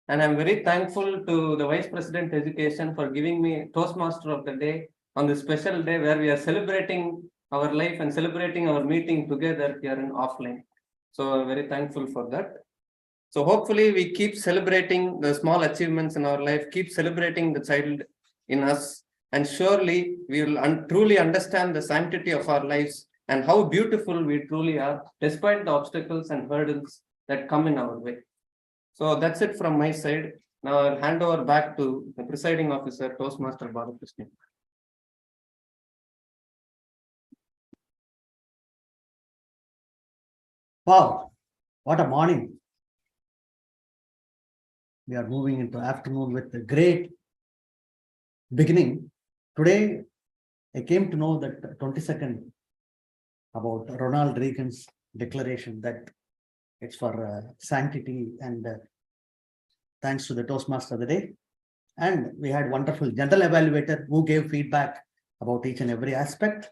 And I'm very thankful to the Vice President Education for giving me Toastmaster of the Day on this special day where we are celebrating our life and celebrating our meeting together here in offline. So I'm very thankful for that. So hopefully we keep celebrating the small achievements in our life, keep celebrating the child in us, and surely we will truly understand the sanctity of our lives and how beautiful we truly are, despite the obstacles and hurdles that come in our way. So that's it from my side. Now I'll hand over back to the presiding officer, Toastmaster Balakrishnan. Wow, what a morning. We are moving into afternoon with a great beginning. Today, I came to know that 22nd about Ronald Reagan's declaration that it's for sanctity, and thanks to the Toastmaster of the day. And we had wonderful general evaluator who gave feedback about each and every aspect.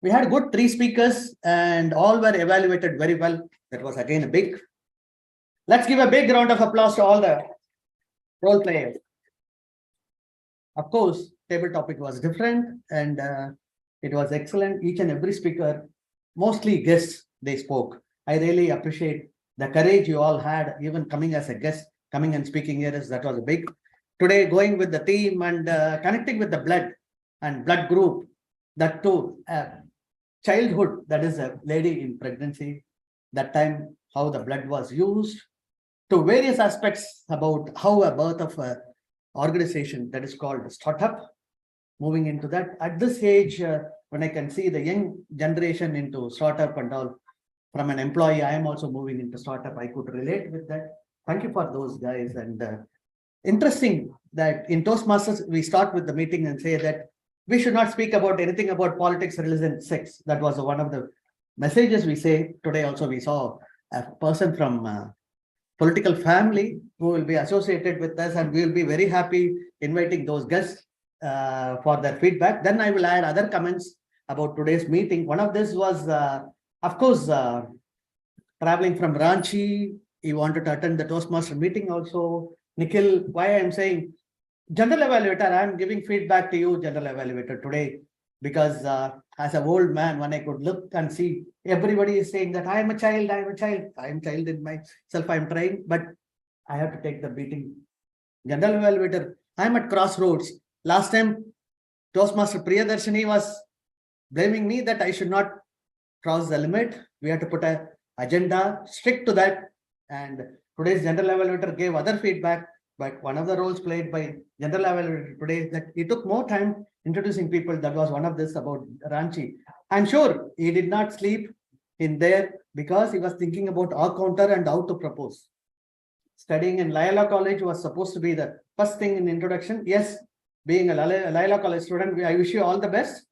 We had good 3 speakers and all were evaluated very well. That was again a big. Let's give a big round of applause to all the role players. Of course, table topic was different and it was excellent. Each and every speaker, mostly guests, they spoke. I really appreciate the courage you all had, even coming as a guest, coming and speaking here. That was a big. Today, going with the theme and connecting with the blood and blood group, that too, childhood, that is a lady in pregnancy, that time, how the blood was used, to various aspects about how a birth of a organization that is called a startup, moving into that. At this age, when I can see the young generation into startup and all, from an employee, I am also moving into startup. I could relate with that. Thank you for those guys. And interesting that in Toastmasters, we start with the meeting and say that we should not speak about anything about politics, religion, sex. That was one of the messages we say. Today also we saw a person from political family who will be associated with us, and we will be very happy inviting those guests for their feedback. Then I will add other comments about today's meeting. One of this was, of course, traveling from Ranchi, he wanted to attend the Toastmaster meeting also. Nikhil, why I am saying, General Evaluator, I am giving feedback to you, General Evaluator, today, because as an old man, when I could look and see, everybody is saying that I am a child, I am a child, I am child in myself, I am trying, but I have to take the beating. General Evaluator, I am at crossroads. Last time, Toastmaster Priyadarshini was blaming me that I should not cross the limit. We have to put a agenda, strict to that. And today's general evaluator gave other feedback, but one of the roles played by general evaluator today is that he took more time introducing people. That was one of this about Ranchi. I'm sure he did not sleep in there because he was thinking about our counter and how to propose. Studying in Laila College was supposed to be the first thing in introduction. Yes, being a Laila College student, I wish you all the best.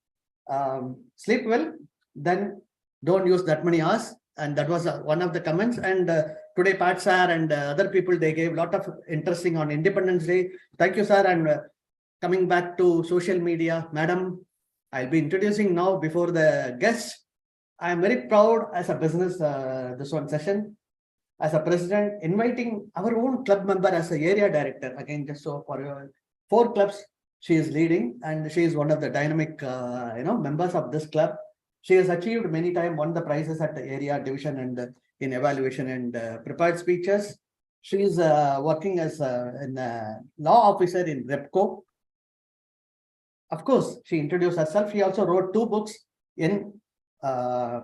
Sleep well, then don't use that many hours. And that was one of the comments. And today, Pat sir and other people, they gave a lot of interesting on Independence Day. Thank you, sir. And coming back to social media, madam, I'll be introducing now before the guests. I am very proud as a business, this one session, as a president, inviting our own club member as an area director. Again, just so for your 4 clubs, she is leading, and she is one of the dynamic, members of this club. She has achieved many times, won the prizes at the area division and in evaluation and prepared speeches. She is working as a law officer in REPCO. Of course, she introduced herself. She also wrote 2 books in Pena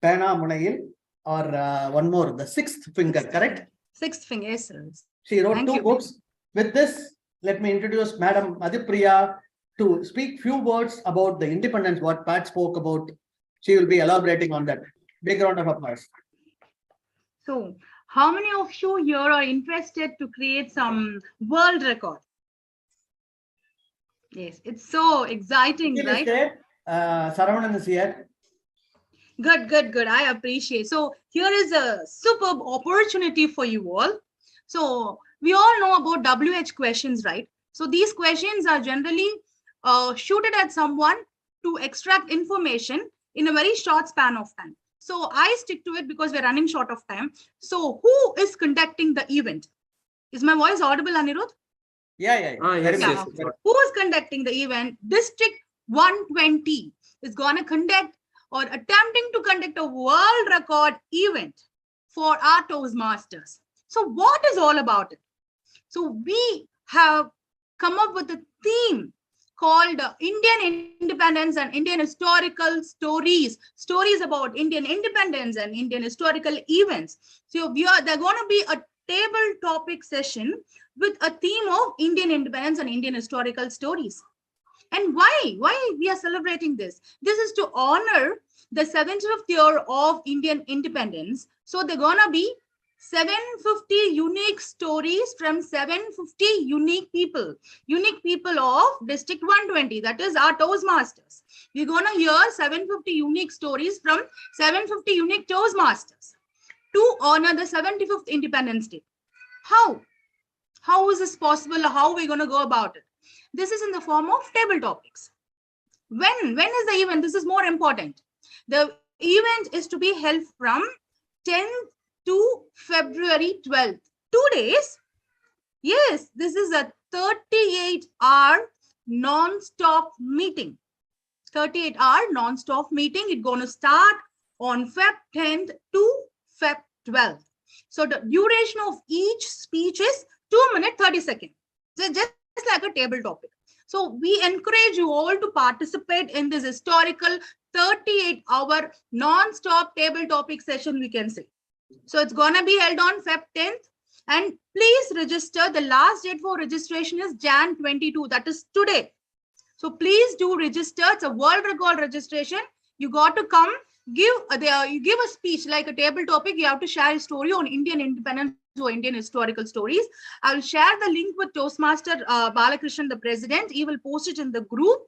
Munayil, or one more, the 6th finger, correct? 6th finger, yes, sir. She wrote Thank 2 you. books. With this, let me introduce Madam Madhupriya to speak few words about the independence, what Pat spoke about. She will be elaborating on that. Big round of applause. So, how many of you here are interested to create some world record? Yes, it's so exciting, right? Saravanan is here. Good, good, good. I appreciate. So here is a superb opportunity for you all. So we all know about WH questions, right? So these questions are generally shooted at someone to extract information in a very short span of time. So I stick to it because we're running short of time. So who is conducting the event? Is my voice audible, Anirudh? Yeah. Yes. Who is conducting the event? District 120 is going to conduct or attempting to conduct a world record event for our Toastmasters. So what is all about it? So we have come up with a theme called Indian Independence and Indian Historical Stories. Stories about Indian independence and Indian historical events. So they're going to be a table topic session with a theme of Indian independence and Indian historical stories. And why we are celebrating this? This is to honor the 75th year of Indian independence. So they're gonna be 750 unique stories from 750 unique people of District 120. That is our Toastmasters. We're gonna hear 750 unique stories from 750 unique Toastmasters to honor the 75th Independence Day. How is this possible? How are we going to go about it? This is in the form of table topics. When is the event? This is more important. The event is to be held from 10th to February 12th. 2 days. Yes, this is a 38-hour non-stop meeting. 38-hour non-stop meeting. It's going to start on Feb 10th to Feb 12th. So the duration of each speech is 2 minutes 30 seconds. So just like a table topic. So we encourage you all to participate in this historical 38-hour non-stop table topic session, we can say. So it's gonna be held on Feb 10th. And please register. The last date for registration is Jan 22. That is today. So please do register. It's a world record registration. You got to come. You give a speech like a table topic. You have to share a story on Indian independence or Indian historical stories. I will share the link with Toastmaster Balakrishnan, the president. He will post it in the group.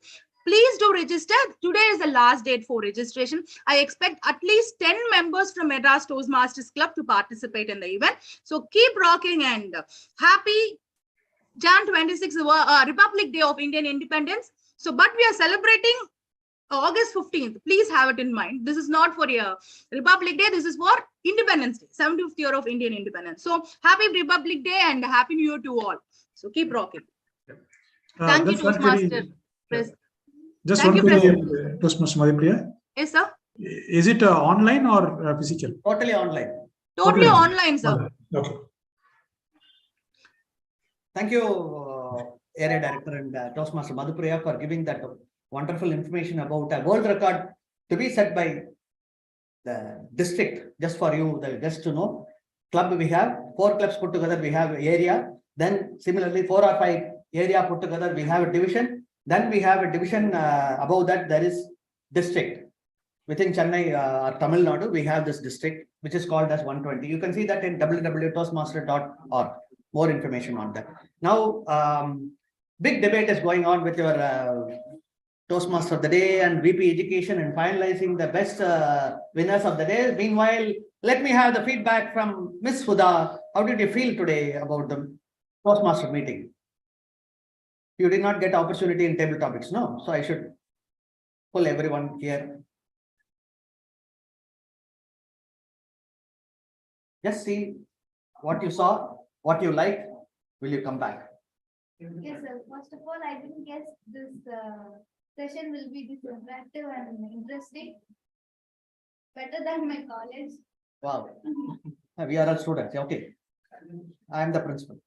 Please do register. Today is the last date for registration. I expect at least 10 members from Madras Toastmasters Club to participate in the event. So keep rocking and happy Jan 26, Republic Day of Indian Independence. So, but we are celebrating August 15th. Please have it in mind. This is not for a Republic Day. This is for Independence Day, 75th year of Indian independence. So happy Republic Day and happy New Year to all. So keep rocking. Thank you, Toastmaster. Just one query, Toastmaster Madhupriya. Yes, sir. Is it online or physical? Totally online. Totally online, sir. Okay. Thank you, Area Director and Toastmaster Madhupriya, for giving that wonderful information about a world record to be set by the district. Just for you, the guests to know, club we have 4 clubs put together. We have area. Then similarly 4 or 5 area put together. We have a division. Then we have a division above that. There is district. Within Chennai or Tamil Nadu, we have this district, which is called as 120. You can see that in www.toastmaster.org. More information on that. Now, big debate is going on with your Toastmaster of the day and VP Education and finalizing the best winners of the day. Meanwhile, let me have the feedback from Miss Huda. How did you feel today about the Toastmaster meeting? You did not get opportunity in table topics, no? So I should pull everyone here. Just see what you saw, what you like. Will you come back? Yes, sir. First of all, I didn't guess this session will be this interactive and interesting. Better than my college. Wow. We are all students. Okay. I am the principal.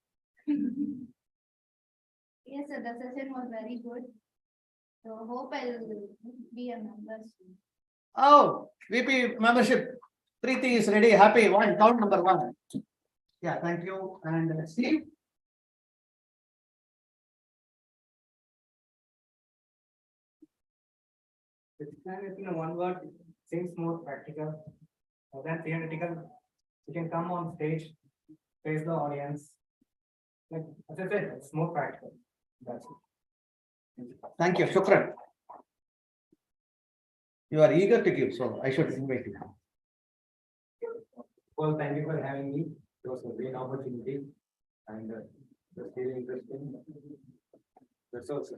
Yes, sir. The session was very good. So hope I will be a member soon. Oh, VP membership. Preeti is ready. Happy. One. Count number 1. Yeah, thank you. And Steve. In one word, seems more practical than theoretical. You can come on stage, face the audience. Like as I said, it's more practical. That's it. Thank you. Shukran. You are eager to give, so I should invite you. Well, thank you for having me. It was a great opportunity and it's very interesting. That's also.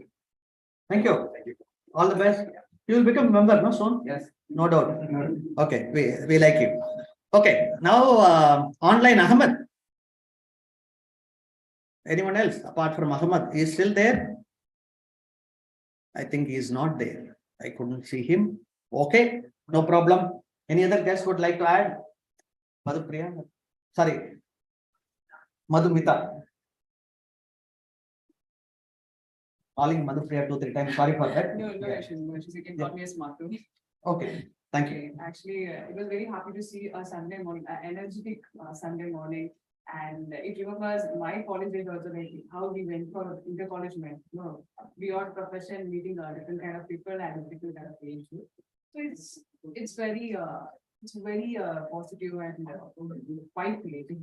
Thank you. All the best. You will become a member, no, soon? Yes. No doubt. Okay, we like you. Okay, now online Ahmed. Anyone else apart from Ahmed? He is still there? I think he is not there. I couldn't see him. Okay, no problem. Any other guest would like to add? Madhupriya? Sorry. Madhumita. Calling Madhupriya 2-3 times. Sorry for that. No issues, no issues. You can call me a smart too. Okay, thank you. Okay, actually, it was very happy to see a Sunday morning, energetic Sunday morning. And it remembers my college days also, like how we went for inter-college met. No, beyond profession, meeting different kind of people and different kind of age group. So it's very positive and quite creative.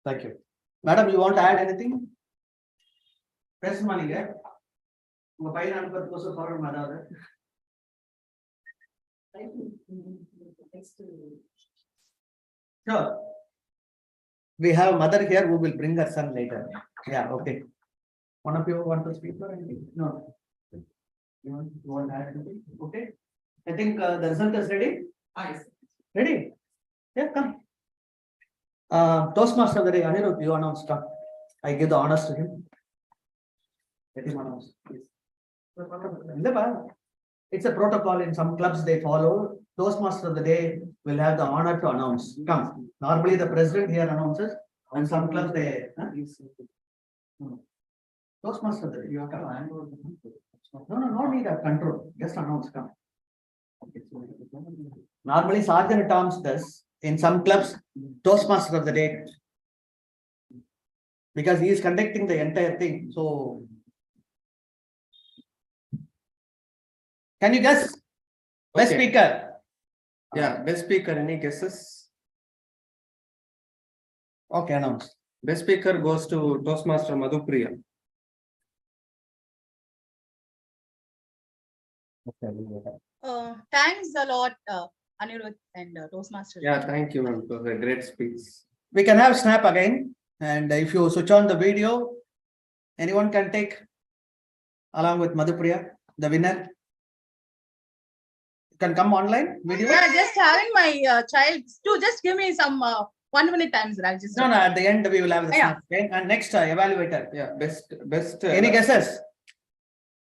Thank you. Madam, you want to add anything? Press money, yeah? Mobile number also for mother. Sure. We have mother here who will bring her son later. Yeah, okay. One of you want to speak or anything? No. You want to add anything? Okay. I think the result is ready. Yes. Ready? Yeah, come. Toastmaster of the day, Anirudh, you announce. Come. I give the honors to him. Let him announce, please. It's a protocol in some clubs they follow. Toastmaster of the day will have the honor to announce. Come. Normally the president here announces, and some clubs they. Toastmaster of the day. You have to. No need of control. Just announce. Come. Normally Sergeant at Arms does. In some clubs, Toastmaster of the day. Because he is conducting the entire thing. So. Can you guess? Best Okay. speaker. Yeah, best speaker, any guesses? Okay, announce. Best speaker goes to Toastmaster Madhupriya. Thanks a lot, Anirudh and Toastmaster. Yeah, thank you, ma'am. It was a great speech. We can have snap again. And if you switch on the video, anyone can take along with Madhupriya, the winner. Can come online video. Yeah, just having my child to just give me some 1 minute time, I'll just. No, at the end we will have the Yeah. snap. Okay? And next evaluator. Yeah, best. Any guesses?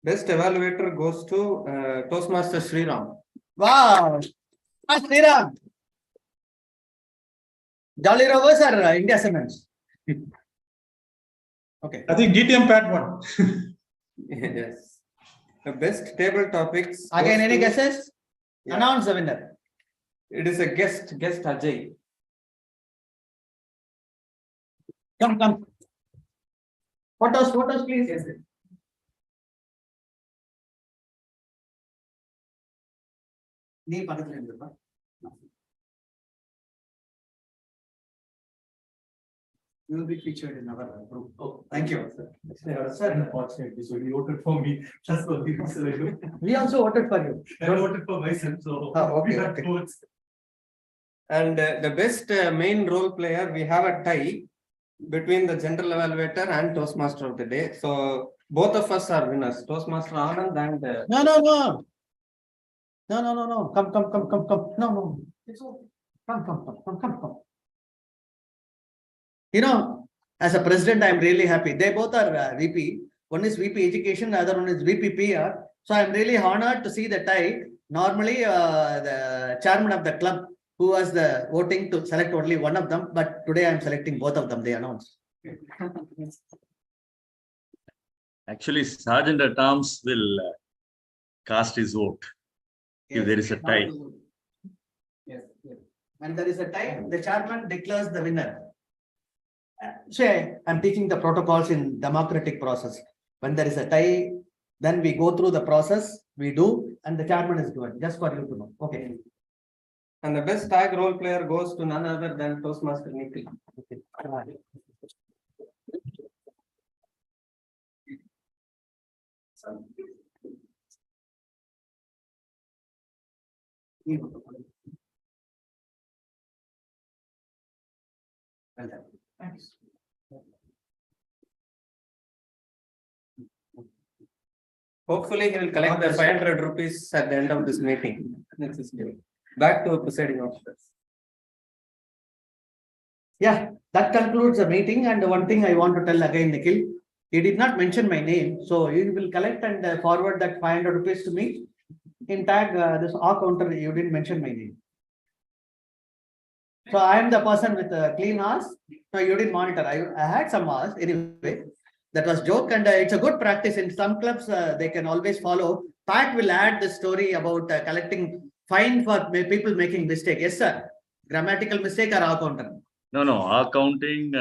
Best evaluator goes to Toastmaster Sriram. Wow. Sriram. Jolly Rovers or India Cements? Okay. I think DTM Pat won. Yes. The best table topics. Again, goes any to- guesses? Yeah. Announce the winner. It is a guest Ajay. Come. Photos, please. Yes. நீ பக்கத்துல இருந்துப்பா. You will be featured in our group. Oh, thank you. Sir, Unfortunately, so he voted for me. Just for the reason. we also voted for you. I voted for myself, so. Okay, we had okay. votes. And the best main role player, we have a tie between the general evaluator and Toastmaster of the day. So both of us are winners. Toastmaster Anand and No. No. Come. No. It's okay. Come. You know, as a president, I'm really happy. They both are VP. One is VP Education, the other one is VP PR. So I'm really honored to see the tie. Normally, the chairman of the club who was the voting to select only one of them, but today I'm selecting both of them. They announced. Actually, Sergeant at Arms will cast his vote if there is a tie. Yes. When there is a tie, the chairman declares the winner. Say, I'm teaching the protocols in democratic process. When there is a tie, then we go through the process, we do, and the chairman is given, just for you to know. Okay. And the best tag role player goes to none other than Toastmaster Nikhil. Okay. Well done. Thanks. Hopefully, he will collect the 500 rupees at the end of this meeting. Back to presiding officers. Yeah, that concludes the meeting. And one thing I want to tell again, Nikhil, he did not mention my name. So you will collect and forward that 500 rupees to me. In tag this R counter, you didn't mention my name. So I am the person with a clean house. No, you didn't monitor. I had some hours anyway. That was joke, and it's a good practice. In some clubs, they can always follow. Pat will add the story about collecting fine for people making mistake. Yes, sir. Grammatical mistake or R counter? No, accounting,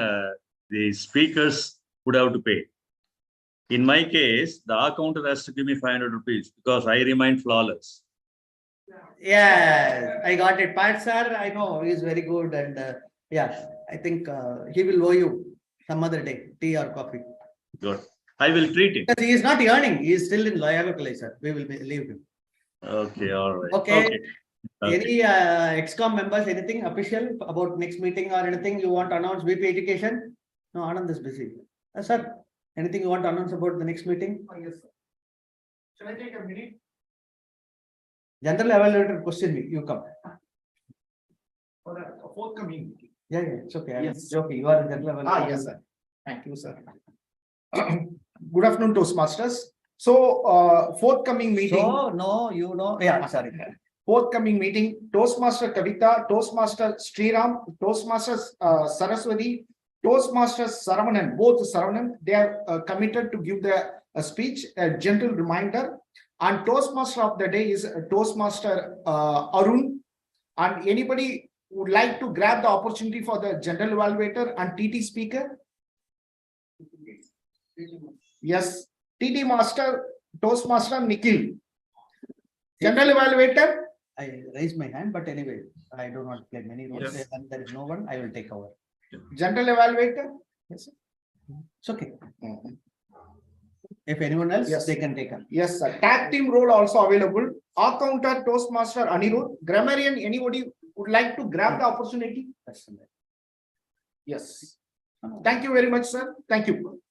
the speakers would have to pay. In my case, the accountant has to give me 500 rupees because I remain flawless. Yeah, I got it. Pat sir, I know he's very good, and yeah, I think he will owe you some other day, tea or coffee. Good. I will treat him. Because he is not earning, he is still in Loyalty, sir. We will leave him. Okay, all right. Okay. Okay. Any ExCom members, anything official about next meeting or anything you want to announce? VP Education? No, Anand is busy. Sir, anything you want to announce about the next meeting? Yes, sir. Shall I take a minute? General evaluator question me, you come. For the forthcoming meeting. Yeah, it's okay. I'm Yes. joking. You are the general evaluator. Yes, sir. Thank you, sir. Good afternoon, Toastmasters. So, forthcoming meeting. So, no, you know. Yeah, sorry. Forthcoming meeting, Toastmaster Kavita, Toastmaster Sriram, Toastmasters Saraswati, Toastmasters Saravanan, both Saravanan, they are committed to give the speech, a gentle reminder. And Toastmaster of the day is Toastmaster Arun. And anybody would like to grab the opportunity for the general evaluator and TT speaker? Yes, TT Master, Toastmaster Nikhil. General evaluator? I raised my hand, but anyway, I do not play many roles. Yes. And there is no one, I will take over. General evaluator? Yes, sir. It's okay. If anyone else, Yes. they can take up. Yes, sir. Tag team role also available. Accountant, Toastmaster, Anirudh. Grammarian, anybody would like to grab the opportunity? Yes. Thank you very much, sir. Thank you.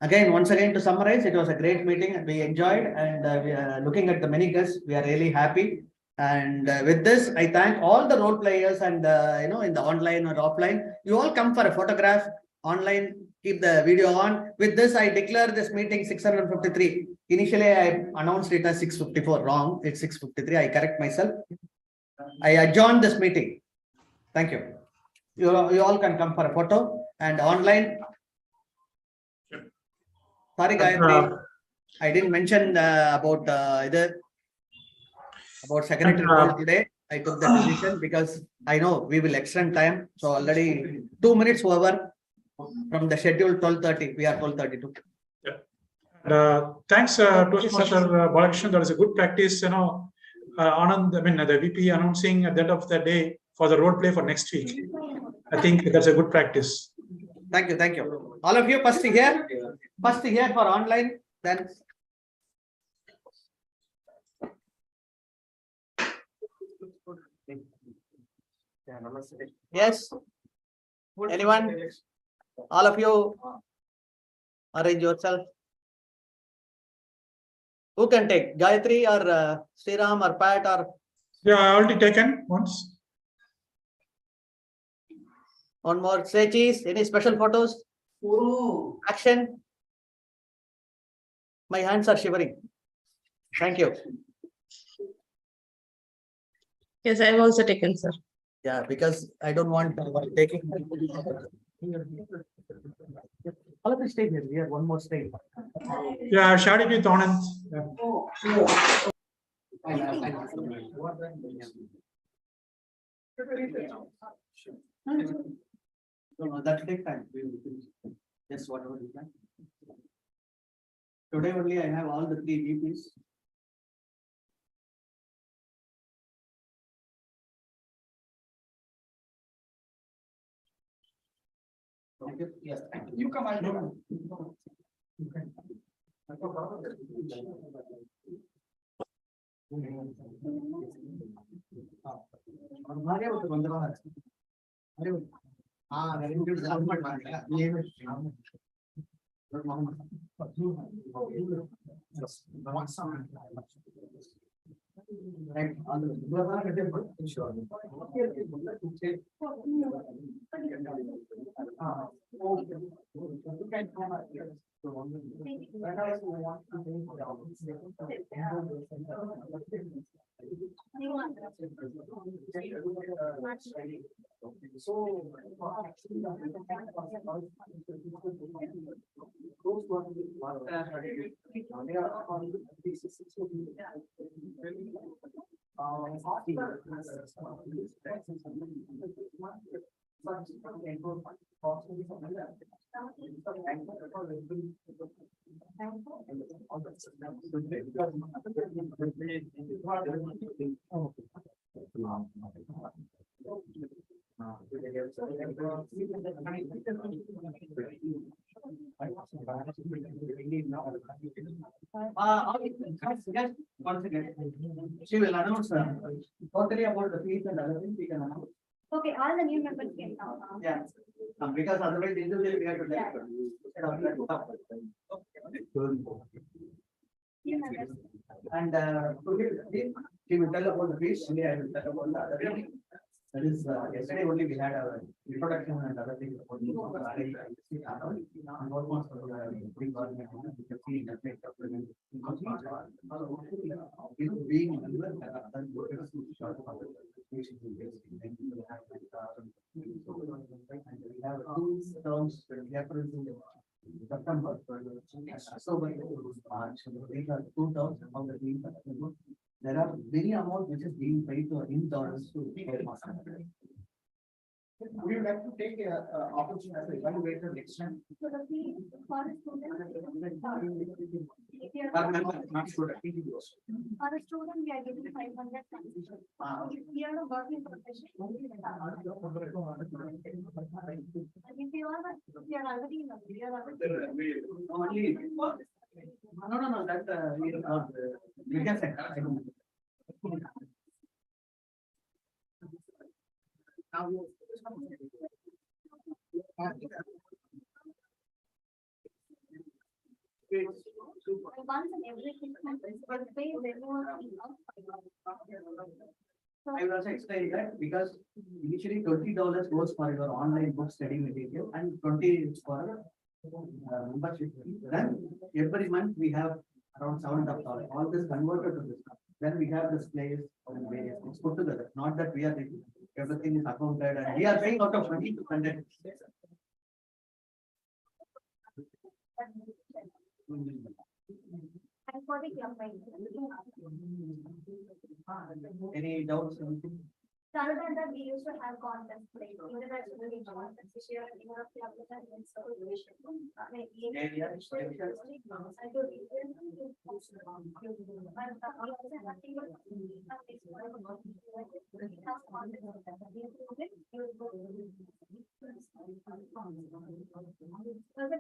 Again, once again, to summarize, it was a great meeting. We enjoyed, and we are looking at the many guests. We are really happy. And with this, I thank all the role players and in the online or offline. You all come for a photograph online. Keep the video on. With this, I declare this meeting 653. Initially, I announced it as 654. Wrong. It's 653. I correct myself. I adjourn this meeting. Thank you. You all can come for a photo and online. Sorry, Gayatri. I didn't mention about secretary role today. I took the decision because I know we will extend time. So already 2 minutes over from the schedule 12:30. We are 12:32. Thanks to Toastmaster Balakrishnan. That is a good practice. Anand, I mean, the VP announcing at the end of the day for the role play for next week. I think that's a good practice. Thank you. Thank you. All of you first here for online, then. Yes. Anyone? All of you arrange yourself. Who can take? Gayatri or Sriram or Pat or? Yeah, I already taken once. One more. Say cheese. Any special photos? Action. My hands are shivering. Thank you. Yes, I have also taken, sir. Yeah, because I don't want taking. All of the stay here. We have one more stay. Yeah, I've shared it with Anand. Yeah. No, that take time. We will finish. Just whatever we can. Today only I have all the 3 VPs. Thank you. Yes. You come and once again, she will announce totally about the fees and other things we can announce. Okay, all the new members came now. Yeah, because otherwise individually we have to take. And she will tell about the fees, only I will tell about the other thing. That is, yesterday only we had a introduction and other things. September, October, March, these are 2 terms of the team. There are many amount which is being paid to in dollars to. We would like to take a opportunity as evaluator next time. So the fee for a student. Not student. For a student, we are giving 500 concession. If we are a working professional. And if you are, we are already, we are already. No, that we are not, we can say. Now Once in every 6 months, but pay regular. I will also explain that because initially $20 goes for your online book study material and 20 is for membership. Then every month we have around $7.5. All this converted to this. Then we have this place and various things put together. Not that we are taking everything is accounted and we are paying out of money to conduct. And for the club Any doubts? So other than that, we used to have contests like international contests this year, Europe club and so also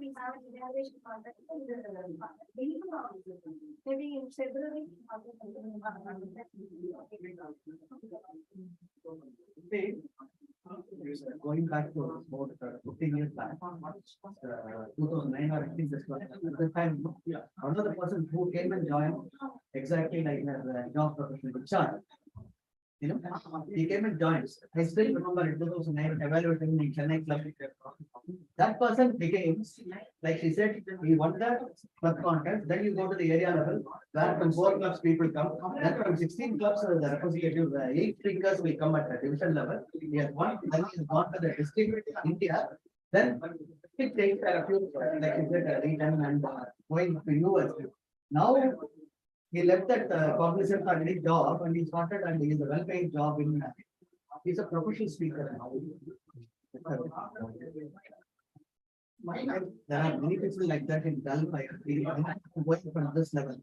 we have an evaluation contest. Maybe in February. Going back to about 15 years back, 2009 or I think this was at the time, another person who came and joined exactly like the job profession, Richard. You know, he came and joined. I still remember in 2009 evaluating in Chennai club. That person became, like she said, he won the club contest. Then you go to the area level, where from 4 clubs people come. Then from 16 clubs, the representative, 8 speakers will come at the division level. He has won. Then he has gone to the district India. Then it takes a few, like you said, region and going to US. Now he left that cognizant and job and he started and he is a well-paid job in. He's a professional speaker now. There are many people like that in Gulf. Going from this level.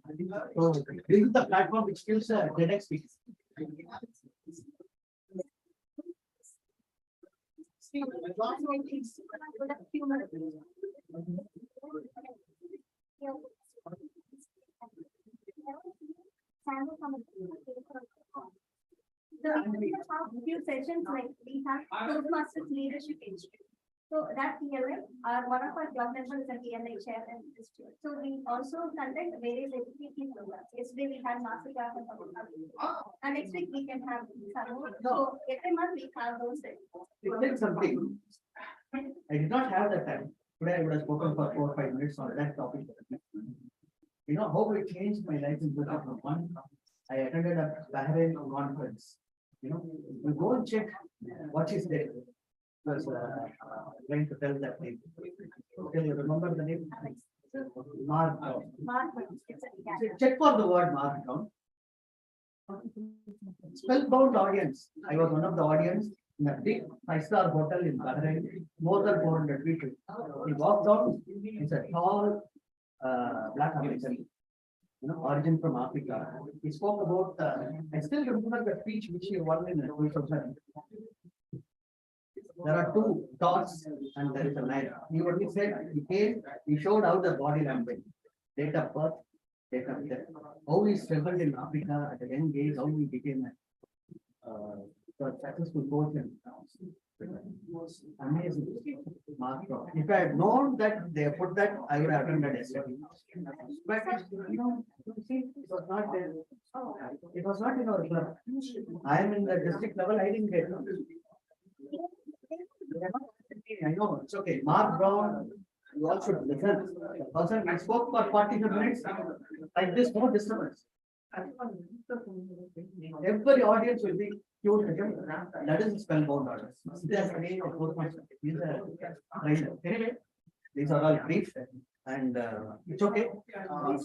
So this is the platform which gives TEDx speaks. Few sessions like we have Toastmasters Leadership Institute. So that PLA, one of our club members is a PLA chair and institute. So we also conduct various educational programs. Yesterday we had master class and next week we can have some. So every month we have those sessions. Something. I did not have that time. Today I would have spoken for 4 or 5 minutes on that topic. You know how it changed my life in 2001. I attended a Bahrain conference. You know, you go and check what is there. Was going to tell that name. Can you remember the name? Mark. Check for the word mark down. Spellbound audience. I was one of the audience in a big 5-star hotel in Bahrain, more than 400 people. He walked out. He's a tall black American, you know, origin from Africa. He spoke about. I still remember the speech which he won in 2000. There are 2 dots and there is a line. He only said he came, he showed how the body language, date of birth, date of death, how he struggled in Africa at a young age, how he became a successful coach and amazing. If I had known that they put that, I would have attended it. But you know, see, it was not there. It was not in our club. I am in the district level, I didn't get it. I know, it's okay. Mark Brown, you all should listen. The person I spoke for 45 minutes, like this, no disturbance. Every audience will be cute. That is spellbound audience. Anyway, these are all brief and it's okay.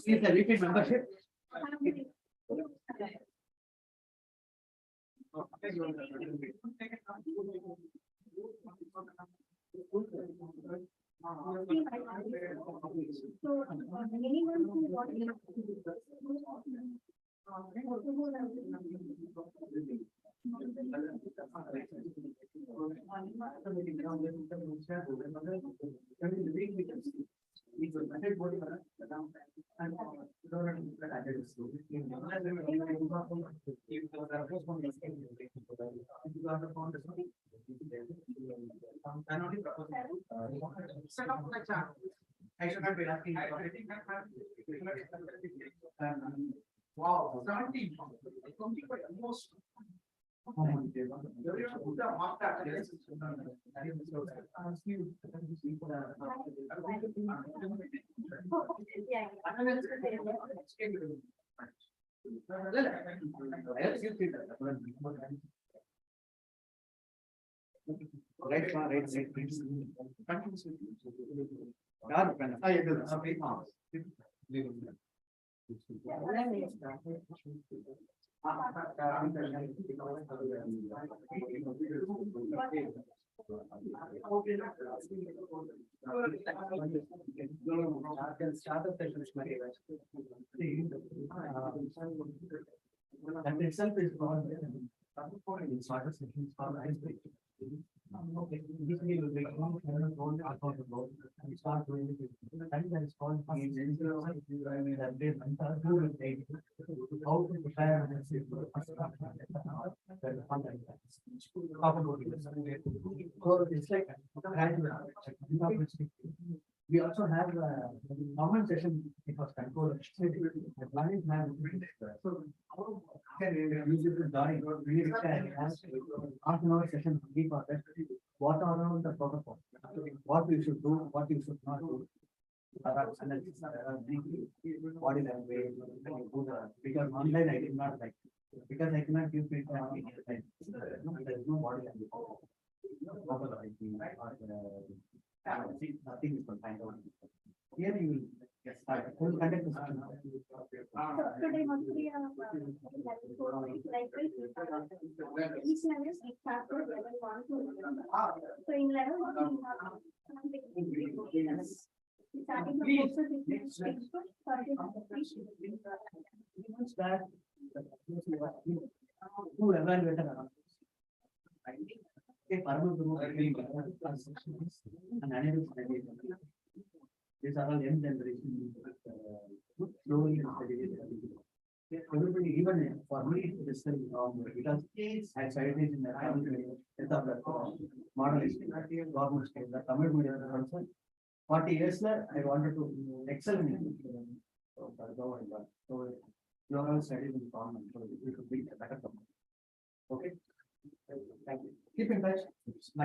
Please repeat membership. So, anyone who wants I should not be asking. Wow, 17. Almost. That itself is not there. It's not a session, it's not ice breaking. Okay, this will be one accountable and start doing it. And that is called. How to prepare and so it's like. We also have a normal session, it was controlled. The planning plan. So how can we use it to join? We can have half an hour session for that. What are all the protocols? What we should do, what you should not do. Body language, because online I did not like, because I cannot give feedback. There is no body language. Nothing is confined out. Here you will get started. We will conduct the session. Today must be like each level is started level 1 to level 5. So in level 1 we have starting the courses to evaluate these are all young generation. Slowly everybody, even for me, it is still wrong because I tried it in the family model government state, the Tamil medium also. 40 years I wanted to excel in it. So you are all studied in common, so you should be a better company. Okay. Thank you. Keep in touch.